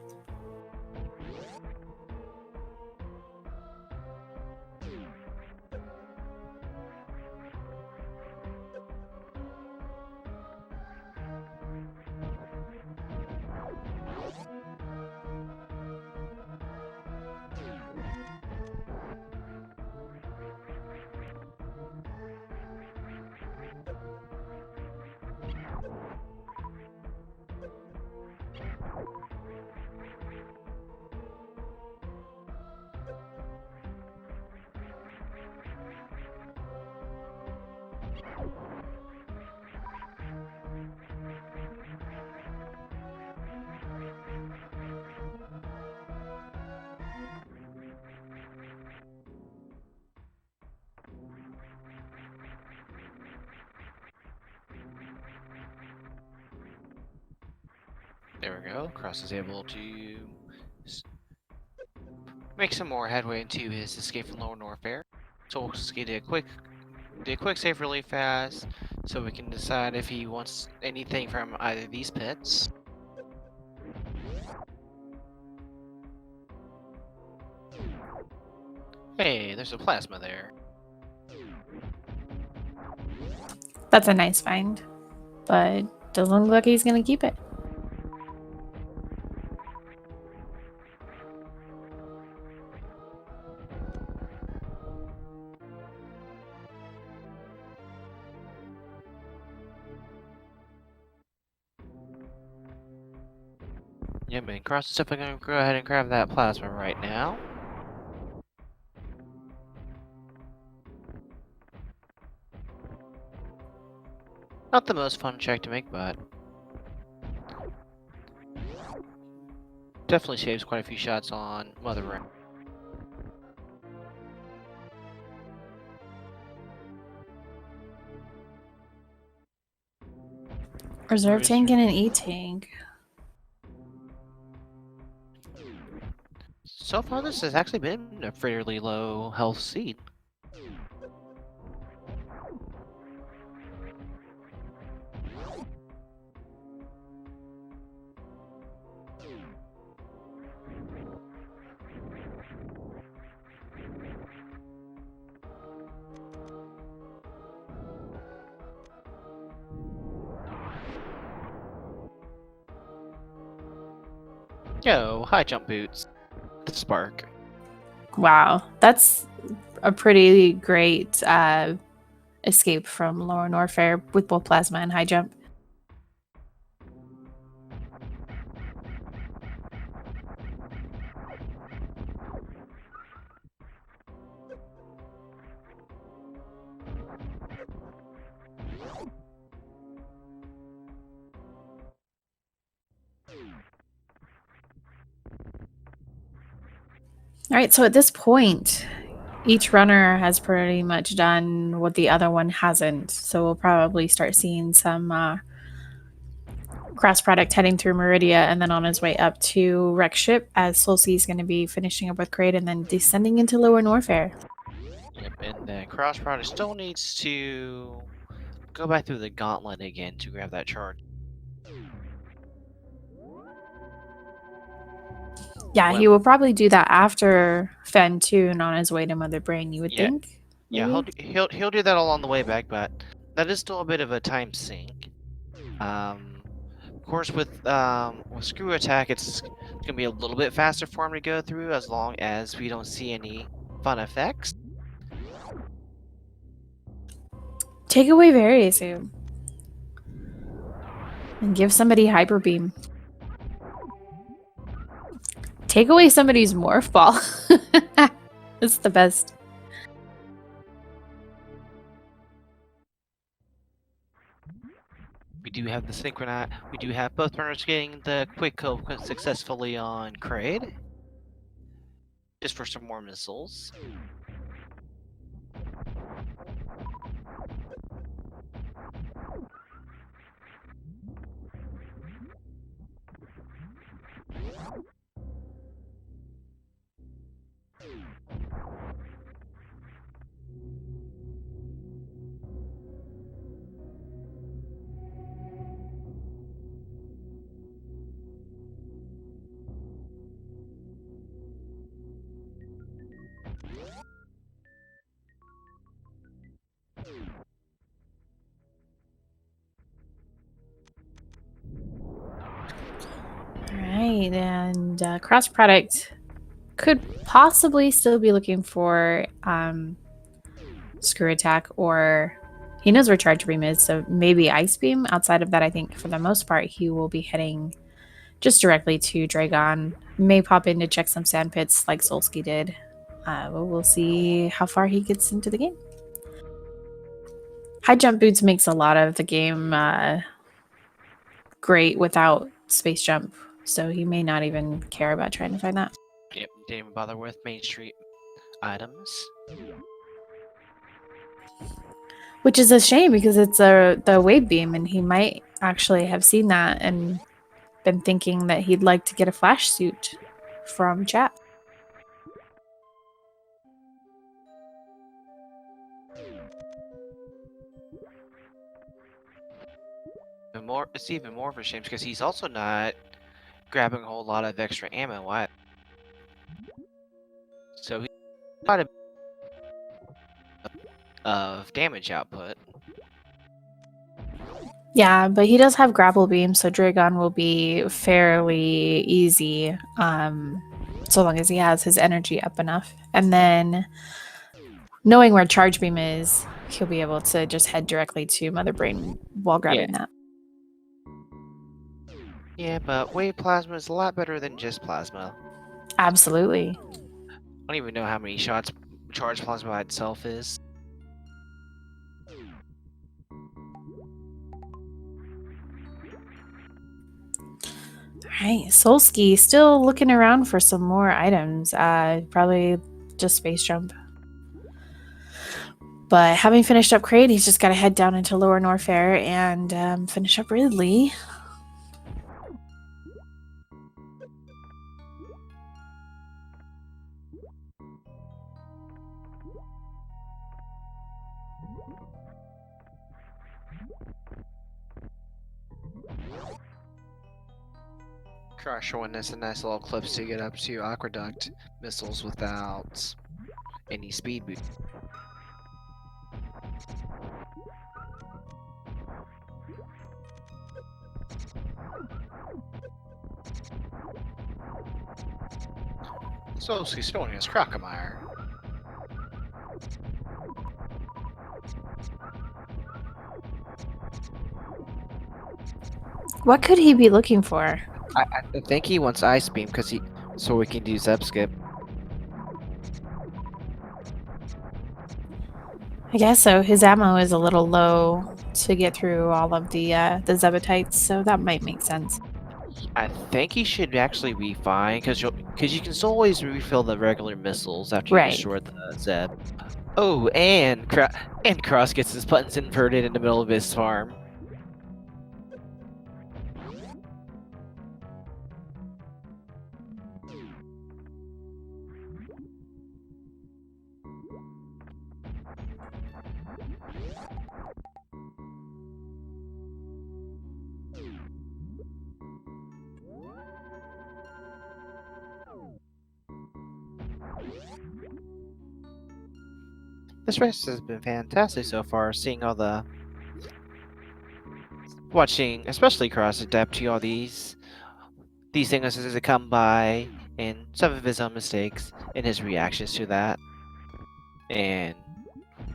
There we go. Cross is able to make some more headway into his escape from Lower Norfair. Solski did a quick save really fast, so we can decide if he wants anything from either of these pits. Hey, there's a plasma there. That's a nice find, but doesn't look like he's going to keep it. Yep, and Cross is definitely going to go ahead and grab that plasma right now. Not the most fun check to make, but definitely saves quite a few shots on Mother Ring. Reserve tank and an E-tank. So far, this has actually been a fairly low health seed. Yo, high jump boots. Spark. Wow, that's a pretty great escape from Lower Norfair with both plasma and high jump. All right, so at this point, each runner has pretty much done what the other one hasn't. So we'll probably start seeing some cross product heading through Meridia and then on his way up to Wreck Ship, as Solski is going to be finishing up with Kraid and then descending into Lower Norfair. Yep, and then cross product still needs to go back through the gauntlet again to grab that charge. Yeah, he will probably do that after Phantoon on his way to Mother Brain, you would Yeah. think? Yeah, he'll do that all on the way back, but that is still a bit of a time sink. Of course, with Screw Attack, it's gonna be a little bit faster for him to go through, as long as we don't see any fun effects. Take away Very soon. And give somebody Hyper Beam. Take away somebody's Morph Ball. It's the best. We do have the synchronize. We do have both runners getting the quick kill successfully on Kraid. Just for some more missiles. Alright, and cross product could possibly still be looking for Screw Attack, or he knows where Charge Beam is, so maybe Ice Beam. Outside of that, I think for the most part he will be heading just directly to Dragon. May pop in to check some sand pits like Solski did. But we'll see how far he gets into the game. High jump boots makes a lot of the game great without space jump, so he may not even care about trying to find that. Yep, didn't even bother with Main Street items. Which is a shame because it's the wave beam, and he might actually have seen that and been thinking that he'd like to get a flash suit from chat. It's even more of a shame because he's also not grabbing a whole lot of extra ammo either. So he's got a of damage output. Yeah, but he does have grapple beam, so Dragon will be fairly easy, so long as he has his energy up enough. And then, knowing where Charge Beam is, he'll be able to just head directly to Mother Brain while grabbing that. Yeah, but wave plasma is a lot better than just plasma. Absolutely. I don't even know how many shots charge plasma by itself is. Alright, Solski still looking around for some more items. Probably just space jump. But having finished up Kraid, he's just got to head down into Lower Norfair and finish up Ridley. Crash showing us a nice little clips to get up to aqueduct missiles without any speed boost. Solski stolen his Crocomire. What could he be looking for? I think he wants Ice Beam so we can do Zep Skip. I guess so. His ammo is a little low to get through all of the Zebatites, so that might make sense. I think he should actually be fine because you can still always refill the regular missiles after you Right. destroy the Zeb. Oh, and Cross gets his buttons inverted in the middle of his farm. This race has been fantastic so far, watching, especially Cross adapt to all these things as they come by, and some of his own mistakes and his reactions to that. And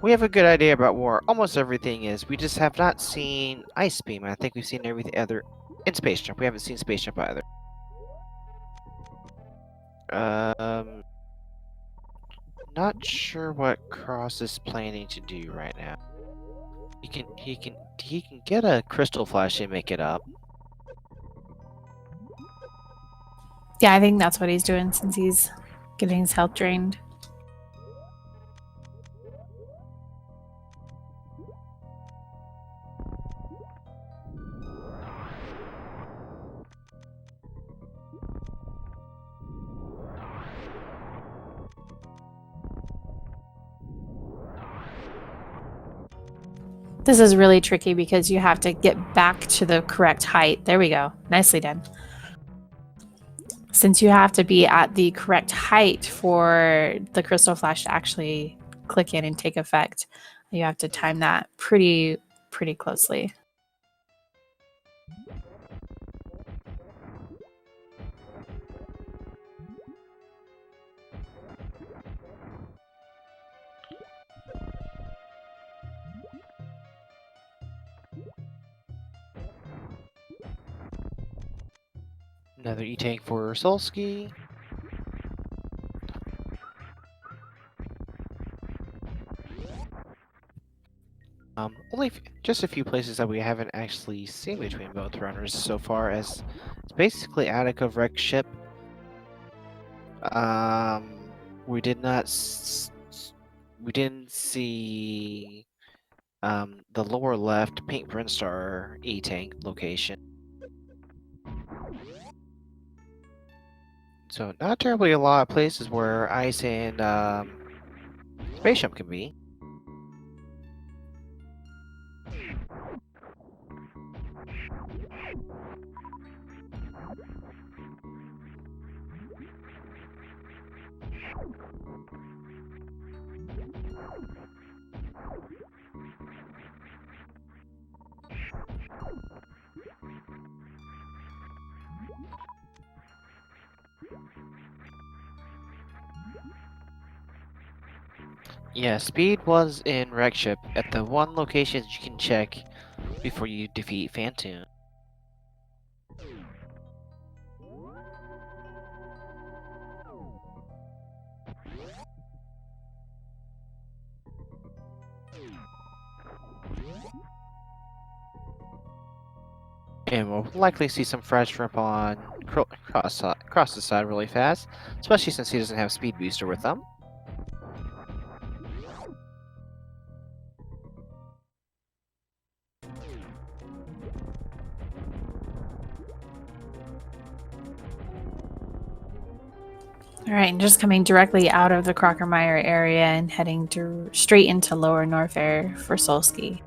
we have a good idea about where almost everything is. We just have not seen Ice Beam. I think we've seen everything other in Space Jump. We haven't seen Space Jump either. Not sure what Cross is planning to do right now. He can get a Crystal Flash and make it up. Yeah, I think that's what he's doing since he's getting his health drained. This is really tricky because you have to get back to the correct height. There we go. Nicely done. Since you have to be at the correct height for the Crystal Flash to actually click in and take effect, you have to time that pretty closely. Another E-Tank for Solski. Only just a few places that we haven't actually seen between both runners so far, as it's basically attic of wreck ship. We didn't see the lower left Pink Brinstar E-Tank location. So not terribly a lot of places where Ice and Space Jump can be. Yeah, Speed was in wreck ship at the one location you can check before you defeat Phantoon. And we'll likely see some fresh rip on cross the side really fast, especially since he doesn't have Speed Booster with him. All right, and just coming directly out of the Crockermire area and heading straight into Lower Norfair for Solski.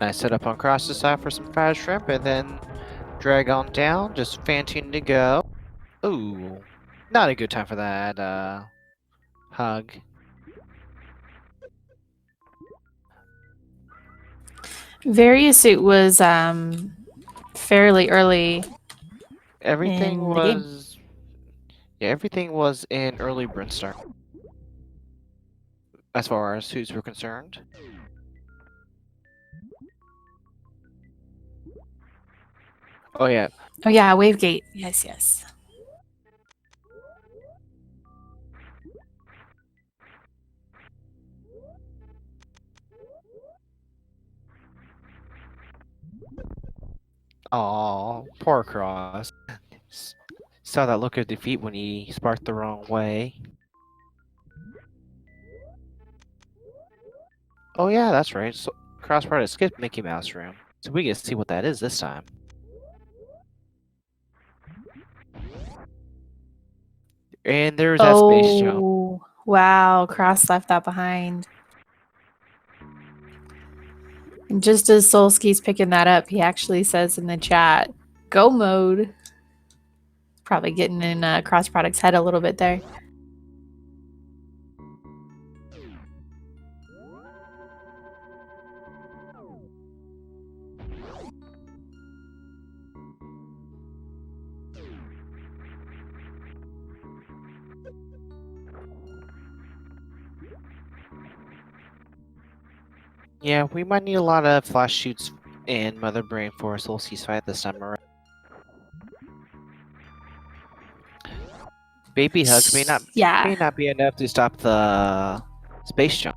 I set up on cross the side for some fried shrimp and then drag on down, just Phantoon to go. Ooh, not a good time for that hug. Variasuit was fairly early Everything in the game. was everything was in early Brinstar as far as suits were concerned. Oh yeah, Oh yeah, Wavegate. Yes, yes. aw, poor Cross. Saw that look of defeat when he sparked the wrong way. Oh yeah, that's right. So crossproduct skipped Mickey Mouse room, so we get to see what that is this time. And there's that space jump. Oh, wow. Cross left that behind. And just as Solski's picking that up, he actually says in the chat, "Go mode." Probably getting in Cross Product's head a little bit there. Yeah, we might need a lot of flash shoots in Mother Brain for Solstice fight this time around. Baby hugs may not be enough to stop the space jump.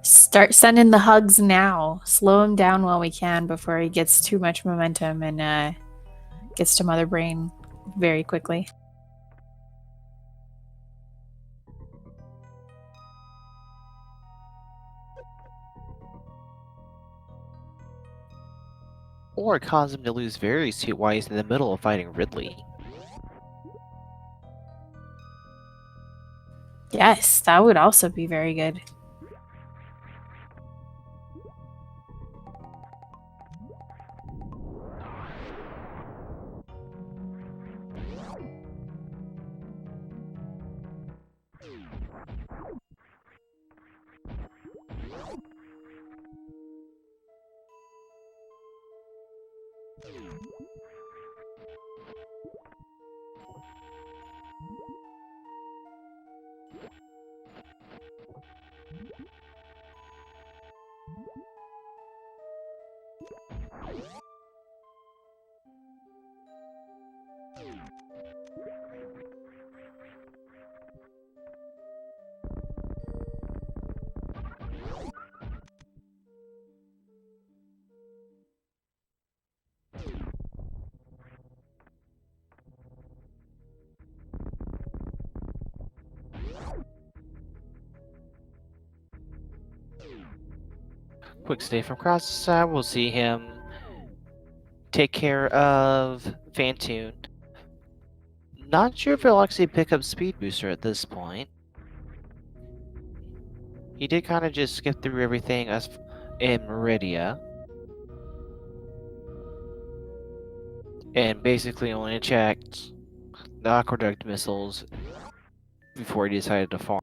Start sending the hugs now. Slow him down while we can before he gets too much momentum and gets to Mother Brain very quickly. Or cause him to lose Variasuit while he's in the middle of fighting Ridley. Yes, that would also be very good. Quick stay from Cross the side, we'll see him take care of Phantoon. Not sure if he'll actually pick up Speed Booster at this point. He did kind of just skip through everything as in Meridia. And basically only checked the aqueduct missiles before he decided to farm.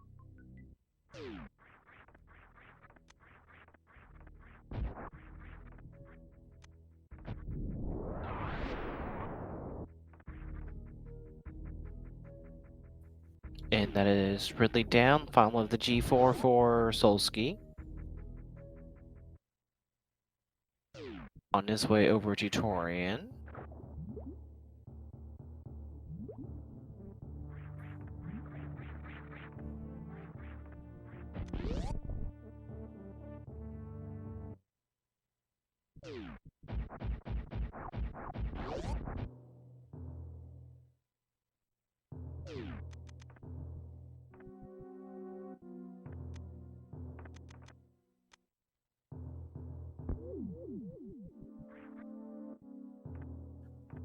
And that is Ridley down, final of the G4 for Solski. On his way over to Torian.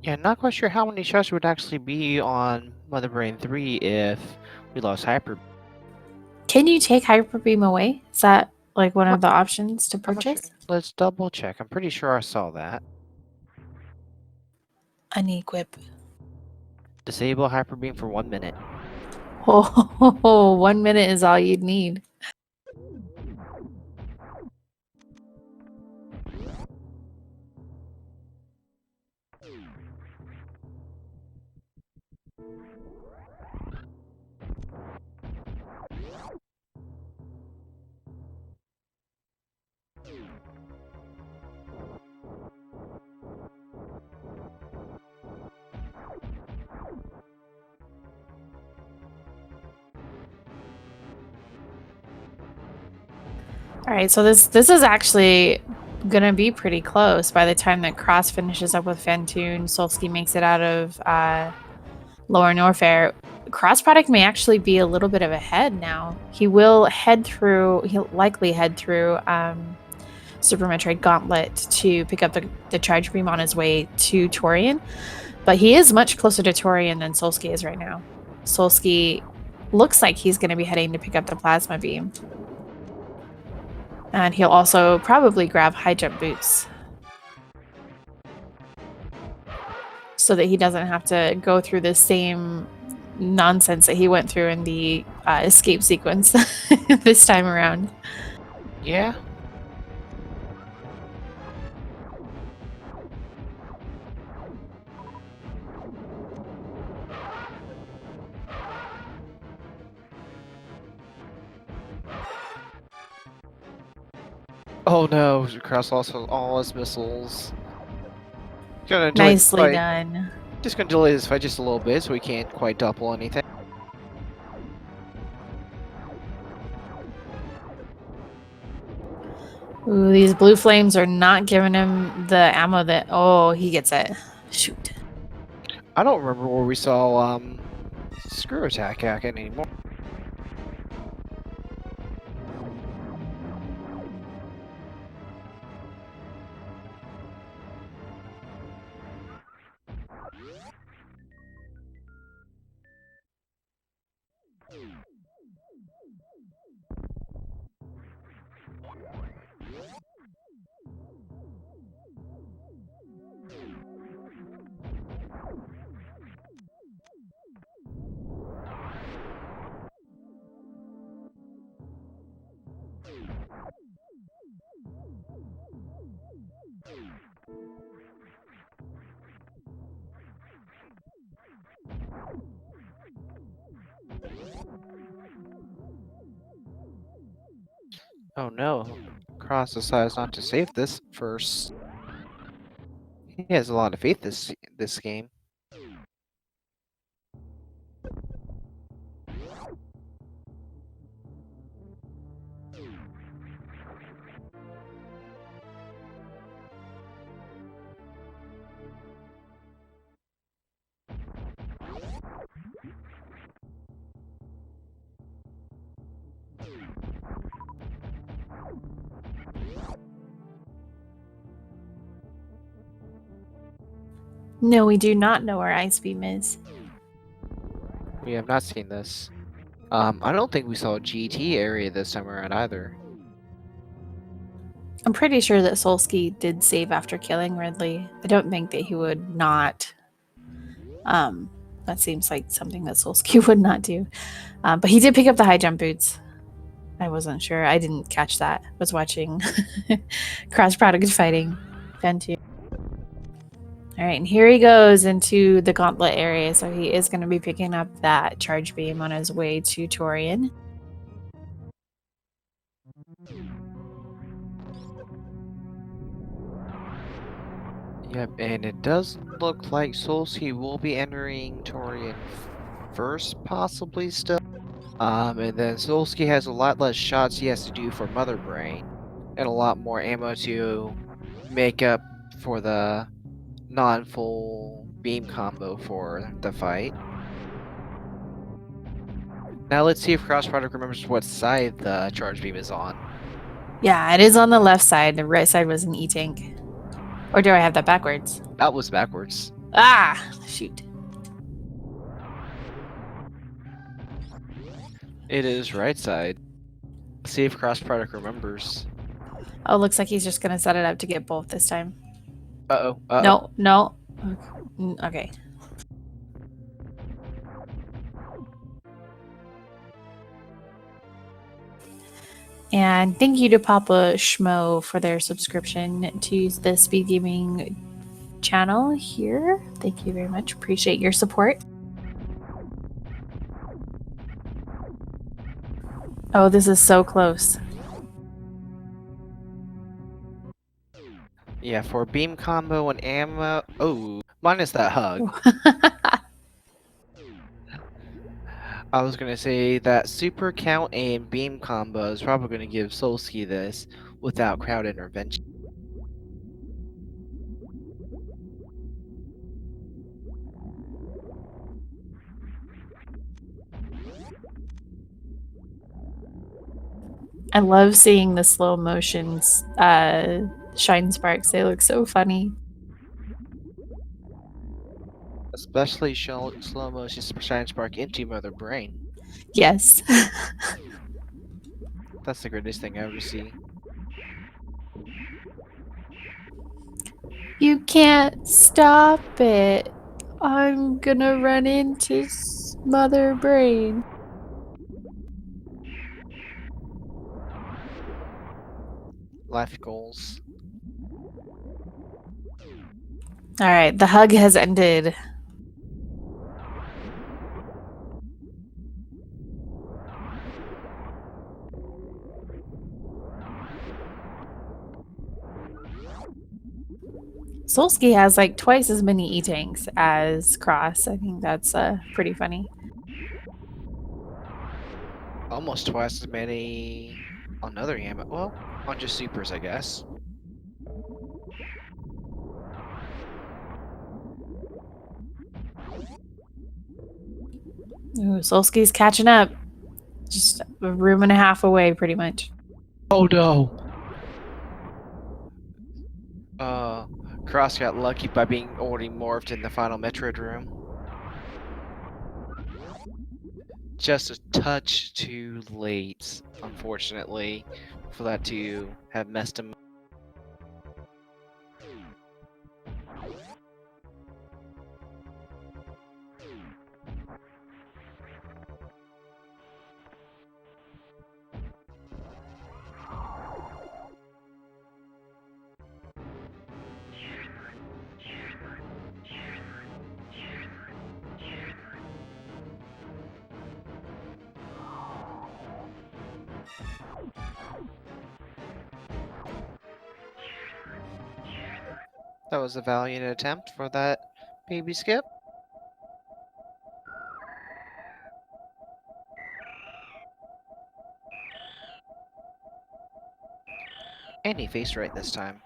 Yeah, not quite sure how many shots would actually be on Mother Brain 3 if we lost Hyper. Can you take Hyper Beam away? Is that like one of the options to I'm not sure. purchase? Let's double check. I'm pretty sure I saw that. Unequip. Disable hyper beam for 1 minute. Oh, 1 minute is all you'd need. All right, so this is actually gonna be pretty close by the time that Cross finishes up with Phantoon. Solski makes it out of Lower Norfair. Cross product may actually be a little bit of ahead now. He'll likely head through Super Metroid Gauntlet to pick up the charge beam on his way to Torian, but he is much closer to Torian than Solski is right now. Solski looks like he's going to be heading to pick up the plasma beam. And he'll also probably grab high jump boots so that he doesn't have to go through the same nonsense that he went through in the escape sequence this time around. Yeah. Oh no, Cross lost all his missiles. Gonna delay this Nicely fight. done. Just gonna delay this fight just a little bit so we can't quite double anything. Ooh, these blue flames are not giving him the ammo that... Oh, he gets it. Shoot. I don't remember where we saw screw attack anymore. Oh no, Cross decides not to save this first. He has a lot of faith this game. No, we do not know where Ice Beam is. We have not seen this. I don't think we saw a GT area this time around either. I'm pretty sure that Solski did save after killing Ridley. I don't think that he would not. That seems like something that Solski would not do. But he did pick up the high jump boots. I wasn't sure. I didn't catch that. I was watching cross product fighting Phantoon. All right, and here he goes into the gauntlet area. So he is going to be picking up that charge beam on his way to Torian. Yep, and it does look like Solski will be entering Torian first, possibly still. And then Solski has a lot less shots he has to do for Mother Brain, and a lot more ammo to make up for the non-full beam combo for the fight. Now let's see if Cross Product remembers what side the charge beam is on. Yeah, it is on the left side. The right side was an E-tank. Or do I have that backwards? That was backwards. Ah, shoot. It is right side. See if crossproduct remembers. Oh, looks like he's just gonna set it up to get both this time. Uh-oh. No, no. Okay. And thank you to Papa Schmo for their subscription to the Speed Gaming channel here. Thank you very much. Appreciate your support. Oh, this is so close. Yeah, for beam combo and ammo. Oh, minus that hug. I was gonna say that super count and beam combo is probably gonna give Solski this without crowd intervention. I love seeing the slow motions shine sparks. They look so funny. Especially slow motion shine spark into Mother Brain. Yes. That's the greatest thing I ever see. You can't stop it. I'm gonna run into Mother Brain. Life goals. Alright, the hug has ended. Solski has like twice as many E-tanks as Cross. I think that's pretty funny. Almost twice as many on other ammo. Well, on just supers, I guess. Ooh, Solski's catching up. Just a room and a half away, pretty much. Oh no! Cross got lucky by being already morphed in the final Metroid room. Just a touch too late, unfortunately, for that to have messed him. That was a valiant attempt for that baby skip. And he faced right this time.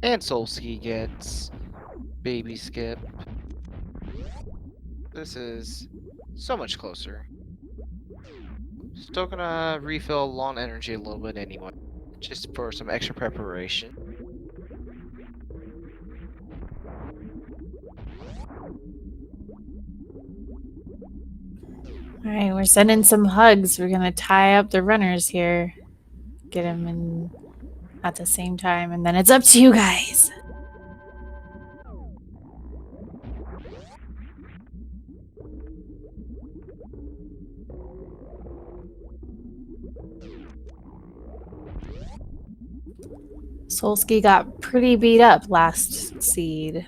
And Solski gets baby skip. This is so much closer. Still gonna refill lawn energy a little bit anyway, just for some extra preparation. Alright, we're sending some hugs. We're gonna tie up the runners here. Get them in at the same time, and then it's up to you guys. Solski got pretty beat up last seed.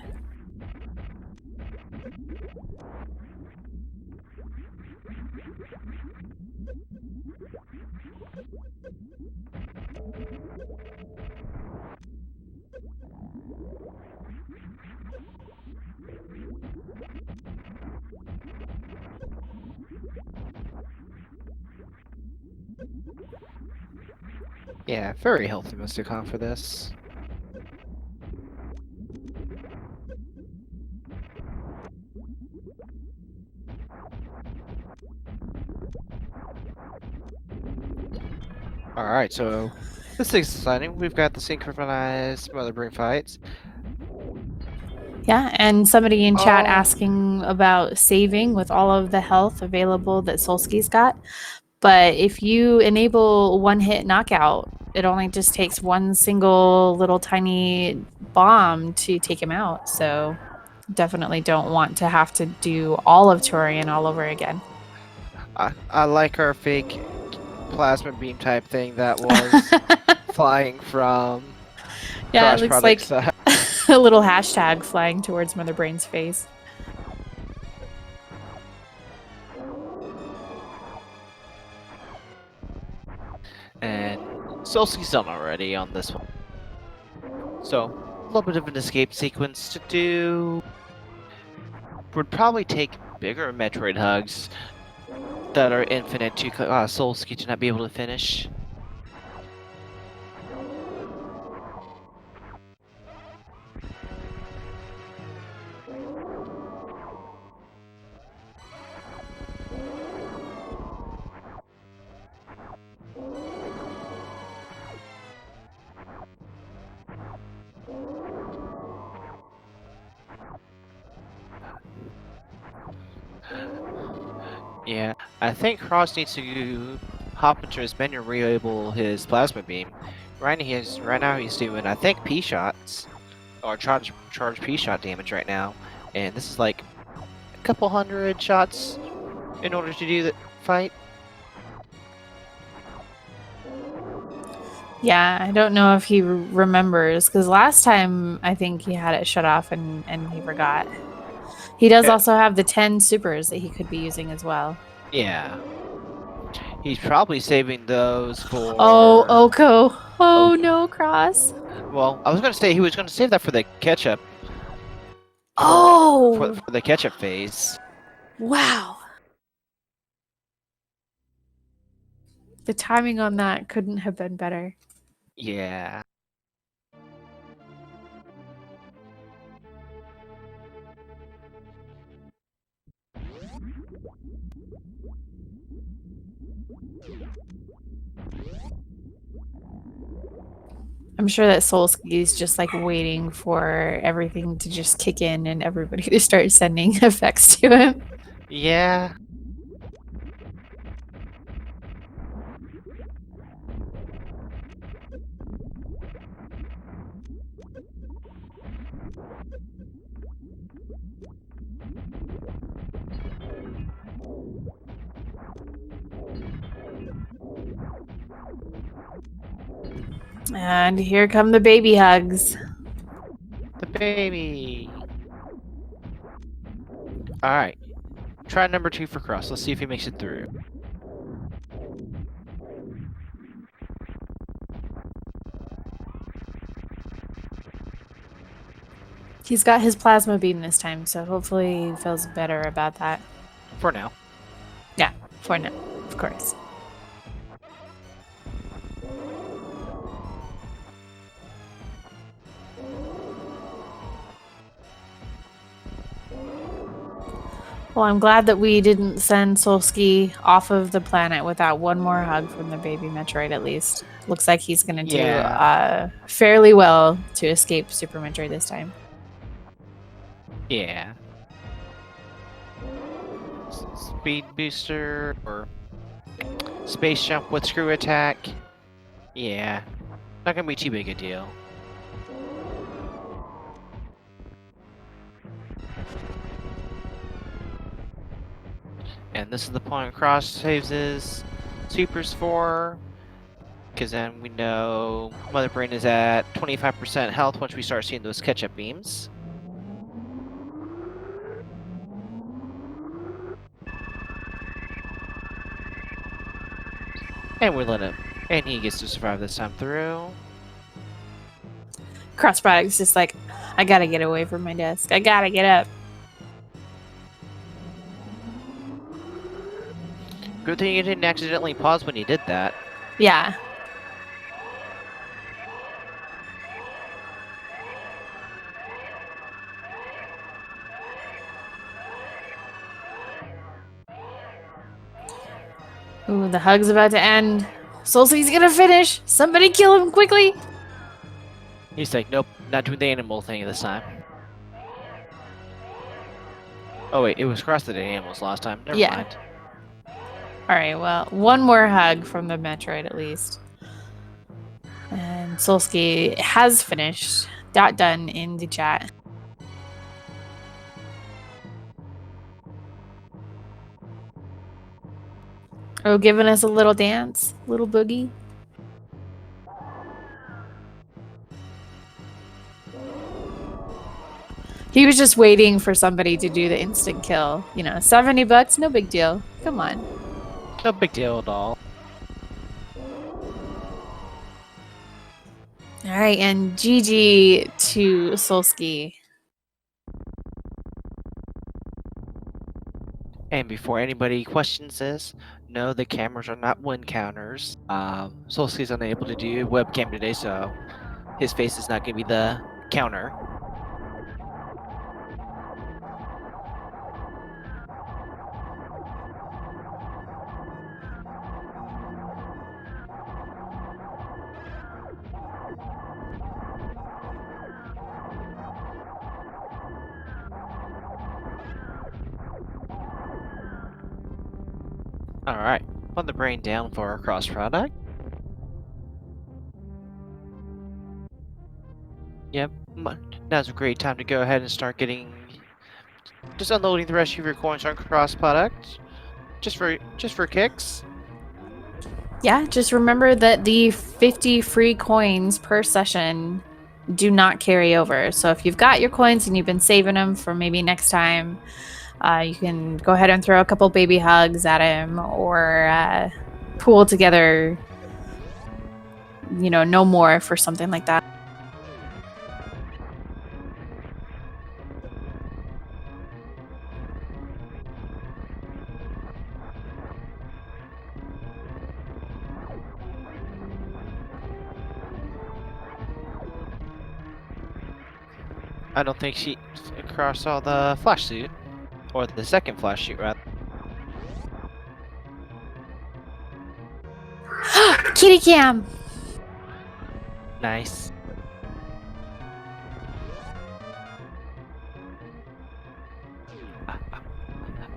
Yeah, very healthy Mysticon for this. All right, so this is exciting. We've got the synchronized mother brain fights. Yeah, and somebody in chat Oh. asking about saving with all of the health available that Solski's got. But if you enable one hit knockout, it only just takes one single little tiny bomb to take him out. So definitely don't want to have to do all of Torian all over again. I like our fake plasma beam type thing that was flying from Yeah, it cross looks product like side. a little hashtag flying towards Mother Brain's face. And Solski's done already on this one. So, a little bit of an escape sequence to do. Would probably take bigger Metroid hugs that are infinite to Solski to not be able to finish. Yeah, I think Cross needs to hop into his menu and re-enable his plasma beam. Right now he's doing, I think, P shots or charge P shot damage right now, and this is like a couple hundred shots in order to do the fight. Yeah, I don't know if he remembers because last time I think he had it shut off and he forgot. He does also have the 10 supers that he could be using as well. Yeah. He's probably saving those for... Oh, Oko. Oh, no, Cross. Well, I was going to say he was going to save that for the ketchup. Oh! For the ketchup phase. Wow. The timing on that couldn't have been better. Yeah. I'm sure that Solski's just like waiting for everything to just kick in and everybody to start sending effects to him. Yeah. And here come the baby hugs. The baby. Alright. Try number 2 for Cross. Let's see if he makes it through. He's got his plasma beam this time, so hopefully he feels better about that. For now. Yeah, for now, of course. Well, I'm glad that we didn't send Solski off of the planet without one more hug from the baby Metroid, at least. Looks like he's going to do fairly well to escape Super Metroid this time. Yeah. Speed booster or space jump with screw attack. Yeah. Not gonna be too big a deal. And this is the point Cross saves his supers for. Because then we know Mother Brain is at 25% health once we start seeing those catch-up beams. And we let him. And he gets to survive this time through. Crossproduct's just like, I gotta get away from my desk. I gotta get up. Good thing you didn't accidentally pause when you did that. Yeah. Ooh, the hug's about to end. Solski's gonna finish. Somebody kill him quickly. He's like, nope, not doing the animal thing this time. Oh wait, it was cross the animals last time. Never Yeah. mind. All right, well, one more hug from the Metroid at least. And Solski has finished. Done in the chat. Oh, giving us a little dance, little boogie. He was just waiting for somebody to do the instant kill. You know, $70, no big deal. Come on. No big deal at all. All right, and GG to Solski. And before anybody questions this, no, the cameras are not win counters. Solski's unable to do webcam today, so his face is not going to be the counter. Alright, put the brain down for our cross product. Yep, now's a great time to go ahead and start getting, just unloading the rest of your coins on cross product, just for kicks. Yeah, just remember that the 50 free coins per session do not carry over. So if you've got your coins and you've been saving them for maybe next time, you can go ahead and throw a couple baby hugs at him or pool together, you know, no more for something like that. I don't think she crossed all the flash suit, or the second flash suit rather. Kitty cam! Nice.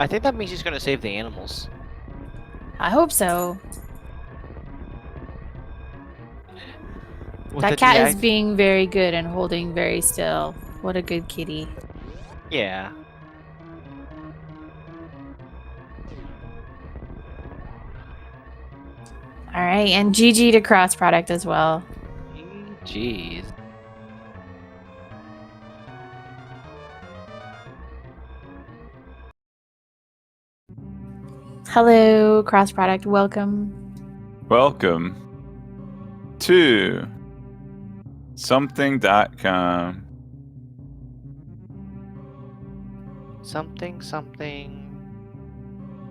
I think that means he's gonna save the animals. I hope so. With That the cat is deact- being very good and holding very still. What a good kitty. Yeah. All right, and GG to cross product as well. Jeez. Hello, cross product. Welcome. Welcome to something.com. Something, something,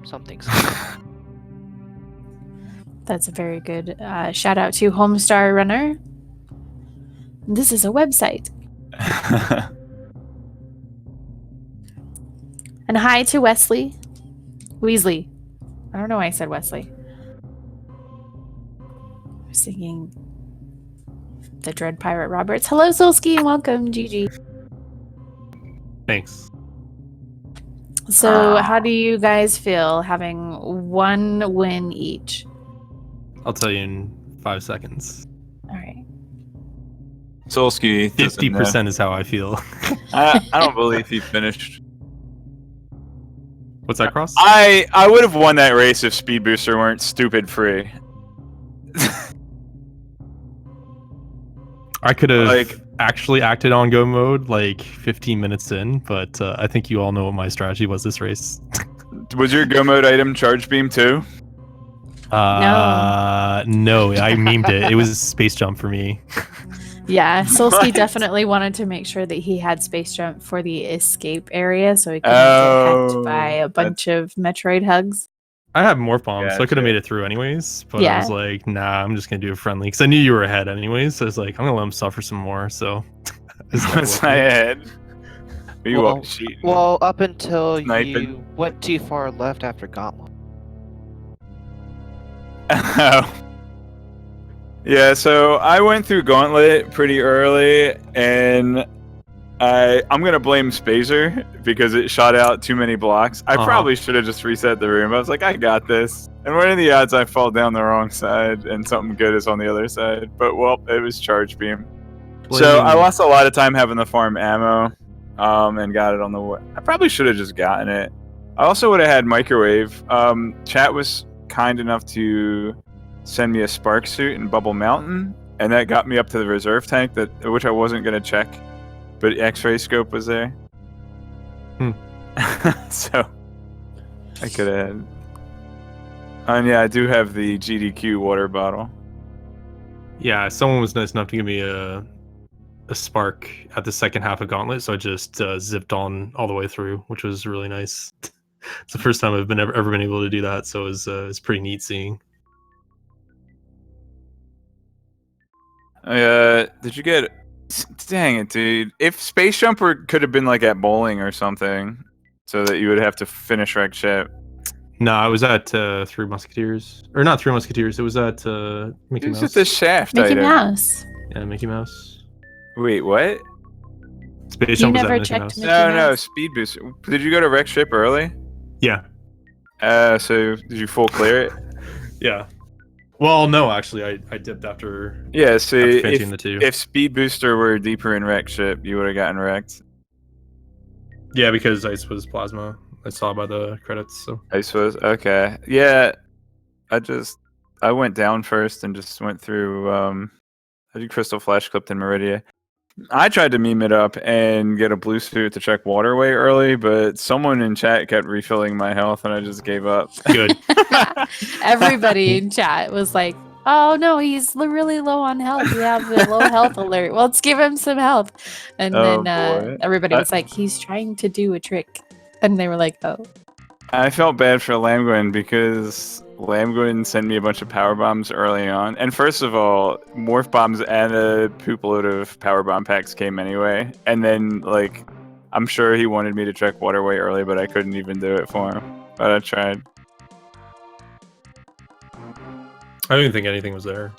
something. That's a very good shout out to Homestar Runner. This is a website. And hi to Wesley. Weasley. I don't know why I said Wesley. I was thinking the Dread Pirate Roberts. Hello, Solski, and welcome, GG. Thanks. So, how do you guys feel having one win each? I'll tell you in 5 seconds. All right. Solski, 50% is how I feel. I don't believe he finished. What's that, Cross? I would have won that race if Speed Booster weren't stupid free. I could have Like- actually acted on go mode like 15 minutes in, but I think you all know what my strategy was this race. Was your go mode item Charge Beam too? No, I memed it. It was space jump for me. Yeah, Solski What? definitely wanted to make sure that he had space jump for the escape area so he couldn't Oh, get hacked by a bunch of Metroid hugs. I have morph bombs, so I could have Gotcha. made it through anyways. But Yeah. I was like, nah, I'm just gonna do it friendly because I knew you were ahead anyways. So I was like, I'm gonna let him suffer some more. So What's my head? Are you Well- cheating? Well, up until Sniping. you went too far left after Gauntlet. Oh. Yeah, so I went through Gauntlet pretty early, and I'm gonna blame Spazer because it shot out too many blocks. I probably should have just reset the room. I was like, I got this. And what are the odds I fall down the wrong side and something good is on the other side? But well, it was charge beam. So I lost a lot of time having the farm ammo, and got it on the way. I probably should have just gotten it. I also would have had microwave. Chat was kind enough to send me a spark suit in Bubble Mountain, and that got me up to the reserve tank, which I wasn't gonna check, but X-ray scope was there. So I could have had. And yeah, I do have the GDQ water bottle. Yeah, someone was nice enough to give me a spark at the second half of Gauntlet, so I just zipped on all the way through, which was really nice. It's the first time I've ever been able to do that, so it's pretty neat seeing. Did you get? Dang it, dude! If Space Jumper could have been like at bowling or something, so that you would have to finish wreck ship. No, I was at Three Musketeers, or not Three Musketeers. It was at Mickey Who's Mouse. at the shaft Mickey item? Mouse. Yeah, Mickey Mouse. Wait, what? Space You Jump was never at Mickey checked Mouse. Mickey No, Mouse? speed boost. Did you go to wreck ship early? Yeah, So did you full clear it? yeah. Well, no, actually, I dipped after. Yeah. See, finishing the two. if speed booster were deeper in wreck ship, you would have gotten wrecked. Yeah, because Ice was plasma. I saw by the credits. So I suppose. Okay. Yeah. I went down first and just went through. I did crystal flash clipped in Meridia. I tried to meme it up and get a blue suit to check waterway early, but someone in chat kept refilling my health, and I just gave up. good. Everybody in chat was like, "Oh no, he's really low on health. We have the low health alert. Well, let's give him some health." And Oh, then boy. everybody was like, "He's trying to do a trick," and they were like, "Oh." I felt bad for Lamgwin because Lamgwin sent me a bunch of power bombs early on. And first of all, morph bombs and a poop load of power bomb packs came anyway. And then, like, I'm sure he wanted me to check waterway early, but I couldn't even do it for him. But I tried. I don't even think anything was there.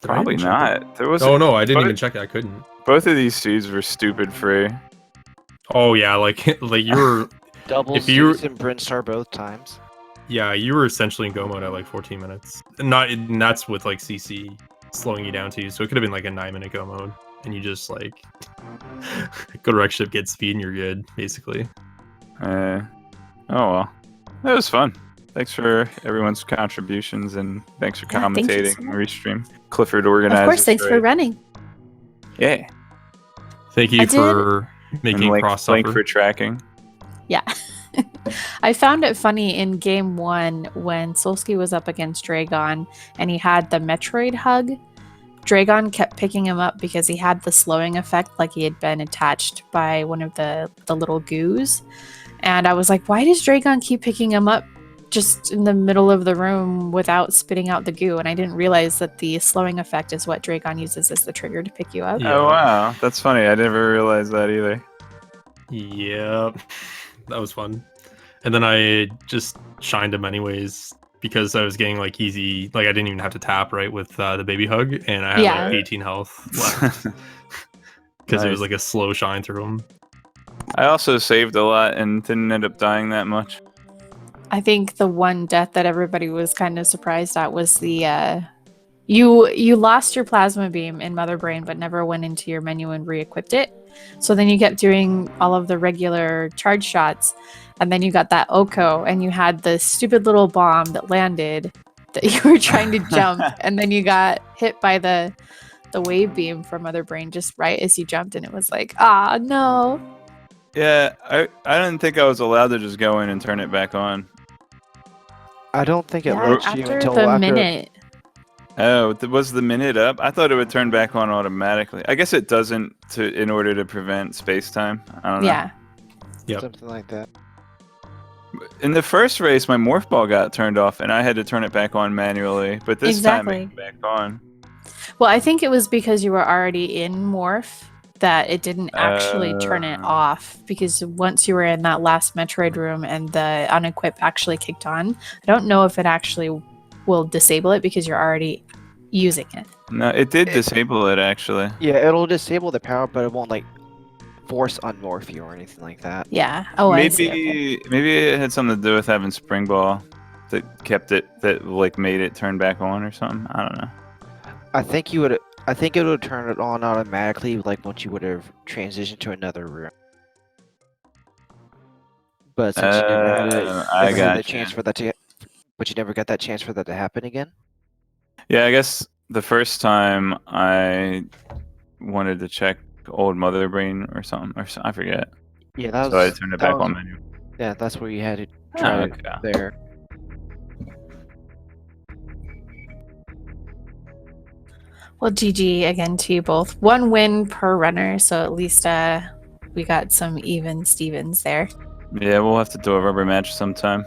Did I Probably even check it? not. There was Oh no, I didn't both- even check it. I couldn't. Both of these suits were stupid free. Oh yeah, like you were. Double If you- suits and Brinstar both times. Yeah, you were essentially in go mode at like 14 minutes. And that's with like CC slowing you down too. So it could have been like a 9-minute go mode, and you just like go to wreck ship, get speed, and you're good, basically. Oh well. That was fun. Thanks for everyone's contributions, and thanks for Yeah, thank you commentating so and much. restream. Clifford organized. Of course, thanks for running. Yeah. Thank I you did- for making And cross link suffer. for tracking. Yeah. I found it funny in game 1 when Solski was up against Dragon and he had the Metroid hug. Dragon kept picking him up because he had the slowing effect, like he had been attached by one of the little goos. And I was like, why does Dragon keep picking him up just in the middle of the room without spitting out the goo? And I didn't realize that the slowing effect is what Dragon uses as the trigger to pick you up. Yeah. Oh wow, that's funny. I never realized that either. Yep. That was fun. And then I just shined him anyways because I was getting like easy, like I didn't even have to tap right with the baby hug, and I had Yeah. like 18 health left because it was Nice. like a slow shine through him. I also saved a lot and didn't end up dying that much. I think the one death that everybody was kind of surprised at was the you lost your plasma beam in Mother Brain but never went into your menu and re-equipped it. So then you kept doing all of the regular charge shots, and then you got that Oko and you had the stupid little bomb that landed that you were trying to jump, and then you got hit by the wave beam from Mother Brain just right as you jumped, and it was like, ah, no. Yeah, I didn't think I was allowed to just go in and turn it back on. I don't think it Yeah, lets you after until the after. minute. Oh, was the minute up? I thought it would turn back on automatically. I guess it doesn't in order to prevent space time. I don't know. Yeah. Yep. Something like that. In the first race, my morph ball got turned off, and I had to turn it back on manually. But this time it Exactly. came back on. Well, I think it was because you were already in Morph that it didn't actually turn it off, because once you were in that last Metroid room and the unequip actually kicked on, I don't know if it actually will disable it because you're already using it. No, it did disable it actually. Yeah, it'll disable the power, but it won't like force on Norfair or anything like that. Yeah. Oh, I see. Okay. Maybe it had something to do with having spring ball that kept it, that like made it turn back on or something. I don't know. I think it would turn it on automatically, like once you would have transitioned to another room. But since you never had the chance for that to, but you never got that chance for that to happen again. Yeah, I guess the first time I wanted to check old Mother Brain or something, I forget. Yeah, that was. So I turned it back on menu. Yeah, that's where you had to try it there. Well, GG again to you both. 1 win per runner, so at least we got some even Stevens there. Yeah, we'll have to do a rubber match sometime.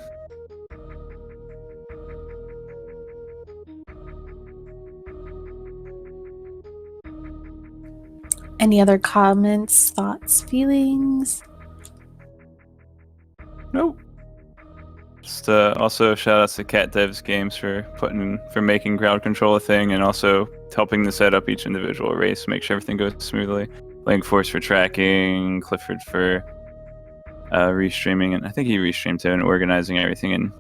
Any other comments, thoughts, feelings? Nope. Just also shout outs to Cat Devs Games for making crowd control a thing, and also helping to set up each individual race, make sure everything goes smoothly. Link Force for tracking, Clifford for restreaming, and I think he restreamed too, and organizing everything, and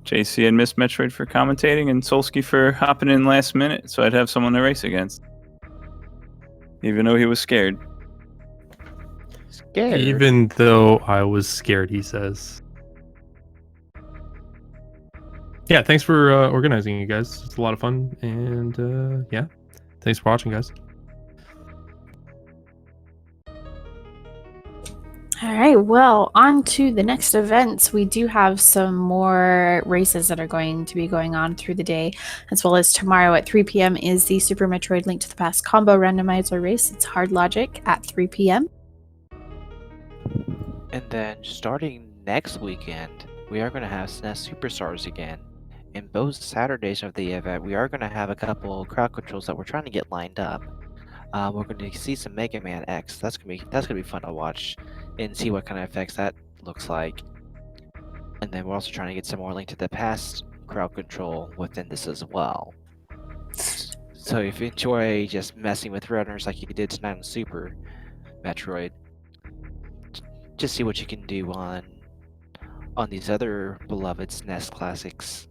JC and Miss Metroid for commentating, and Solski for hopping in last minute so I'd have someone to race against. Even though he was scared. Scared? Even though I was scared, he says. Yeah, thanks for organizing, you guys. It's a lot of fun, and yeah, thanks for watching, guys. All right, well, on to the next events. We do have some more races that are going to be going on through the day, as well as tomorrow at 3 p.m. is the Super Metroid Link to the Past combo randomizer race. It's hard logic at 3 p.m. And then starting next weekend, we are going to have SNES Superstars again. In both Saturdays of the event, we are going to have a couple crowd controls that we're trying to get lined up. We're going to see some Mega Man X. That's gonna be fun to watch and see what kind of effects that looks like. And then we're also trying to get some more Link to the Past crowd control within this as well. So if you enjoy just messing with runners like you did tonight on Super Metroid, just see what you can do on these other beloved SNES classics.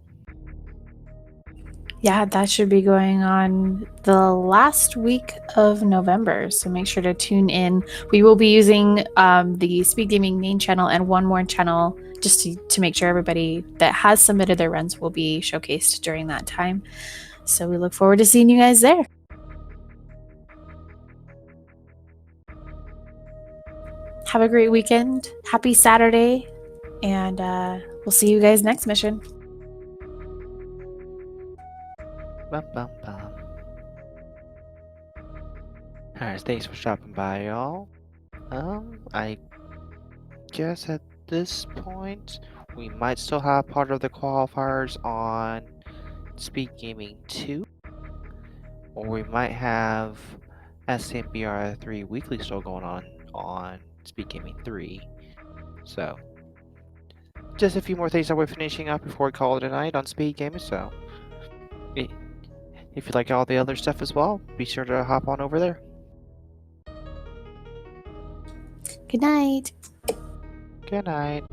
Yeah, that should be going on the last week of November, so make sure to tune in. We will be using the Speed Gaming main channel and one more channel just to make sure everybody that has submitted their runs will be showcased during that time. So we look forward to seeing you guys there. Have a great weekend. Happy Saturday, and we'll see you guys next mission. Bum, bum, bum. Alright, thanks for stopping by, y'all. I guess at this point, we might still have part of the qualifiers on Speed Gaming 2. Or we might have SMBR 3 Weekly still going on Speed Gaming 3. So, just a few more things that we're finishing up before we call it a night on Speed Gaming, so if you like all the other stuff as well, be sure to hop on over there. Good night. Good night.